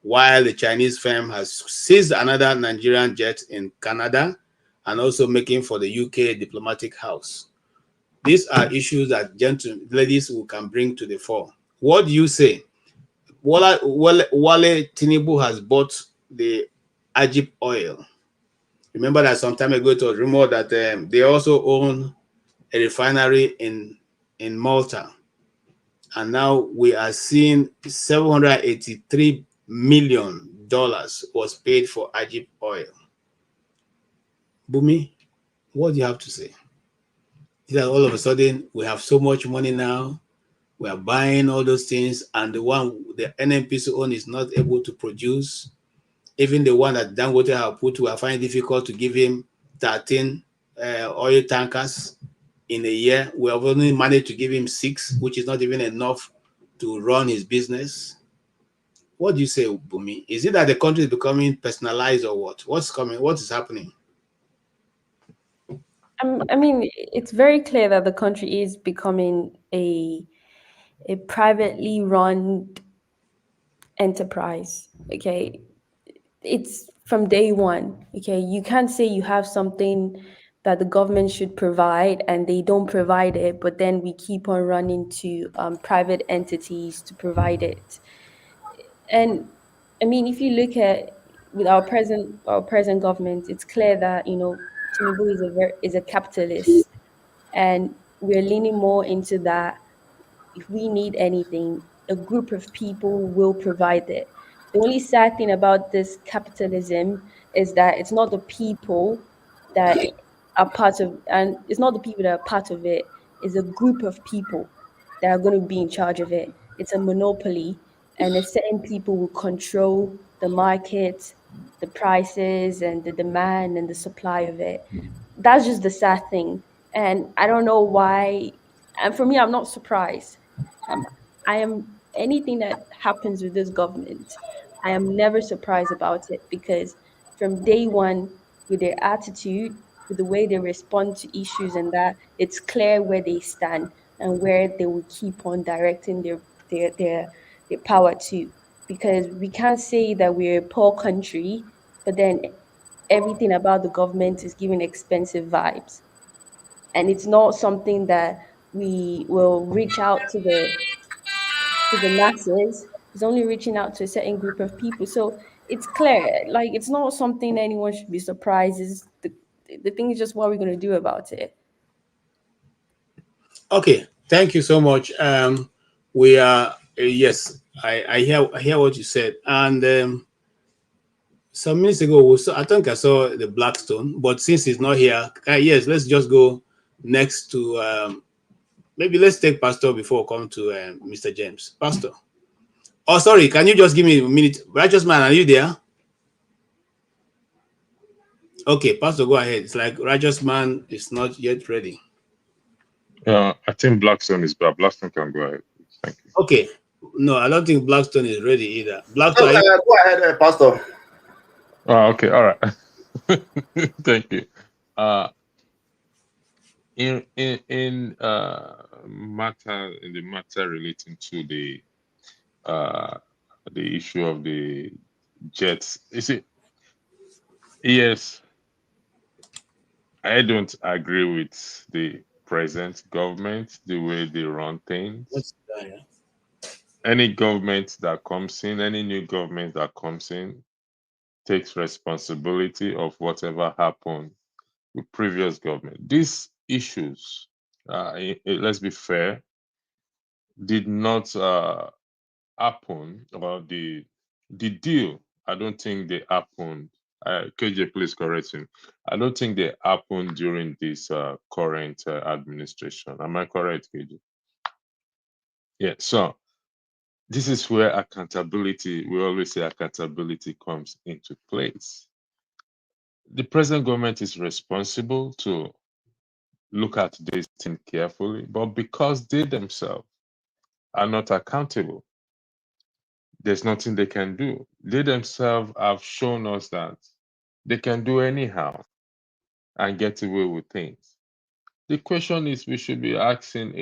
while the Chinese firm has seized another Nigerian jet in Canada and also making for the UK diplomatic house. These are issues that ladies who can bring to the fore. What do you say? Wale Tinubu has bought the Agip Oil. Remember that some time ago it was rumored that they also own a refinery in Malta. And now we are seeing $783 million was paid for Agip Oil. Bumi, what do you have to say? That all of a sudden we have so much money now, we are buying all those things, and the one the NNPC own is not able to produce. Even the one that Dangote have put, we are finding difficult to give him 13 oil tankers in a year. We have only managed to give him 6, which is not even enough to run his business. What do you say, Bumi? Is it that the country is becoming personalized or what? What's coming? What is happening? I mean, it's very clear that the country is becoming a privately run enterprise. Okay, it's from day one. Okay, you can't say you have something that the government should provide and they don't provide it, but then we keep on running to private entities to provide it. And I mean, if you look at with our present government, it's clear that Tinubu is a capitalist, and we're leaning more into that. If we need anything, a group of people will provide it. The only sad thing about this capitalism is that it's not the people that are part of, and it's not the people that are part of it. It's a group of people that are going to be in charge of it. It's a monopoly, and a certain people will control the market, the prices, and the demand and the supply of it. That's just the sad thing. And I don't know why. And for me, I'm not surprised. I am anything that happens with this government, I am never surprised about it, because from day one, with their attitude, with the way they respond to issues and that, it's clear where they stand and where they will keep on directing their power to. Because we can't say that we're a poor country, but then everything about the government is giving expensive vibes. And it's not something that we will reach out to the masses. It's only reaching out to a certain group of people. So it's clear, like, it's not something anyone should be surprised. The thing is just what we're going to do about it. Okay, thank you so much. We are yes, I hear what you said, and some minutes ago, I think I saw the Blackstone, but since it's not here, yes, let's just go next to maybe let's take Pastor before we come to Mr. James. Pastor. Oh, sorry, can you just give me a minute? Righteous man, are you there? Okay, Pastor, go ahead. It's like Righteous man is not yet ready. I think Blackstone is bad. Blackstone can go ahead. Thank you. Okay. No, I don't think Blackstone is ready either. Blackstone, go ahead, Pastor. Oh, okay, all right. Thank you. In the matter relating to the issue of the jets, is it Yes, I don't agree with the present government, the way they run things. What's that, yeah? Any government that comes in, any new government that comes in, takes responsibility of whatever happened with previous government. These issues, let's be fair, did not happen, or the deal, I don't think they happened. KJ, please correct me. I don't think they happened during this current administration. Am I correct, KJ? Yeah. So this is where accountability, we always say accountability comes into place. The present government is responsible to look at this thing carefully, but because they themselves are not accountable, there's nothing they can do. They themselves have shown us that they can do anyhow and get away with things. The question is we should be asking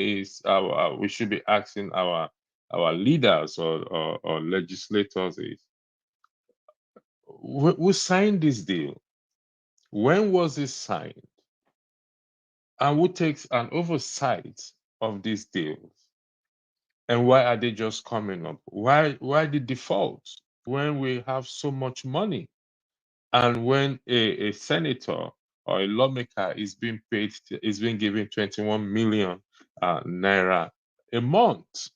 our leaders or legislators is, who signed this deal? When was it signed? And who takes an oversight of these deals? And why are they just coming up? Why the default when we have so much money? And when a senator or a lawmaker is being paid, is being given 21 million naira a month.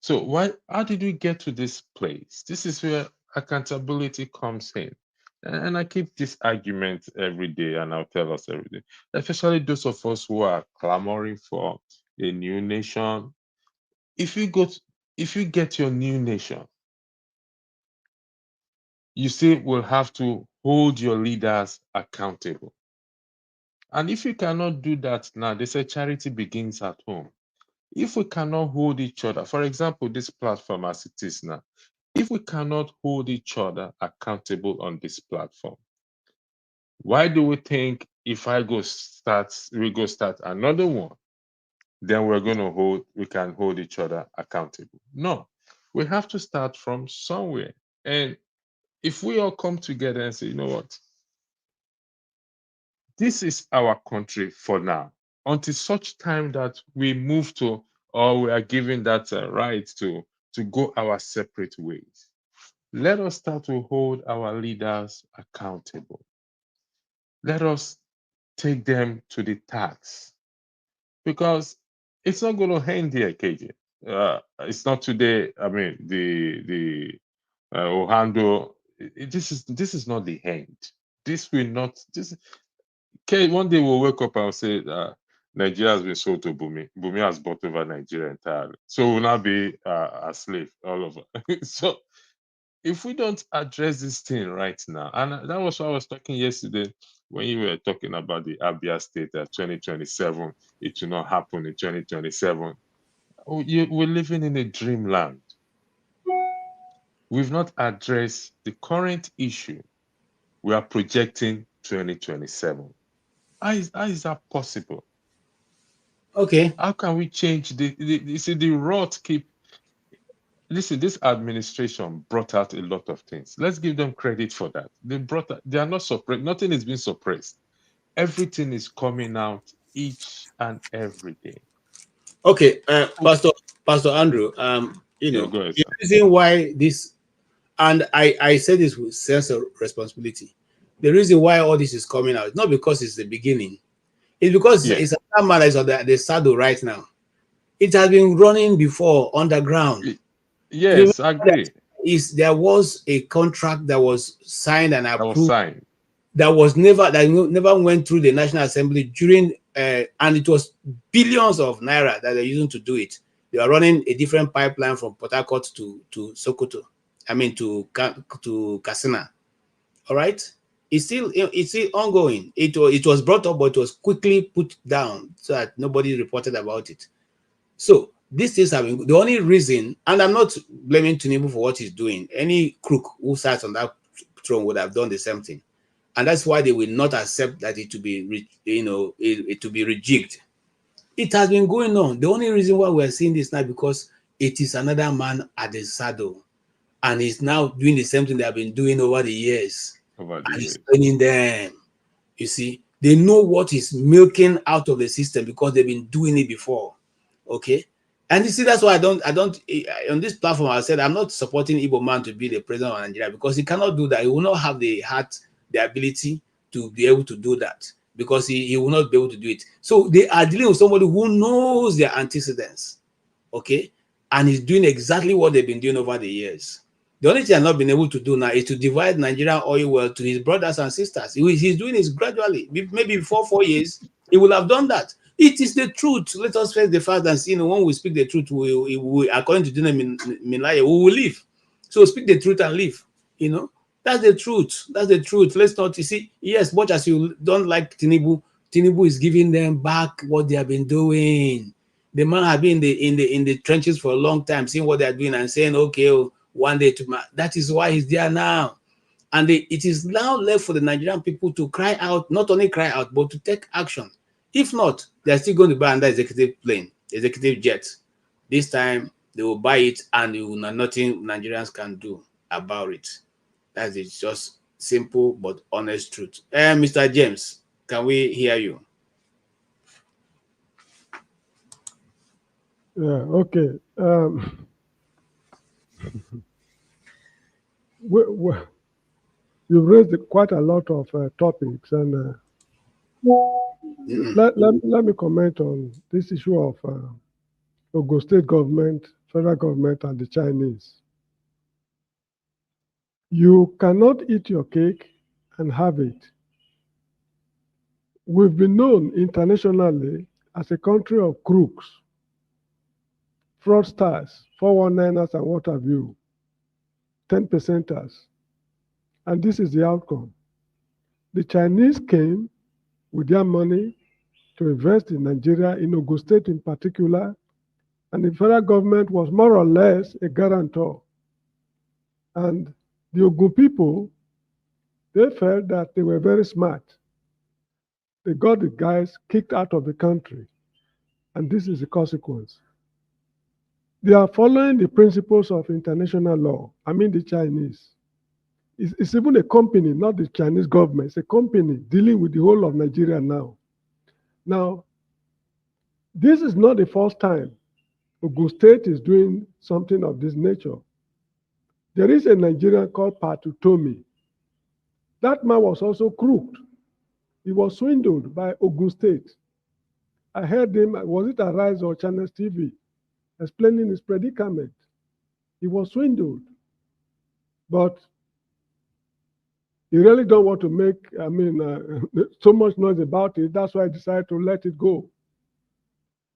So how did we get to this place? This is where accountability comes in. And I keep this argument every day, and I'll tell us every day, especially those of us who are clamoring for a new nation. If you get your new nation, you say we'll have to hold your leaders accountable. And if you cannot do that now, they say charity begins at home. If we cannot hold each other, for example, this platform as it is now, if we cannot hold each other accountable on this platform, why do we think if we go start another one, then we can hold each other accountable? No, we have to start from somewhere. And if we all come together and say, you know what, this is our country for now, until such time that we move to, or we are given that right to go our separate ways. Let us start to hold our leaders accountable. Let us take them to the task, because it's not going to end here, KJ. It's not today. I mean, the Ohando. This is not the end. This will not. Okay, one day we'll wake up and say Nigeria has been sold to Bumi. Bumi has bought over Nigeria entirely. So we'll now be a slave all over. So if we don't address this thing right now, and that was what I was talking yesterday when you were talking about the Abia State 2027, it will not happen in 2027. We're living in a dreamland. We've not addressed the current issue. We are projecting 2027. How is that possible? Okay. How can we change you see the rot keep. Listen, this administration brought out a lot of things. Let's give them credit for that. They are not suppressed. Nothing is being suppressed. Everything is coming out each and every day. Okay, Pastor Andrew, Yeah, go ahead, the sir. reason why this, and I say this with sense of responsibility, the reason why all this is coming out, not because it's the beginning, it's because it's a man that's on the saddle right now. It has been running before underground. Yes, I agree. There was a contract that was signed and approved that never went through the National Assembly during and it was billions of naira that they're using to do it. They are running a different pipeline from Port Harcourt to Sokoto. I mean to Katsina. All right, it's still ongoing. It was brought up, but it was quickly put down so that nobody reported about it. So these things have been the only reason, and I'm not blaming Tinubu for what he's doing. Any crook who sat on that throne would have done the same thing, and that's why they will not accept that it to be, it to be rejigged. It has been going on. The only reason why we're seeing this now because it is another man at the saddle, and he's now doing the same thing they have been doing over the years. over the and he's years. spending them. You see, they know what is milking out of the system because they've been doing it before. Okay. And you see, that's why I don't on this platform, I said I'm not supporting Igbo man to be the president of Nigeria because he cannot do that. He will not have the heart, the ability to be able to do that because he will not be able to do it. So they are dealing with somebody who knows their antecedents, okay, and is doing exactly what they've been doing over the years. The only thing I've not been able to do now is to divide Nigerian oil well to his brothers and sisters. He's doing it gradually. Maybe before 4 years, he will have done that. It is the truth. Let us face the fact and see, when we speak the truth, we according to Dina Minaya, we will live. So speak the truth and live. That's the truth. That's the truth. Let's not, you see, yes, much as you don't like Tinubu, Tinubu is giving them back what they have been doing. The man has been in the trenches for a long time, seeing what they are doing and saying, okay, one day that is why he's there now. And it is now left for the Nigerian people to cry out, not only cry out, but to take action. If not, they're still going to buy another executive plane, executive jet. This time they will buy it and nothing Nigerians can do about it. That is just simple but honest truth. Mr. James, can we hear you? Yeah, okay. You've raised quite a lot of topics, and let me comment on this issue of Ogun State government, federal government, and the Chinese. You cannot eat your cake and have it. We've been known internationally as a country of crooks, fraudsters, 419ers, and what have you, 10%ers. And this is the outcome. The Chinese came with their money to invest in Nigeria, in Ogun State in particular, and the federal government was more or less a guarantor. And the Ogun people, they felt that they were very smart. They got the guys kicked out of the country, and this is the consequence. They are following the principles of international law. I mean the Chinese. It's even a company, not the Chinese government. It's a company dealing with the whole of Nigeria now. Now, this is not the first time Ogun State is doing something of this nature. There is a Nigerian called Patutomi. That man was also crooked. He was swindled by Ogun State. I heard him, was it Arise or Channels TV, explaining his predicament. He was swindled. But he really don't want to make, so much noise about it. That's why I decided to let it go.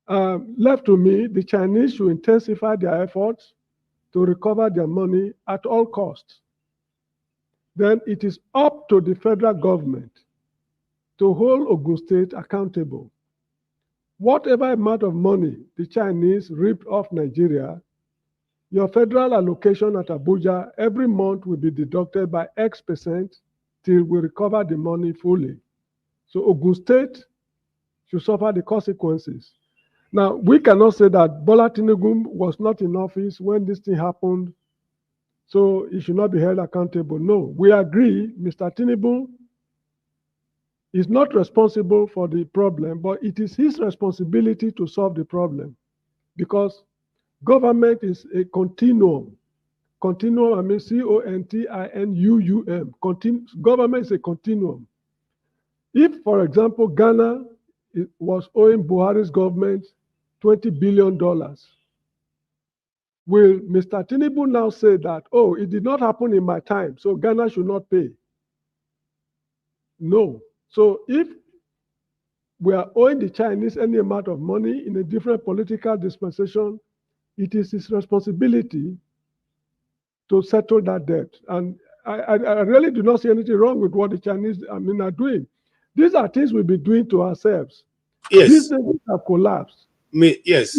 Left to me, the Chinese should intensify their efforts to recover their money at all costs. Then it is up to the federal government to hold Ogun State accountable. Whatever amount of money the Chinese ripped off Nigeria, your federal allocation at Abuja every month will be deducted by X% till we recover the money fully. So Ogun State should suffer the consequences. Now, we cannot say that Bola Tinubu was not in office when this thing happened, so he should not be held accountable. No, we agree Mr. Tinubu is not responsible for the problem, but it is his responsibility to solve the problem because government is a continuum. Continuum, I mean C-O-N-T-I-N-U-U-M. Government is a continuum. If, for example, Ghana was owing Buhari's government $20 billion, will Mr. Tinubu now say that, oh, it did not happen in my time, so Ghana should not pay? No. So if we are owing the Chinese any amount of money in a different political dispensation, it is his responsibility to settle that debt. And I really do not see anything wrong with what the Chinese are doing. These are things we've been doing to ourselves. Yes. Businesses have collapsed. Yes.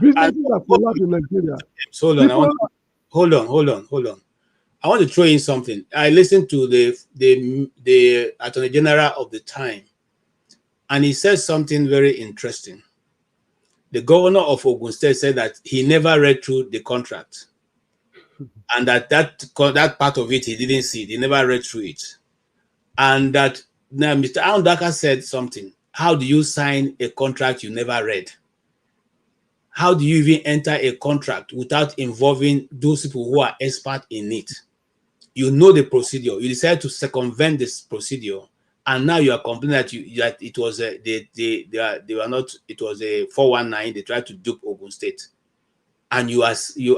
Businesses have collapsed in Nigeria. Hold on. I want to throw in something. I listened to the Attorney General of the time, and he said something very interesting. The governor of Ogun State said that he never read through the contract, and that part of it he didn't see. He never read through it. And that now Mr. Aundaka said something. How do you sign a contract you never read? How do you even enter a contract without involving those people who are expert in it? You know the procedure. You decide to circumvent this procedure, and now you are complaining that it was they were not. It was a 419. They tried to dupe Ogun State, and you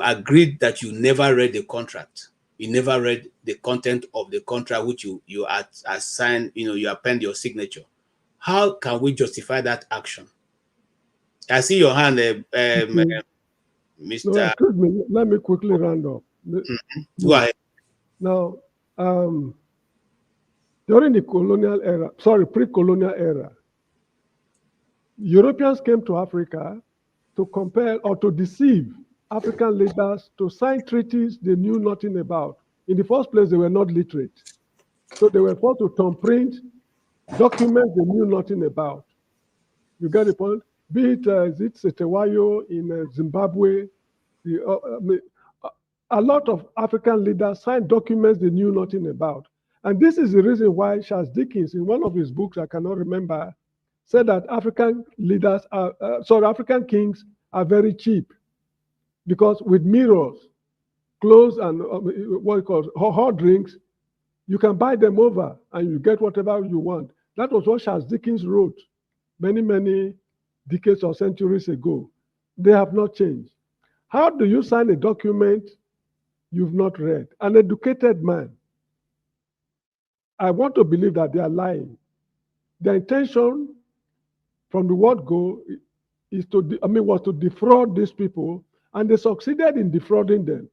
agreed that you never read the contract. You never read the content of the contract which you assigned. You append your signature. How can we justify that action? I see your hand, Mr. No, excuse me. Let me quickly round up. Go ahead. Now, during the pre-colonial era, Europeans came to Africa to compel or to deceive African leaders to sign treaties they knew nothing about. In the first place, they were not literate. So they were forced to thumbprint documents they knew nothing about. You get the point? Be it, Setewayo in Zimbabwe, a lot of African leaders signed documents they knew nothing about. And this is the reason why Charles Dickens, in one of his books, I cannot remember, said that African kings are very cheap. Because with mirrors, clothes, and what you call hot drinks, you can buy them over and you get whatever you want. That was what Charles Dickens wrote many, many decades or centuries ago. They have not changed. How do you sign a document you've not read? An educated man. I want to believe that they are lying. Their intention from the word go was to defraud these people, and they succeeded in defrauding them.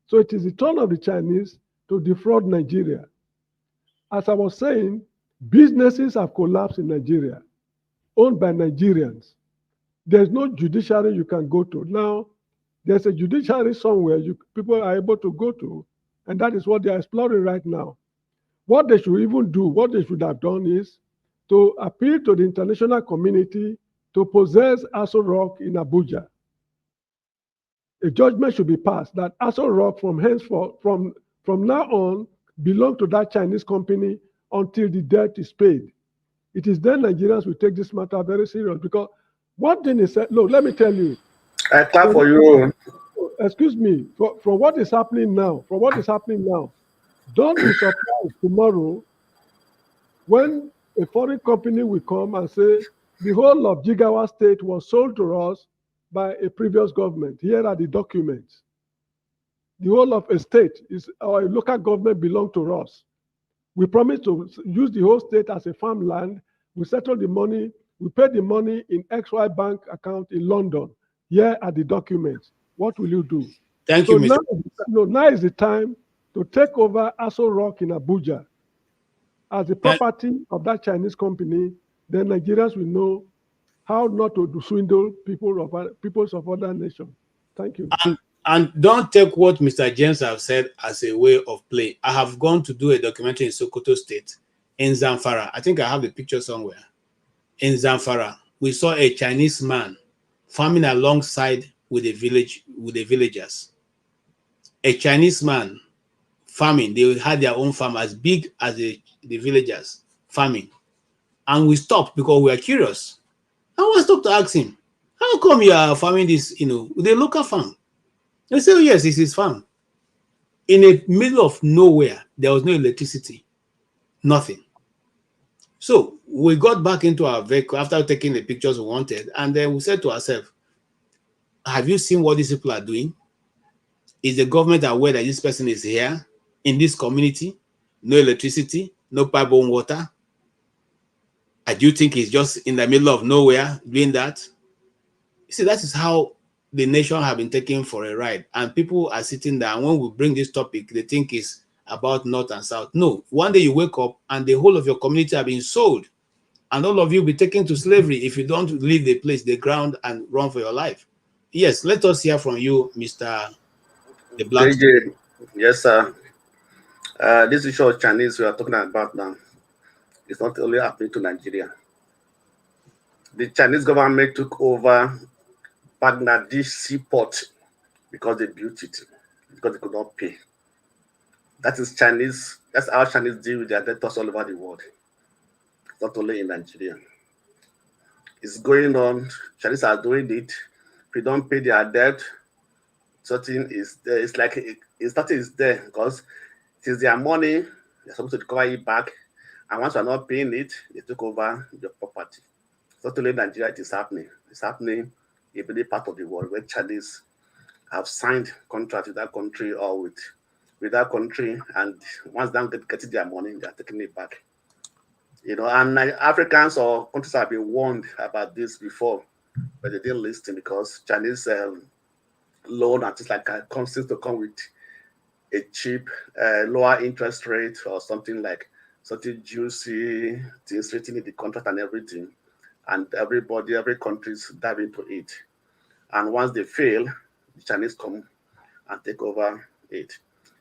So it is the turn of the Chinese to defraud Nigeria. As I was saying, businesses have collapsed in Nigeria, owned by Nigerians. There's no judiciary you can go to. Now, there's a judiciary somewhere people are able to go to, and that is what they are exploring right now. What they should even do, what they should have done is to appeal to the international community to possess Aso Rock in Abuja. A judgment should be passed that Aso Rock from now on belong to that Chinese company until the debt is paid. It is then Nigerians will take this matter very serious, because one thing is, look, let me tell you. I clap for you. Excuse me, from what is happening now, don't be surprised tomorrow when a foreign company will come and say, the whole of Jigawa State was sold to us by a previous government. Here are the documents. The whole of a state or a local government belong to us. We promise to use the whole state as a farmland. We settle the money. We pay the money in XY bank account in London. Here are the documents. What will you do? Thank you, Mr. Now is the time to take over Aso Rock in Abuja as the property of that Chinese company. Then Nigerians will know how not to swindle peoples of other nations. Thank you. And don't take what Mr. James have said as a way of play. I have gone to do a documentary in Sokoto State, in Zamfara. I think I have the picture somewhere. In Zamfara, we saw a Chinese man farming alongside with the villagers. A Chinese man farming. They had their own farm as big as the villagers farming. And we stopped because we were curious. And we stopped to ask him, how come you are farming this, with a local farm? They said, oh, yes, it's his farm. In the middle of nowhere, there was no electricity, nothing. So we got back into our vehicle after taking the pictures we wanted, and then we said to ourselves, have you seen what these people are doing? Is the government aware that this person is here in this community? No electricity, no pipe-borne water? And do you think he's just in the middle of nowhere doing that? You see, that is how the nation have been taken for a ride, and people are sitting there, and when we bring this topic, they think it's about North and South. No, one day you wake up and the whole of your community have been sold, and all of you will be taken to slavery if you don't leave the place, the ground, and run for your life. Yes, let us hear from you, Mr. The Black. Yes, sir. This issue of Chinese we are talking about now, it's not only happening to Nigeria. The Chinese government took over Bangladesh seaport because they built it, because they could not pay. That is Chinese. That's how Chinese deal with their debtors all over the world. Not only in Nigeria. It's going on. Chinese are doing it. If you don't pay their debt, something is there. It's like nothing is there because it is their money. They're supposed to recover it back. And once you're not paying it, they took over your property. Not only in Nigeria, it is happening. It's happening in every part of the world where Chinese have signed contracts with that country or with that country, and once they get their money, they are taking it back. And Africans or countries have been warned about this before, but they didn't listen because Chinese loan and things like that seems to come with a cheap, lower interest rate or something like something juicy, things written in the contract and everything. And every countries dive into it. And once they fail, the Chinese come and take over it.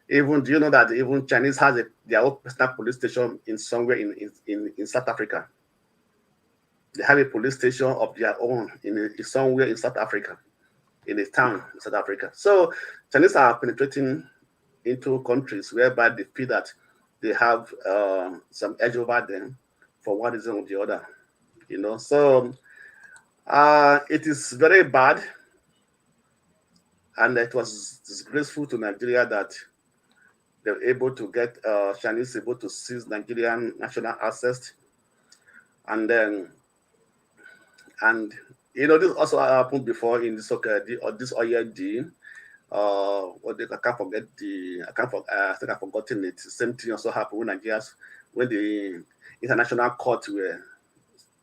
Do you know that even Chinese has their own personal police station somewhere in South Africa? They have a police station of their own somewhere in South Africa, in a town in South Africa. So Chinese are penetrating into countries whereby they feel that they have some edge over them for one reason or the other. So it is very bad, and it was disgraceful to Nigeria that they were able to get Chinese able to seize Nigerian national assets, and this also happened before in this this oil deal. I can't forget I think I've forgotten it. The same thing also happened when the international court were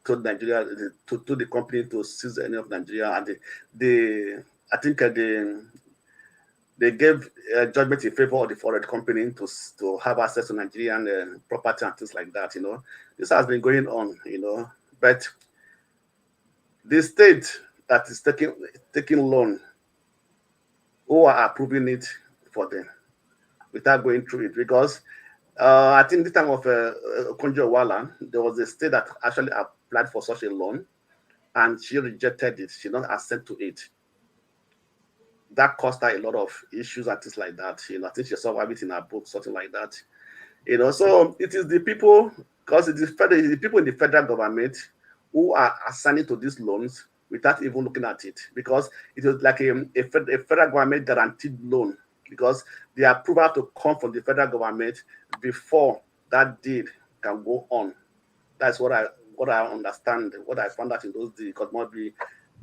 told Nigeria to the company to seize any of Nigeria, and I think they gave judgment in favor of the foreign company to have access to Nigerian property and things like that. This has been going on. But the state that is taking loan, who are approving it for them without going through it, because I think this time of Konjo-Iweala, there was a state that actually applied for such a loan, and she rejected it. She not assent to it. That caused her a lot of issues and things like that. I think she saw it in her book, something like that. So it is the people, because it is the people in the federal government who are assigning to these loans without even looking at it, because it was like a federal government guaranteed loan, because the approval to come from the federal government before that deed can go on. That's what I understand, what I found out in those deeds could not be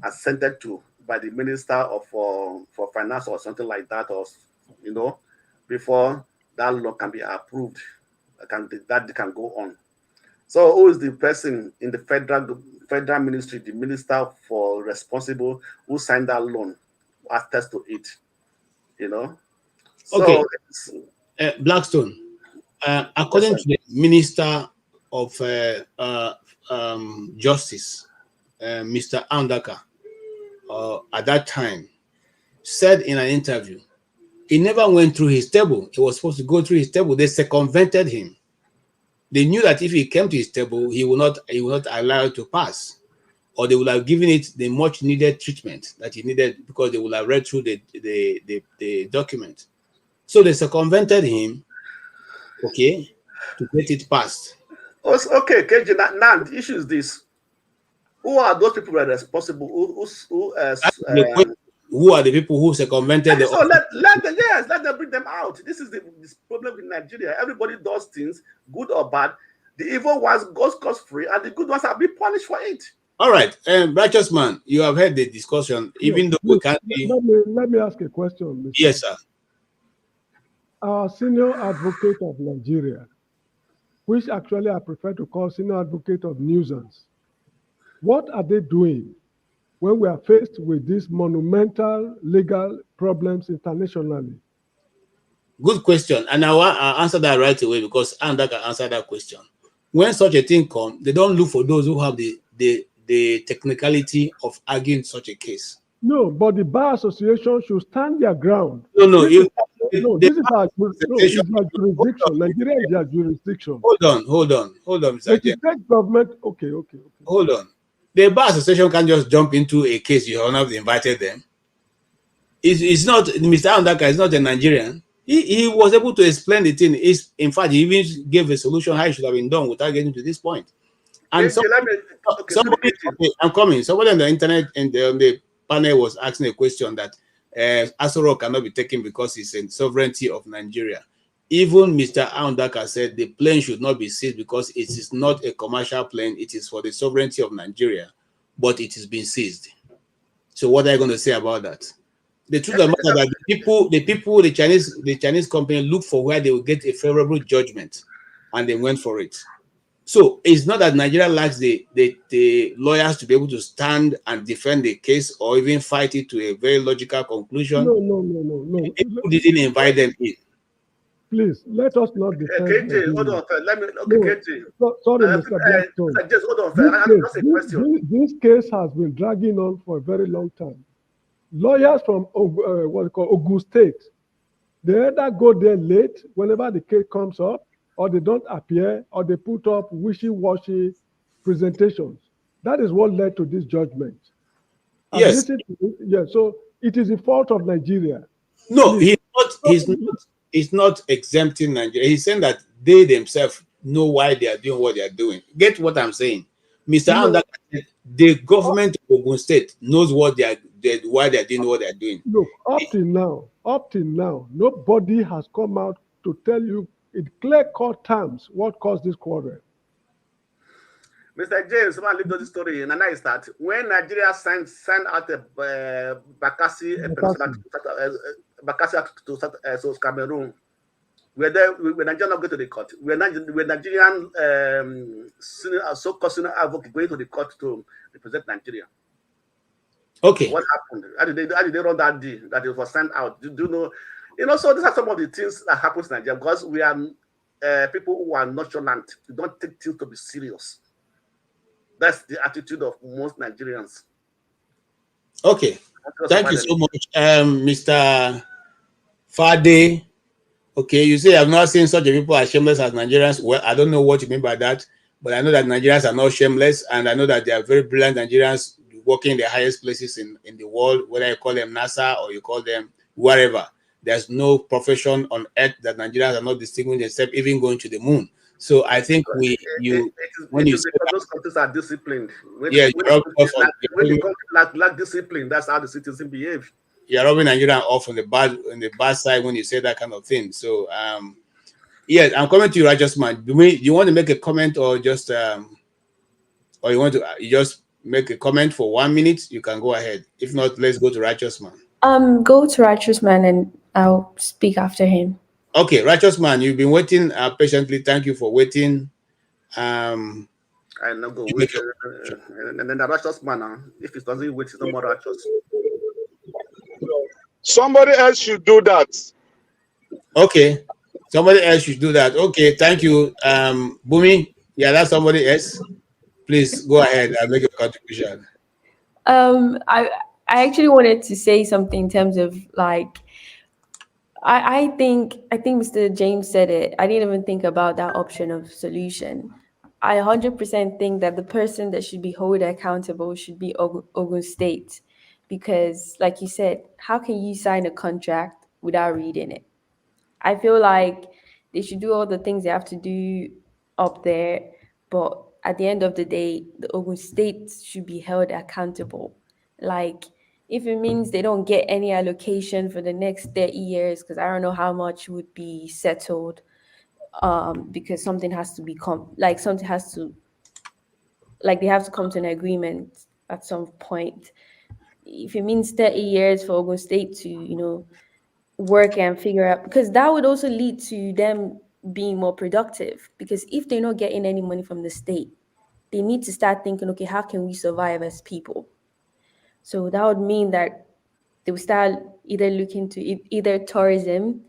assented to by the minister for finance or something like that, or before that law can be approved, that can go on. So who is the person in the federal ministry, the minister for responsible, who signed that loan, who attest to it? So, okay. Blackstone, according to the Minister of Justice, Mr. Andaka, at that time, said in an interview, he never went through his table. He was supposed to go through his table. They circumvented him. They knew that if he came to his table, he will not allow it to pass, or they would have given it the much needed treatment that he needed, because they would have read through the document. So they circumvented him, okay, to get it passed. Okay, KJ, now the issue is this. Who are those people that are responsible? Who are the people who circumvented the... So let them bring them out. This is this problem in Nigeria. Everybody does things, good or bad. The evil ones goes free, and the good ones are being punished for it. All right, righteous man, you have heard the discussion, even though we can't be... Let me ask a question, Mr. Yes, sir. Our senior advocate of Nigeria, which actually I prefer to call senior advocate of nuisance, what are they doing when we are faced with these monumental legal problems internationally? Good question, and I'll answer that right away, because Anda can answer that question. When such a thing comes, they don't look for those who have the technicality of arguing such a case. No, but the Bar Association should stand their ground. No, this is our jurisdiction. Nigeria is their jurisdiction. Hold on, Mr. The state government, okay. Hold on. The Bar Association can't just jump into a case you have not invited them. It's not, Mr. Andaka is not a Nigerian. He was able to explain the thing. In fact, he even gave a solution how it should have been done without getting to this point. And somebody, I'm coming. Somebody on the internet and on the panel was asking a question that Aso Rock cannot be taken because it's in sovereignty of Nigeria. Even Mr. Aundaka said the plane should not be seized because it is not a commercial plane. It is for the sovereignty of Nigeria, but it is being seized. So what are you going to say about that? The truth of the matter that the Chinese company looked for where they will get a favorable judgment, and they went for it. So it's not that Nigeria lacks the lawyers to be able to stand and defend the case or even fight it to a very logical conclusion. No. People didn't invite them in. Please, let us not defend. KJ, hold on, let me. Okay, KJ. Sorry, Mr. Blackstone. Just hold on, that's a question. This case has been dragging on for a very long time. Lawyers from Ogun State, they either go there late whenever the case comes up, or they don't appear, or they put up wishy-washy presentations. That is what led to this judgment. Yes. So it is the fault of Nigeria. No, he's not exempting Nigeria. He's saying that they themselves know why they are doing what they are doing. Get what I'm saying? Mr. Aundaka said the government of Ogun State knows what why they are doing what they are doing. Look, up till now, nobody has come out to tell you in clear-cut terms what caused this quarrel. Mr. James, someone leave the story, and I start. When Nigeria sent out a Bakassi to Cameroon, we're Nigerian not going to the court. We're Nigerian so-called senior advocate going to the court to represent Nigeria. Okay. What happened? How did they run that deal that it was sent out? Do you know? So these are some of the things that happen in Nigeria because we are people who are nonchalant. We don't take things to be serious. That's the attitude of most Nigerians. Okay. Thank you so much, Mr. Fade. Okay, you say I've not seen such a people as shameless as Nigerians. Well, I don't know what you mean by that, but I know that Nigerians are not shameless, and I know that they are very brilliant Nigerians working in the highest places in the world, whether you call them NASA or you call them wherever. There's no profession on earth that Nigerians are not distinguished except even going to the moon. So I think when you say those countries are disciplined. When the country lack discipline, that's how the citizens behave. You're rubbing Nigeria off on the bad side when you say that kind of thing. So yes, I'm coming to you, Righteous Man. Do you want to make a comment or just or you want to just make a comment for 1 minute? You can go ahead. If not, let's go to Righteous Man. Go to Righteous Man and I'll speak after him. Okay, Righteous Man, you've been waiting patiently. Thank you for waiting. I know go wait, and then the Righteous Man, if it doesn't wait, it's no more righteous. Somebody else should do that. Okay, somebody else should do that. Okay, thank you, Bumi. Yeah, that's somebody else. Please go ahead and make a contribution. I actually wanted to say something in terms of like. I think Mr. James said it. I didn't even think about that option of solution. I 100% think that the person that should be held accountable should be Ogun State, because, like you said, how can you sign a contract without reading it? I feel like they should do all the things they have to do up there, but at the end of the day, the Ogun State should be held accountable. Like, if it means they don't get any allocation for the next 30 years, because I don't know how much would be settled, because something has to become, like something has to, like they have to come to an agreement at some point. If it means 30 years for Ogun State to, work and figure out, because that would also lead to them being more productive, because if they're not getting any money from the state, they need to start thinking, okay, how can we survive as people? So that would mean that they will start either looking to either tourism,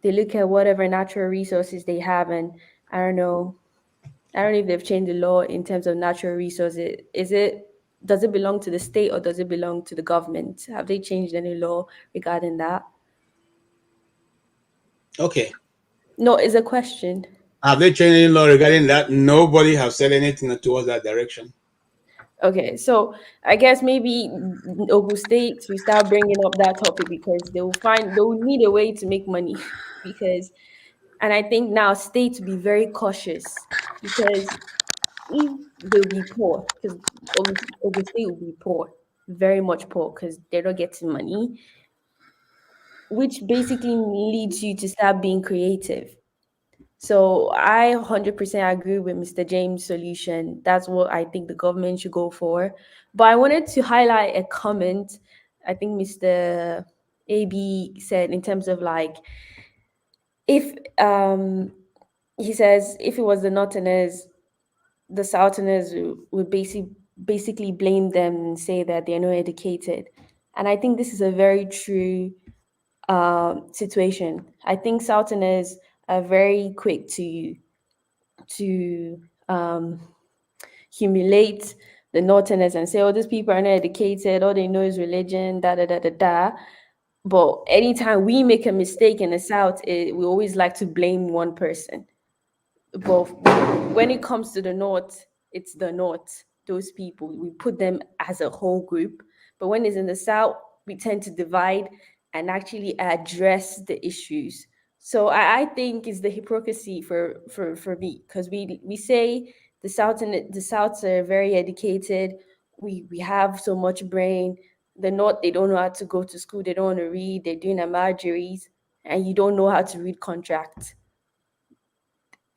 they look at whatever natural resources they have, and I don't know if they've changed the law in terms of natural resources. Does it belong to the state or does it belong to the government? Have they changed any law regarding that? Okay. No, it's a question. Have they changed any law regarding that? Nobody has said anything towards that direction. Okay, so I guess maybe Ogun State will start bringing up that topic because they will need a way to make money. because, and I think now states to be very cautious, because if they'll be poor, because Ogun State will be poor, very much poor, because they're not getting money, which basically leads you to start being creative. So I 100% agree with Mr. James' solution. That's what I think the government should go for. But I wanted to highlight a comment I think Mr. AB said, in terms of like, if he says if it was the Northerners, the Southerners would basically blame them and say that they're not educated. And I think this is a very true situation. I think Southerners are very quick to humiliate the Northerners and say, oh, these people are not educated, all they know is religion, da da da da da. But anytime we make a mistake in the South, we always like to blame one person. But when it comes to the North, it's the North, those people, we put them as a whole group. But when it's in the South, we tend to divide and actually address the issues. So I think it's the hypocrisy for me, because we say the Souths are very educated. We have so much brain. The North, they don't know how to go to school. They don't want to read. They're doing emergeries, and you don't know how to read contracts.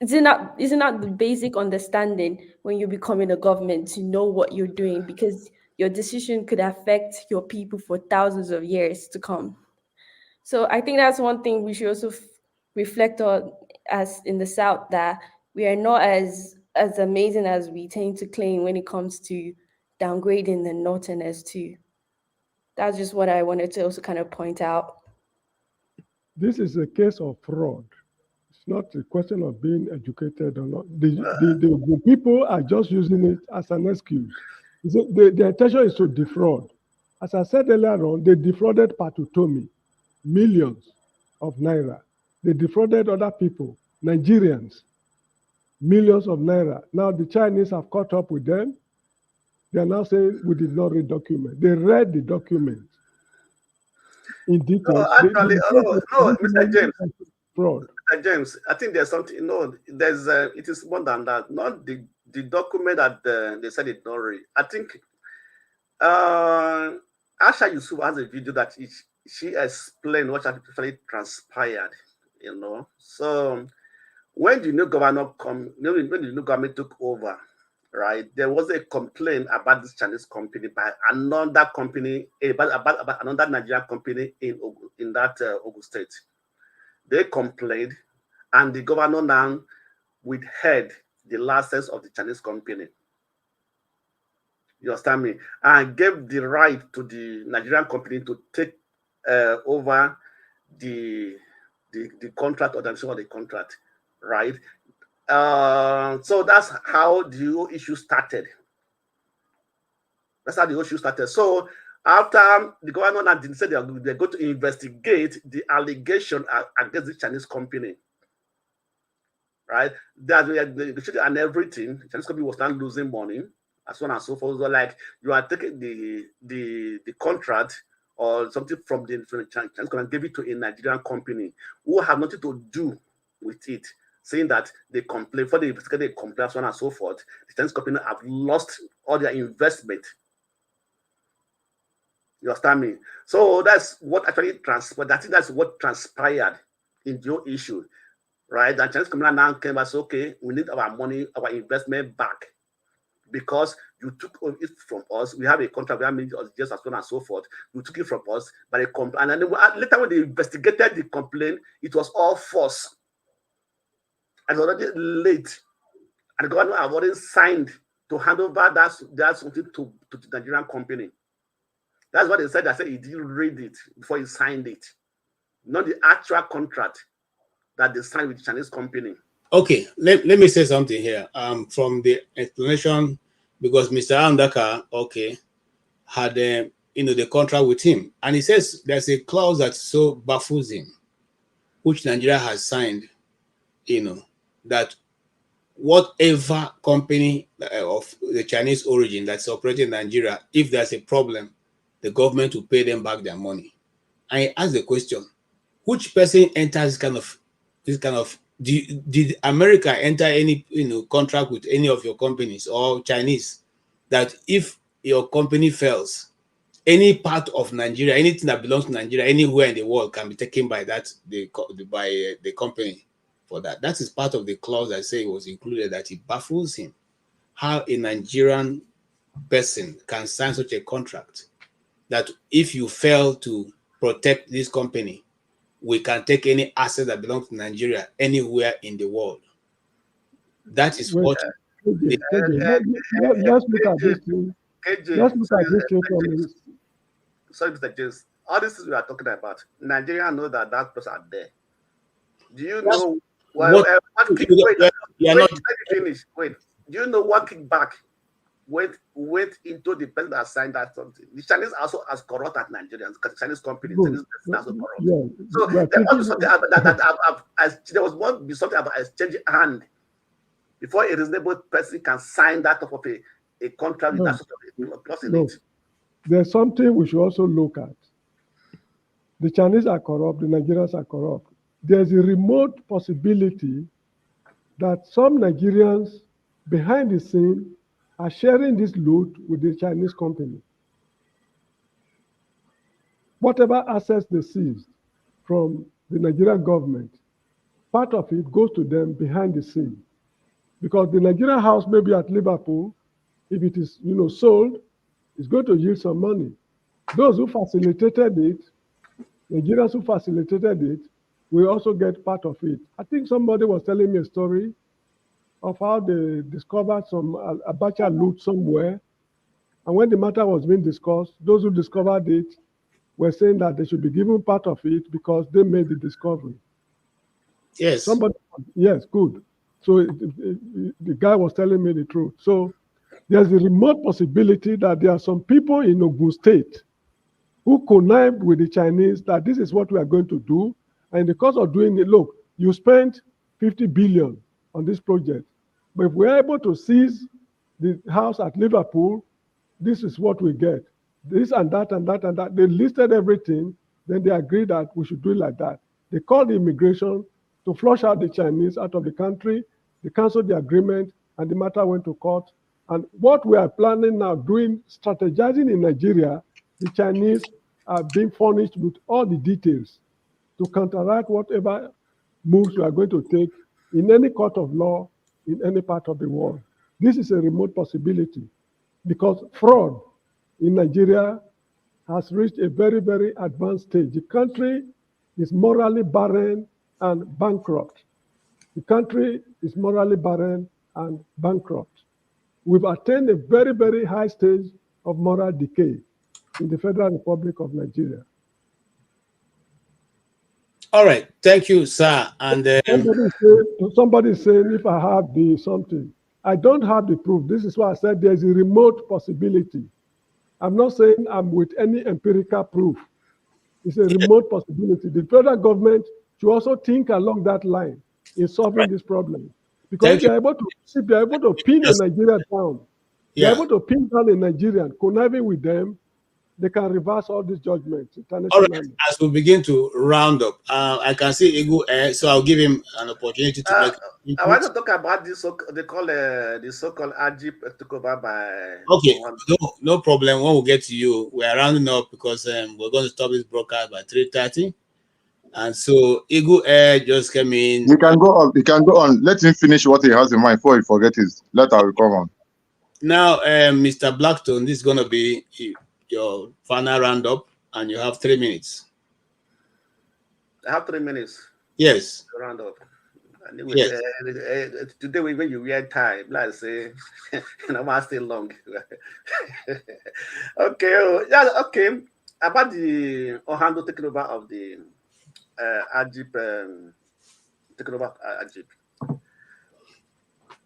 Is it not the basic understanding when you become in a government to know what you're doing, because your decision could affect your people for thousands of years to come? So I think that's one thing we should also reflect on as in the South, that we are not as amazing as we tend to claim when it comes to downgrading the Northerners too. That's just what I wanted to also kind of point out. This is a case of fraud. It's not a question of being educated or not. The people are just using it as an excuse. The intention is to defraud. As I said earlier on, they defrauded Patutomi, millions of naira. They defrauded other people, Nigerians, millions of naira. Now the Chinese have caught up with them. They are now saying we did not read document. They read the document in detail. No, actually, no, Mr. James. Fraud. Mr. James, I think there's something. No, there's. It is more than that. Not the document that they said it not read. I think Asha Yusuf has a video that she explained what actually transpired. You know, so when the new governor when the new government took over, right, there was a complaint about this Chinese company by another company, about another Nigerian company in that Ogun State. They complained, and the governor now withheld the license of the Chinese company. You understand me? And gave the right to the Nigerian company to take over the contract, or the of the contract, right? So that's how the whole issue started. That's how the whole issue started. So after the governor and said they're going to investigate the allegation against the Chinese company, right? That and everything, the Chinese company was not losing money, and so on and so forth. So like, you are taking the contract or something from the Chinese company and give it to a Nigerian company who have nothing to do with it, saying that they complain, for the investigate, they complain, so on and so forth. The Chinese company have lost all their investment. You understand me? So that's what actually transpired. I think that's what transpired in your issue, right? The Chinese company now came and said, okay, we need our money, our investment back, because you took it from us. We have a contract, we have made just as so on and so forth. You took it from us, but and then later when they investigated the complaint, it was all false. And already late, and the government have already signed to hand over that something to the Nigerian company. That's what they said. I said he didn't read it before he signed it, not the actual contract that they signed with the Chinese company. Okay, let me say something here. From the explanation, because Mr. Andaka, okay, had the contract with him, and he says there's a clause that so baffles him, which Nigeria has signed, that whatever company of the Chinese origin that's operating in Nigeria, if there's a problem, the government will pay them back their money. I ask the question, which person enters this kind of did America enter any contract with any of your companies or Chinese that if your company fails, any part of Nigeria, anything that belongs to Nigeria, anywhere in the world can be taken by the company for that. That is part of the clause I say was included, that it baffles him how a Nigerian person can sign such a contract that if you fail to protect this company, we can take any asset that belongs to Nigeria anywhere in the world. That is what. Let's look at this thing. Let's look at this thing from this. Sorry, Mr. James. All this is we are talking about. Nigeria know that person are there. Do you know what finish? Wait. Do you know what kickback went into the person that signed that something? The Chinese also as corrupt as Nigerians, because Chinese companies, Chinese also corrupt. Yeah. So there was something there was one be something about exchanging hand before a reasonable person can sign that type of a contract with that sort of clause in it. There's something we should also look at. The Chinese are corrupt, the Nigerians are corrupt. There's a remote possibility that some Nigerians behind the scene are sharing this loot with the Chinese company. Whatever assets they seized from the Nigerian government, part of it goes to them behind the scene. Because the Nigerian house may be at Liverpool, if it is sold, it's going to yield some money. Those who facilitated it, Nigerians who facilitated it, will also get part of it. I think somebody was telling me a story of how they discovered some Abacha loot somewhere. And when the matter was being discussed, those who discovered it were saying that they should be given part of it because they made the discovery. Yes. Yes, good. So the guy was telling me the truth. So there's a remote possibility that there are some people in Ogun State who connived with the Chinese that this is what we are going to do. And in the course of doing it, look, you spent 50 billion on this project. But if we're able to seize the house at Liverpool, this is what we get. This and that and that and that. They listed everything. Then they agreed that we should do it like that. They called the immigration to flush out the Chinese out of the country. They canceled the agreement and the matter went to court. And what we are planning now, strategizing in Nigeria, the Chinese are being furnished with all the details to counteract whatever moves we are going to take in any court of law in any part of the world. This is a remote possibility because fraud in Nigeria has reached a very, very advanced stage. The country is morally barren and bankrupt. The country is morally barren and bankrupt. We've attained a very, very high stage of moral decay in the Federal Republic of Nigeria. All right, thank you, sir. And somebody saying if I have the something, I don't have the proof. This is why I said there's a remote possibility. I'm not saying I'm with any empirical proof. It's a remote possibility. The federal government should also think along that line in solving this problem. Because if they're able to pin a Nigerian down, they're able to pin down a Nigerian, conniving with them, they can reverse all these judgments. All right, as we begin to round up, I can see Igu, so I'll give him an opportunity to make. I want to talk about this. They call the so-called Agip took over by. Okay, no problem. When we get to you, we are rounding up because we're going to stop this broadcast by 3:30, and so Igu just came in. You can go on. You can go on. Let him finish what he has in mind before he forgets his letter. Will come on. Now, Mr. Blackstone, this is going to be your final roundup, and you have 3 minutes. I have 3 minutes. Yes. Round up. Anyway, yes. Today when you wear tie, like say, I'm still long. Okay. Yeah. Okay. About the Oando taking over of the Agip, taking over Agip.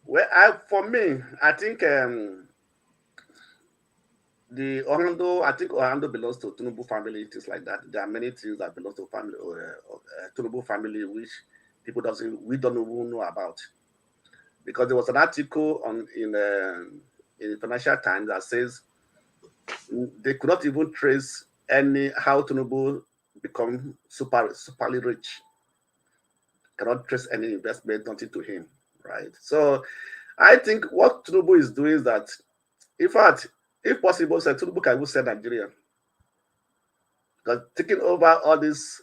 Well, for me, I think. The Oando belongs to Tinubu family, things like that. There are many things that belong to family Tinubu family which we don't even know about. Because there was an article in Financial Times that says they could not even trace how Tinubu become superly rich. Cannot trace any investment, nothing to him, right? So I think what Tinubu is doing is that, in fact, if possible, Tinubu can sell Nigeria. Because taking over all this,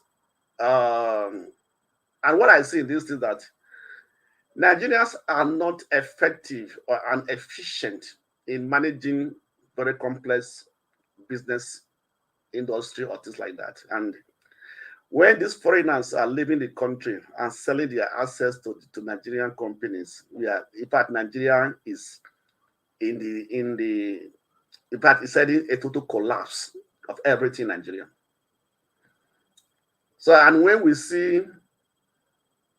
and what I see in this is that Nigerians are not effective or efficient in managing very complex business industry or things like that. And when these foreigners are leaving the country and selling their assets to Nigerian companies, in fact, Nigeria is in fact, it's heading a total collapse of everything in Nigeria. So, and when we see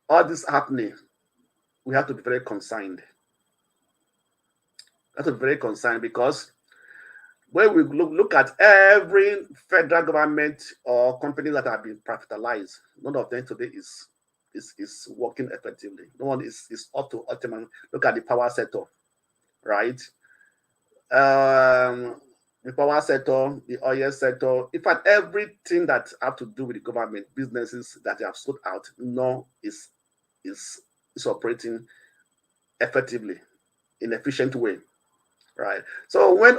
all this happening, we have to be very concerned. We have to be very concerned because when we look at every federal government or company that have been privatized, none of them today is working effectively. No one is up to optimum. Look at the power sector, right? The power sector, the oil sector, in fact, everything that have to do with the government, businesses that they have sold out, is operating effectively, in an efficient way, right? So when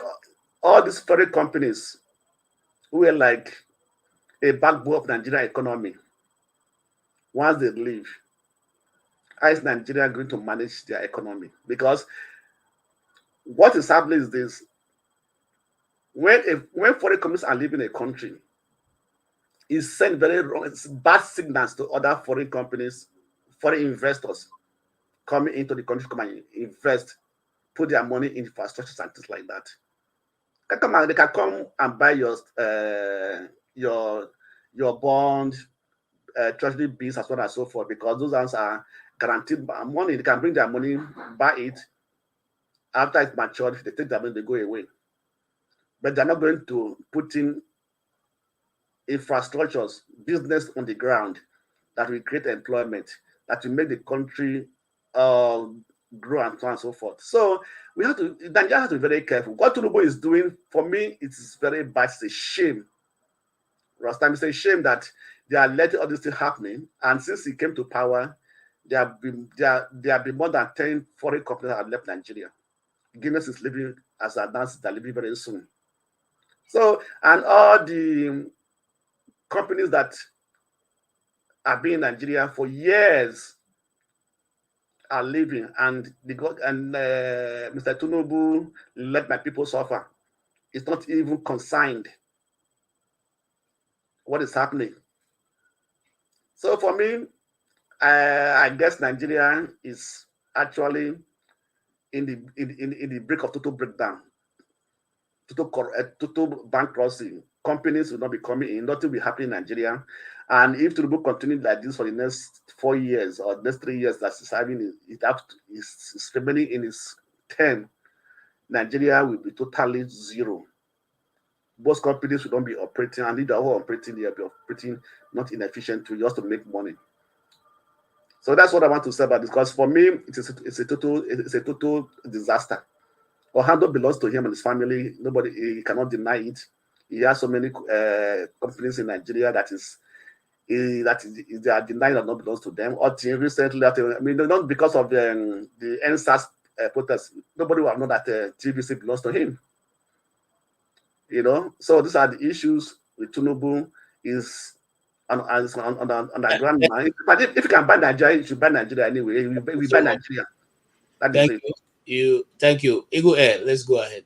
all these foreign companies who are like a backbone of Nigerian economy, once they leave, how is Nigeria going to manage their economy? Because what is happening is this: when foreign companies are leaving a country, it sends very wrong, bad signals to other foreign companies, foreign investors coming into the country, come and invest, put their money in infrastructure and things like that. They can come and buy your bond, treasury bills, as well as so forth, because those ones are guaranteed money. They can bring their money, buy it. After it's matured, they take their money, they go away. But they're not going to put in infrastructures, business on the ground that will create employment, that will make the country grow and so on and so forth. So Nigeria has to be very careful. What Tinubu is doing, for me, it is very bad. It's a shame. Rastam, it's a shame that they are letting all this thing happening. And since he came to power, there have been more than 10 foreign companies that have left Nigeria. Guinness is leaving, as announced, they're leaving very soon. So, and all the companies that have been in Nigeria for years are leaving, and Mr. Tinubu let my people suffer. It's not even consigned what is happening. So for me, I guess Nigeria is actually in the brink of total breakdown, total bankruptcy. Companies will not be coming in, nothing will happen in Nigeria. And if Tinubu continues like this for the next 4 years or next 3 years, that is having is remaining in his term, Nigeria will be totally zero. Most companies will not be operating, and if they are all operating, they will be operating not inefficiently, just to make money. So that's what I want to say about this, because for me, it's a total disaster. Oando belongs to him and his family. He cannot deny it. He has so many companies in Nigeria that they are denying that not belongs to them. Until recently, not because of the NSAS protest, nobody will know that TVC belongs to him. So these are the issues with Tinubu. Is on the ground mind. But if you can buy Nigeria, you should buy Nigeria anyway. We buy Nigeria. Thank you. Thank you. Eagle Air, let's go ahead.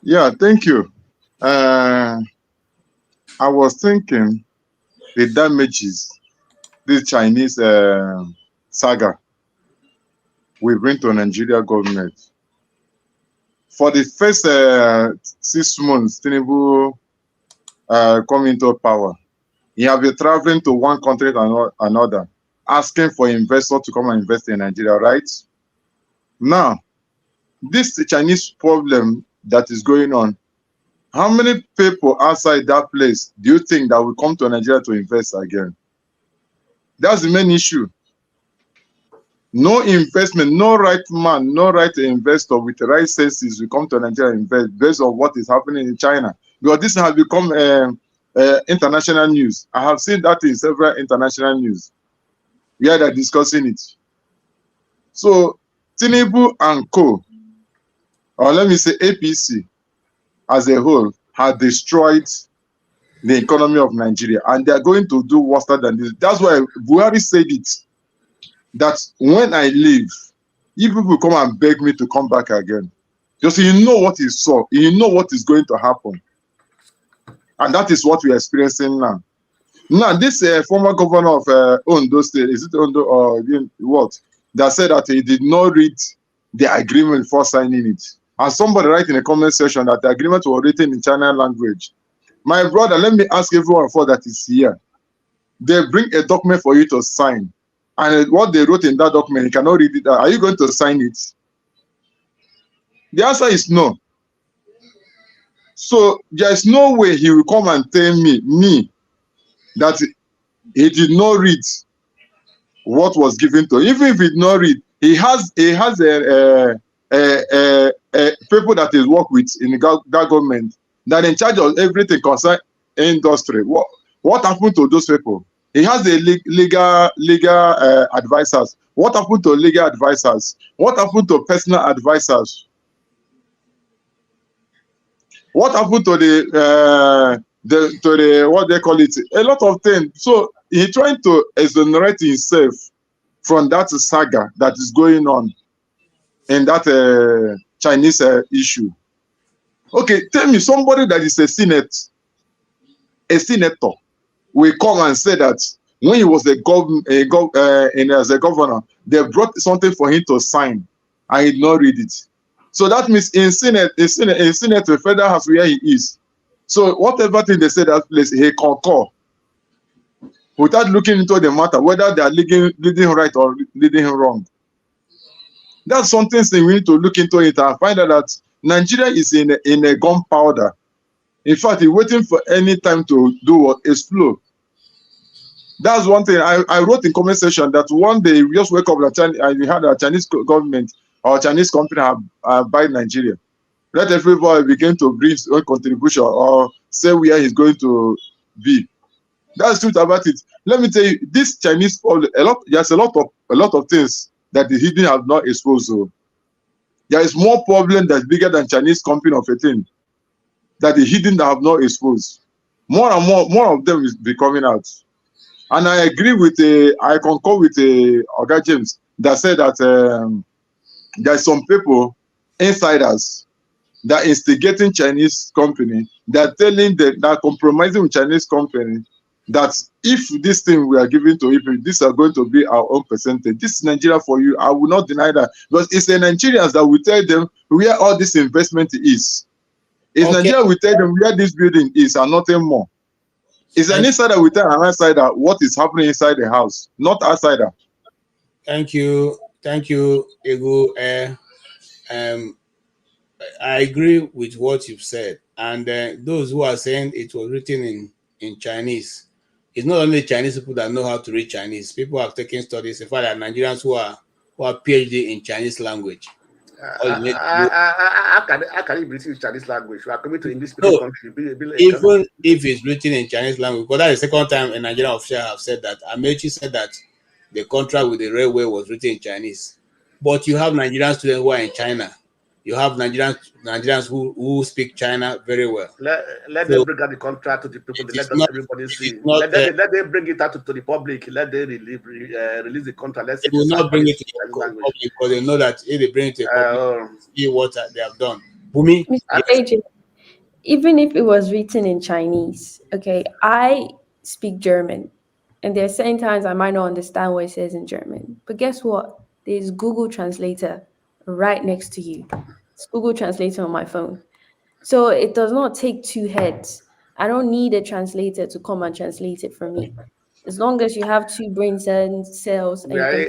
Yeah, thank you. I was thinking the damages this Chinese saga will bring to Nigeria government. For the first 6 months, Tinubu come into power, he have been traveling to one country and another, asking for investors to come and invest in Nigeria, right? Now, this Chinese problem that is going on, how many people outside that place do you think that will come to Nigeria to invest again? That's the main issue. No investment, no right man, no right investor with the right senses will come to Nigeria and invest based on what is happening in China. Because this has become international news. I have seen that in several international news where they're discussing it. So Tinubu and co, or let me say APC as a whole, have destroyed the economy of Nigeria, and they are going to do worse than this. That's why Buhari said it, that when I leave, if people come and beg me to come back again, just you know what he saw, you know what is going to happen. And that is what we are experiencing now. Now, this former governor of Oando State, is it Oando or what, that said that he did not read the agreement before signing it. And somebody write in the comment section that the agreement was written in China language. My brother, let me ask everyone for that is here. They bring a document for you to sign. And what they wrote in that document, you cannot read it. Are you going to sign it? The answer is no. So there's no way he will come and tell me that he did not read what was given to him. Even if he did not read, he has people that he work with in the government that in charge of everything concerning industry. What happened to those people? He has the legal advisors. What happened to legal advisors? What happened to personal advisors? What happened to the what they call it? A lot of things. So he's trying to exonerate himself from that saga that is going on in that Chinese issue. Okay, tell me somebody that is a senator will come and say that when he was as a governor, they brought something for him to sign and he did not read it. So that means in Senate, the federal house where he is. So whatever thing they say that place, he concur without looking into the matter, whether they are leading right or leading wrong. That's something we need to look into it and find out that Nigeria is in a gunpowder. In fact, he's waiting for any time to do what? Explode. That's one thing I wrote in comment section that one day we just wake up and we had a Chinese government or Chinese company buy Nigeria. Let everybody begin to bring his own contribution or say where he's going to be. That's the truth about it. Let me tell you, this Chinese there's a lot of things that the hidden have not exposed. So there is more problem that's bigger than Chinese company of a thing that the hidden that have not exposed. More and more of them is be coming out. And I agree with I concur with Oga James that said that there's some people, insiders, that instigating Chinese company, that telling that compromising with Chinese company, that if this thing we are giving to people, these are going to be our own percentage. This is Nigeria for you. I will not deny that. Because it's the Nigerians that will tell them where all this investment is. It's Nigeria will tell them where this building is and nothing more. It's an insider will tell an outsider what is happening inside the house, not outsider. Thank you, Ego. I agree with what you've said, and those who are saying it was written in Chinese, it's not only Chinese people that know how to read Chinese. People have taken studies. In fact, there are Nigerians who are PhD in Chinese language. How can it be written in Chinese language? We are coming to English speaking country. Even if it's written in Chinese language, because that's the second time a Nigerian official have said that. Amechi said that the contract with the railway was written in Chinese. But you have Nigerian students who are in China. You have Nigerians who speak China very well. Let them bring out the contract to the people. Let everybody see. Let them bring it out to the public. Let them release the contract. Let's they will not bring it to the public because they know that if they bring it to the public, see what they have done. Bumi, Mr. Even if it was written in Chinese, okay, I speak German, and there are certain times I might not understand what it says in German. But guess what? There's Google Translator right next to you. It's Google Translator on my phone. So it does not take two heads. I don't need a translator to come and translate it for me. As long as you have two brain cells. We are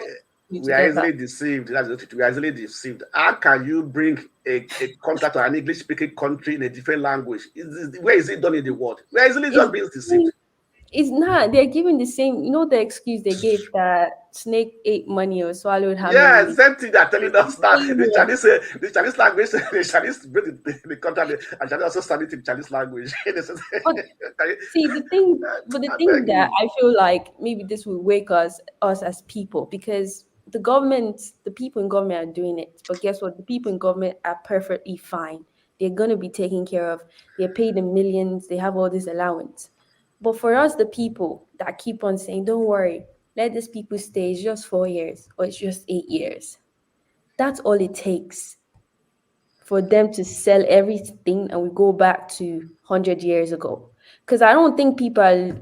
easily deceived. We are easily deceived. How can you bring a contract to an English-speaking country in a different language? Where is it done in the world? We are easily just being deceived. It's not. They're giving the same. You know the excuse they gave that snake ate money or swallowed how Yeah, many? same thing they're telling us now. Same The way. Chinese the Chinese language, the Chinese bring the content, and Chinese also study in Chinese language. But see the I thing beg that you. I feel like maybe this will wake us as people, because the people in government are doing it. But guess what? The people in government are perfectly fine. They're gonna be taken care of. They're paid in millions. They have all this allowance. But for us, the people that keep on saying, "Don't worry, let these people stay. It's just 4 years or it's just 8 years." That's all it takes for them to sell everything and we go back to 100 years ago. Because I don't think I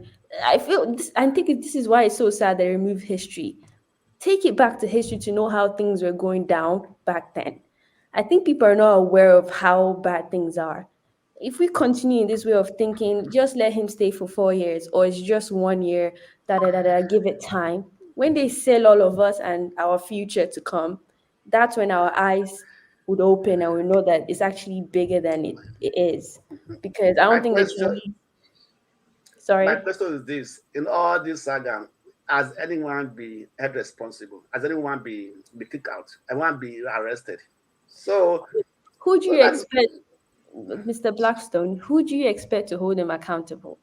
think this is why it's so sad they remove history. Take it back to history to know how things were going down back then. I think people are not aware of how bad things are. If we continue in this way of thinking, just let him stay for 4 years or it's just 1 year, give it time. When they sell all of us and our future to come, that's when our eyes would open and we know that it's actually bigger than it is. Because I My don't think they question, can leave. Sorry. is this: in all this saga, has anyone be held responsible? Has anyone be kicked out? Anyone be arrested? So, Who do so you that is expect, Mr. Blackstone? Who do you expect to hold them accountable?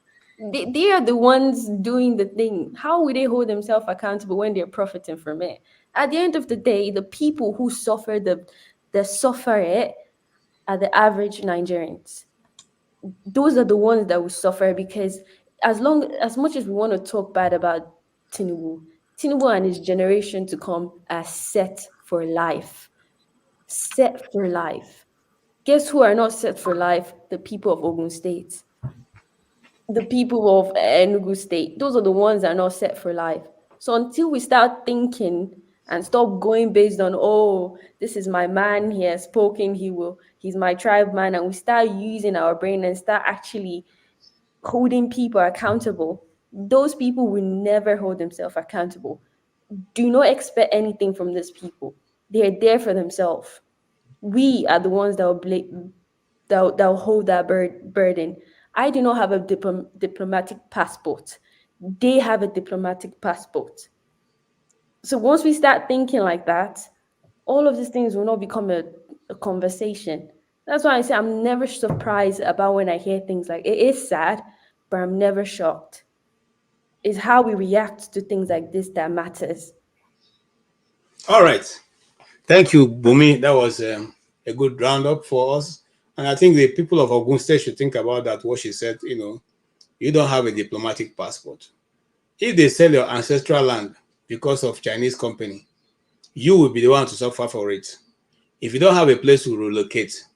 They are the ones doing the thing. How will they hold themselves accountable when they're profiting from it? At the end of the day, the people who suffer it are the average Nigerians. Those are the ones that will suffer because as much as we want to talk bad about Tinubu, Tinubu and his generation to come are set for life. Set for life. Guess who are not set for life? The people of Ogun State, the people of Enugu State. Those are the ones that are not set for life. So until we start thinking and stop going based on, oh, this is my man, he has spoken, he's my tribe man, and we start using our brain and start actually holding people accountable, those people will never hold themselves accountable. Do not expect anything from these people. They're there for themselves. We are the ones that will hold that burden. I do not have a diplomatic passport. They have a diplomatic passport. So once we start thinking like that, all of these things will not become a conversation. That's why I say I'm never surprised about when I hear things like it is sad, but I'm never shocked. It's how we react to things like this that matters. All right. Thank you, Bumi. That was a good roundup for us. And I think the people of Ogun State should think about that, what she said, you don't have a diplomatic passport. If they sell your ancestral land because of Chinese company, you will be the one to suffer for it. If you don't have a place to relocate,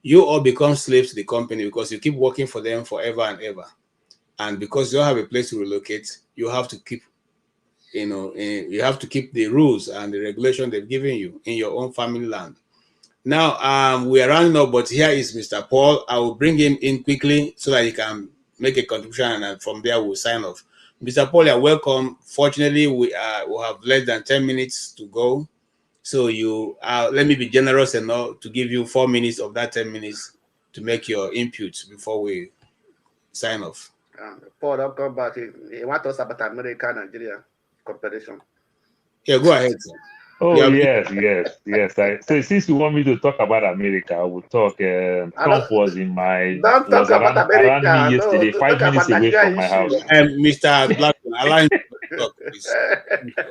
you all become slaves to the company because you keep working for them forever and ever. And because you don't have a place to relocate, you have to keep you have to keep the rules and the regulation they've given you in your own family land. Now, we are rounding up, but here is Mr. Paul. I will bring him in quickly so that he can make a contribution, and from there we'll sign off. Mr. Paul, you're welcome. Fortunately, we have less than 10 minutes to go. So let me be generous enough to give you 4 minutes of that 10 minutes to make your input before we sign off. Paul, don't come back. He wants us about America, Nigeria comparison. Yeah, go ahead, sir. Oh, yes. So since you want me to talk about America, I will talk. Trump was around me yesterday, 5 minutes away from my house. Mr. Blackman, allow him to talk, please.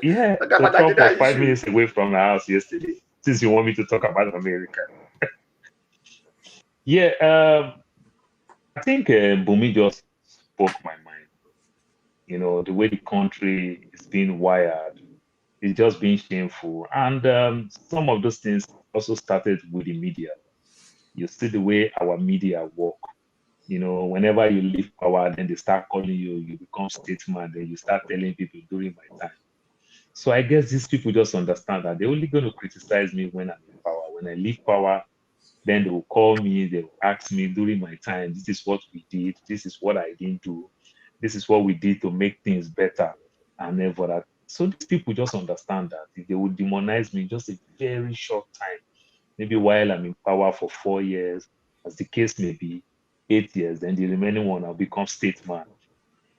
Yeah, so Trump was 5 minutes away from my house yesterday, since you want me to talk about America. Yeah, I think Bumi just spoke my mind. The way the country is being wired, it's just being shameful. And some of those things also started with the media. You see the way our media work. Whenever you leave power, then they start calling you become statesman, then you start telling people during my time. So I guess these people just understand that they're only going to criticize me when I'm in power. When I leave power, then they will call me, they will ask me during my time, this is what we did, this is what I didn't do, this is what we did to make things better, and then for that. So these people just understand that if they would demonize me just a very short time, maybe while I'm in power for 4 years, as the case may be, 8 years, then the remaining one I'll become statesman.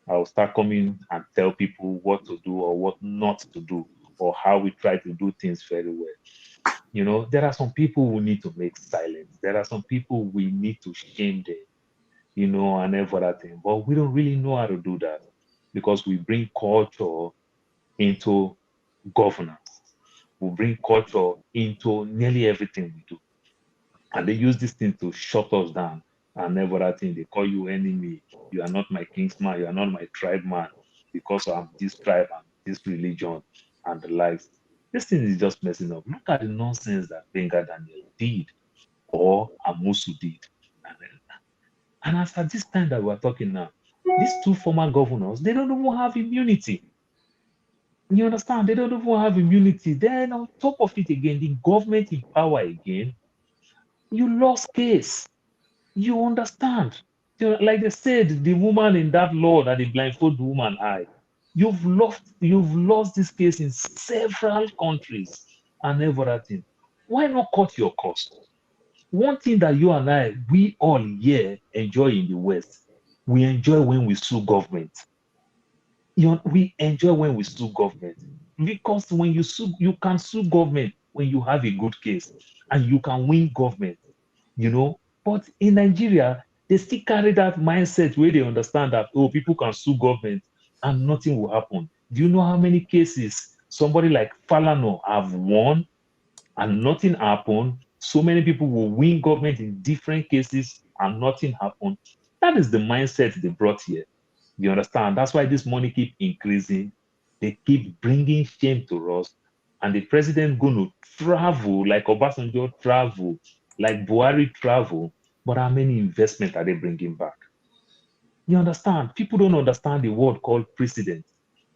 I'll start coming and tell people what to do or what not to do, or how we try to do things very well. You know, there are some people who need to make silence. There are some people we need to shame them, you know, and every other thing. But we don't really know how to do that because we bring culture into governance. We bring culture into nearly everything we do. And they use this thing to shut us down and every other thing. They call you enemy. You are not my kingsman. You are not my tribe man because I'm this tribe and this religion and the likes. This thing is just messing up. Look at the nonsense that Benga Daniel did or Amusu did. And as at this time that we're talking now, these two former governors, they don't even have immunity. You understand? They don't even have immunity. Then on top of it again, the government in power again, you lost case. You understand? You know, like they said, the woman in that law that the blindfold woman eye. You've lost this case in several countries and everything. Why not cut your cost? One thing that you and I, we all here enjoy in the West, we enjoy when we sue government. You know, we enjoy when we sue government because when you sue, you can sue government when you have a good case and you can win government. You know, but in Nigeria, they still carry that mindset where they understand that, oh, people can sue government and nothing will happen. Do you know how many cases somebody like Falano have won and nothing happened? So many people will win government in different cases and nothing happened. That is the mindset they brought here. You understand? That's why this money keep increasing. They keep bringing shame to us. And the president going to travel like Obasanjo travel, like Buhari travel. But how many investment are they bringing back? You understand? People don't understand the word called precedent.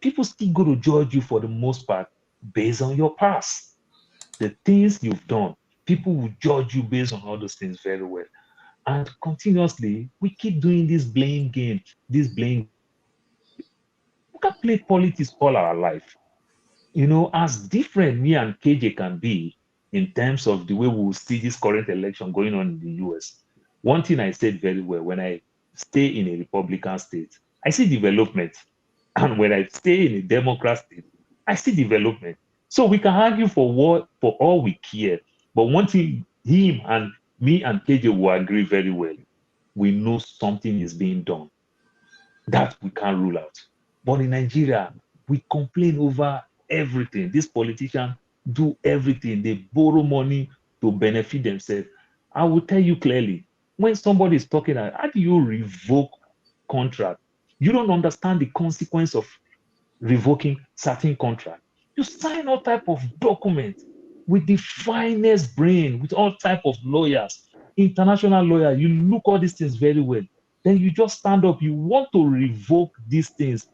People still go to judge you for the most part based on your past. The things you've done, people will judge you based on all those things very well. And continuously, we keep doing this blame game, this blame. We can play politics all our life. You know, as different me and KJ can be in terms of the way we will see this current election going on in the US. One thing I said very well, when I stay in a Republican state, I see development. And when I stay in a Democrat state, I see development. So we can argue for all we care. But one thing him and me and KJ will agree very well. We know something is being done that we can't rule out. But in Nigeria, we complain over everything. These politicians do everything. They borrow money to benefit themselves. I will tell you clearly, when somebody is talking, how do you revoke contract? You don't understand the consequence of revoking certain contract. You sign all type of documents with the finest brain, with all type of lawyers, international lawyer. You look all these things very well. Then you just stand up. You want to revoke these things,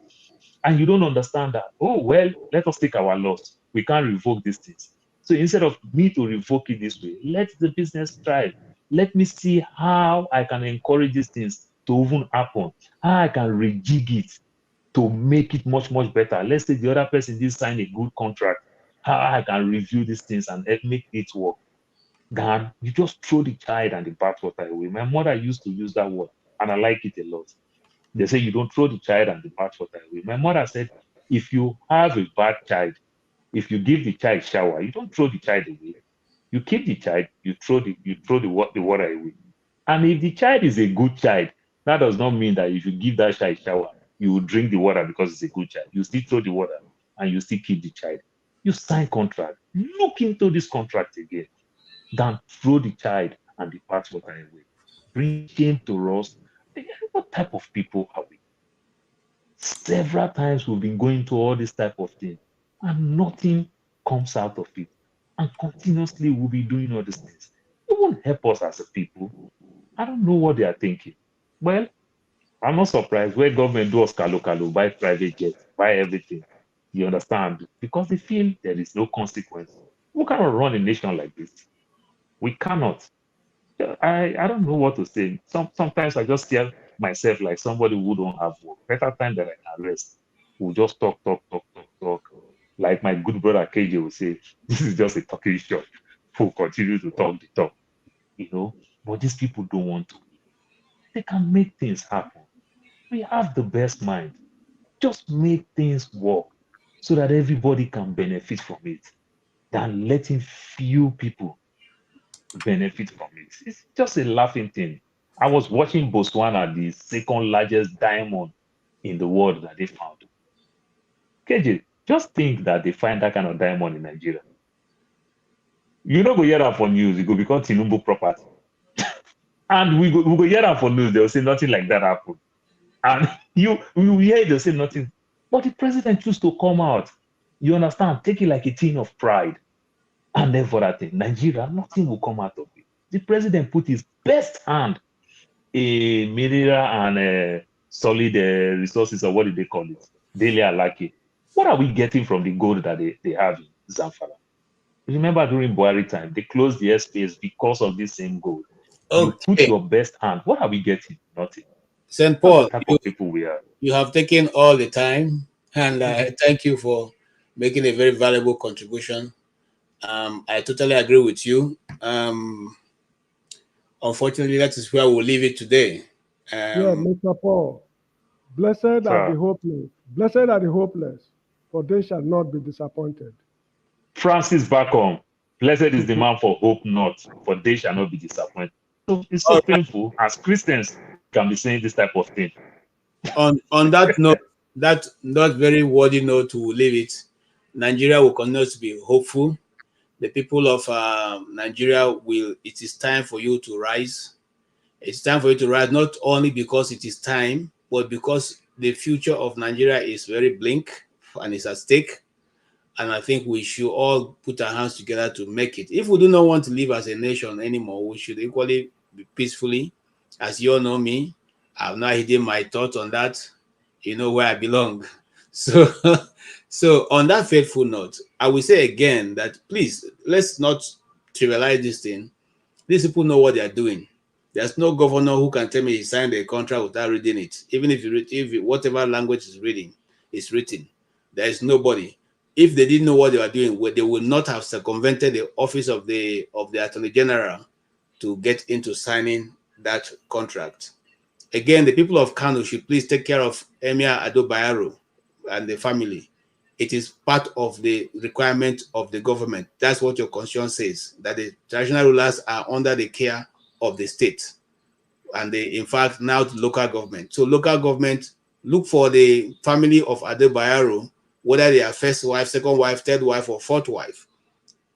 and you don't understand that. Oh well, let us take our loss. We can't revoke these things. So instead of me to revoke it this way, let the business thrive. Let me see how I can encourage these things to even happen. How I can rejig it to make it much, much better. Let's say the other person did sign a good contract. How I can review these things and make it work. Then you just throw the child and the bathwater away. My mother used to use that word, and I like it a lot. They say you don't throw the child and the bathwater away. My mother said, if you have a bad child, if you give the child shower, you don't throw the child away. You keep the child, you throw the water away. And if the child is a good child, that does not mean that if you give that child shower, you will drink the water because it's a good child. You still throw the water and you still keep the child. You sign contract. Look into this contract again. Then throw the child and the bathwater away. Bring shame to us. What type of people are we? Several times we've been going to all this type of thing, and nothing comes out of it. And continuously we'll be doing all these things. It won't help us as a people. I don't know what they are thinking. Well, I'm not surprised where government does kalo, buy private jets, buy everything. You understand? Because they feel there is no consequence. We cannot run a nation like this. We cannot. I don't know what to say. Sometimes I just hear myself like somebody who don't have work. Better time that I can rest. We'll just talk. Like my good brother KJ will say, this is just a talking shop. We'll continue to talk the talk. You know, but these people don't want to. They can make things happen. We have the best mind. Just make things work so that everybody can benefit from it than letting few people benefit from it. It's just a laughing thing. I was watching Botswana, the second largest diamond in the world that they found. KJ, just think that they find that kind of diamond in Nigeria. You know, go hear that for news, it go become Tinubu property. And we go hear that for news, they'll say nothing like that happened. And you hear it, they'll say nothing. But the president choose to come out. You understand? Take it like a thing of pride. And then for that thing, Nigeria, nothing will come out of it. The president put his best hand in mineral and solid resources, or what do they call it? Daily Alaki. What are we getting from the gold that they have in Zamfara? Remember during Buhari time, they closed the airspace because of this same gold. Okay. You put your best hand. What are we getting? Nothing. St. Paul, That's the type of people we are. You have taken all the time, and thank you for making a very valuable contribution. I totally agree with you. Unfortunately, that is where we'll leave it today. Yeah, Mr. Paul, blessed are the hopeless. Blessed are the hopeless, for they shall not be disappointed. Francis Bacon, blessed is the man for hope not, for they shall not be disappointed. So it's so painful. As Christians, can be saying this type of thing. On that note, that very worthy note, we'll leave it. Nigeria will continue to be hopeful. The people of Nigeria it is time for you to rise. It's time for you to rise, not only because it is time, but because the future of Nigeria is very bleak and it's at stake. And I think we should all put our hands together to make it. If we do not want to live as a nation anymore, we should equally be peacefully. As you all know me, I've not hidden my thoughts on that. You know where I belong. So on that faithful note, I will say again that please, let's not trivialize this thing. These people know what they are doing. There's no governor who can tell me he signed a contract without reading it. Even if whatever language is written, there is nobody. If they didn't know what they were doing, they would not have circumvented the office of the Attorney General to get into signing that contract. Again, the people of Kano should please take care of Emir Ado Bayero and the family. It is part of the requirement of the government. That's what your constitution says, that the traditional rulers are under the care of the state. And they, in fact, now the local government. So local government, look for the family of Ado Bayero, whether they are first wife, second wife, third wife, or fourth wife.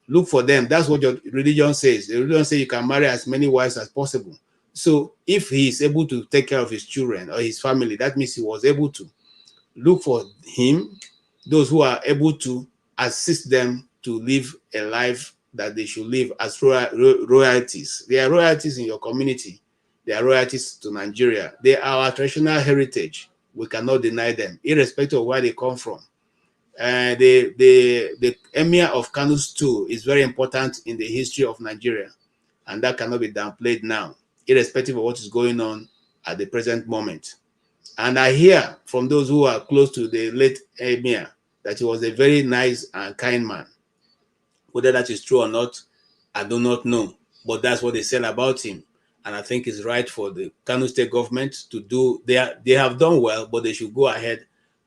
Look for them. That's what your religion says. The religion says you can marry as many wives as possible. So if he is able to take care of his children or his family, that means he was able to. Look for him, those who are able to assist them to live a life that they should live as royalties. They are royalties in your community. They are royalties to Nigeria. They are our traditional heritage. We cannot deny them, irrespective of where they come from. The Emir of Kano too is very important in the history of Nigeria, and that cannot be downplayed now, irrespective of what is going on at the present moment. And I hear from those who are close to the late Emir that he was a very nice and kind man. Whether that is true or not, I do not know, but that's what they said about him. And I think it's right for the Kano State government to do. They have done well, but they should go ahead.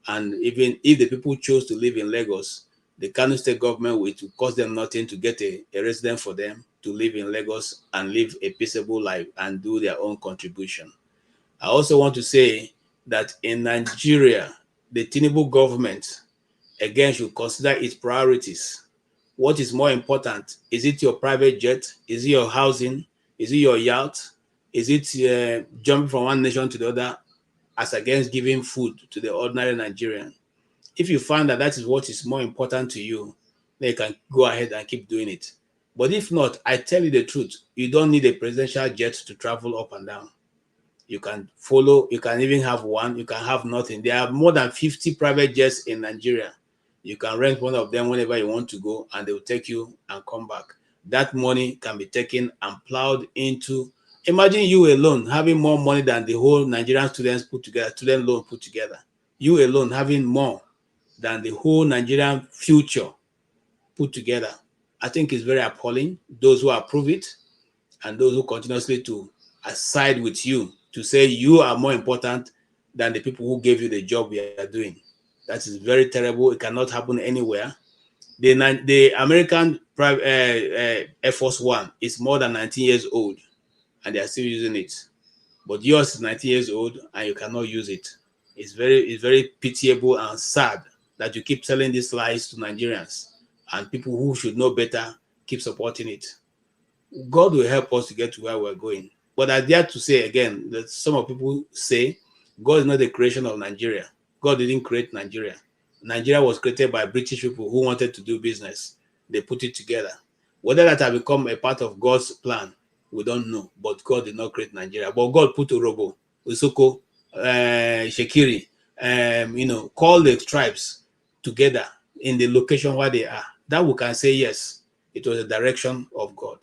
And even if the people chose to live in Lagos, the Kano State government will cost them nothing to get a resident for them to live in Lagos and live a peaceable life and do their own contribution. I also want to say that in Nigeria, the Tinubu government, again, should consider its priorities. What is more important? Is it your private jet? Is it your housing? Is it your yacht? Is it jumping from one nation to the other as against giving food to the ordinary Nigerian? If you find that that is what is more important to you, then you can go ahead and keep doing it. But if not, I tell you the truth, you don't need a presidential jet to travel up and down. You can follow, you can even have one, you can have nothing. There are more than 50 private jets in Nigeria. You can rent one of them whenever you want to go, and they will take you and come back. That money can be taken and plowed into, imagine you alone having more money than the whole Nigerian students put together, student loan put together. You alone having more than the whole Nigerian future put together. I think it's very appalling. Those who approve it and those who continuously to side with you to say you are more important than the people who gave you the job we are doing. That is very terrible. It cannot happen anywhere. The American Air Force One is more than 19 years old, and they are still using it. But yours is 19 years old, and you cannot use it. It's very pitiable and sad that you keep telling these lies to Nigerians, and people who should know better keep supporting it. God will help us to get to where we're going. But I dare to say again that some of people say God is not the creation of Nigeria. God didn't create Nigeria. Nigeria was created by British people who wanted to do business. They put it together. Whether that has become a part of God's plan, we don't know. But God did not create Nigeria. But God put Orobo, Usoko, Shekiri, call the tribes together in the location where they are. That we can say yes, it was a direction of God.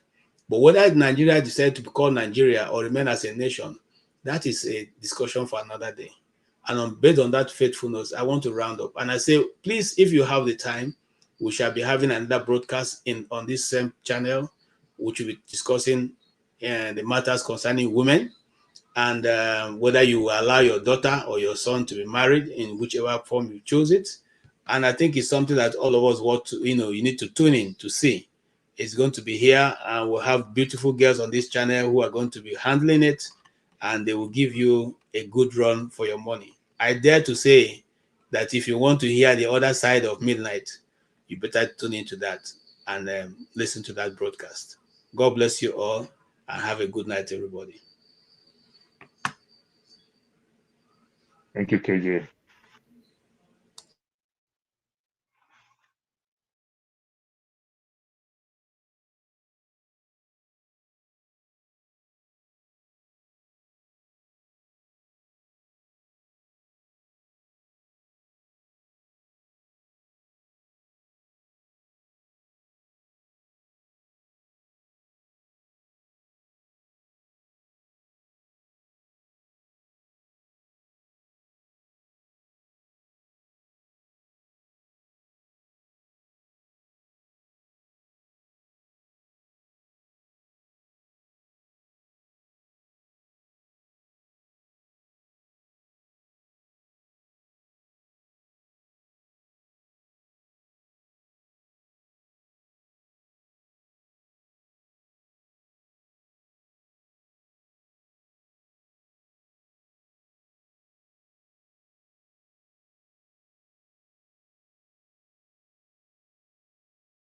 But whether Nigeria decided to be called Nigeria or remain as a nation, that is a discussion for another day. And based on that faithfulness, I want to round up. And I say, please, if you have the time, we shall be having another broadcast on this same channel, which will be discussing the matters concerning women, and whether you will allow your daughter or your son to be married in whichever form you choose it. And I think it's something that all of us want to, you need to tune in to see. It's going to be here, and we'll have beautiful girls on this channel who are going to be handling it, and they will give you a good run for your money. I dare to say that if you want to hear the other side of midnight, you better tune into that and listen to that broadcast. God bless you all, and have a good night, everybody. Thank you, KJ.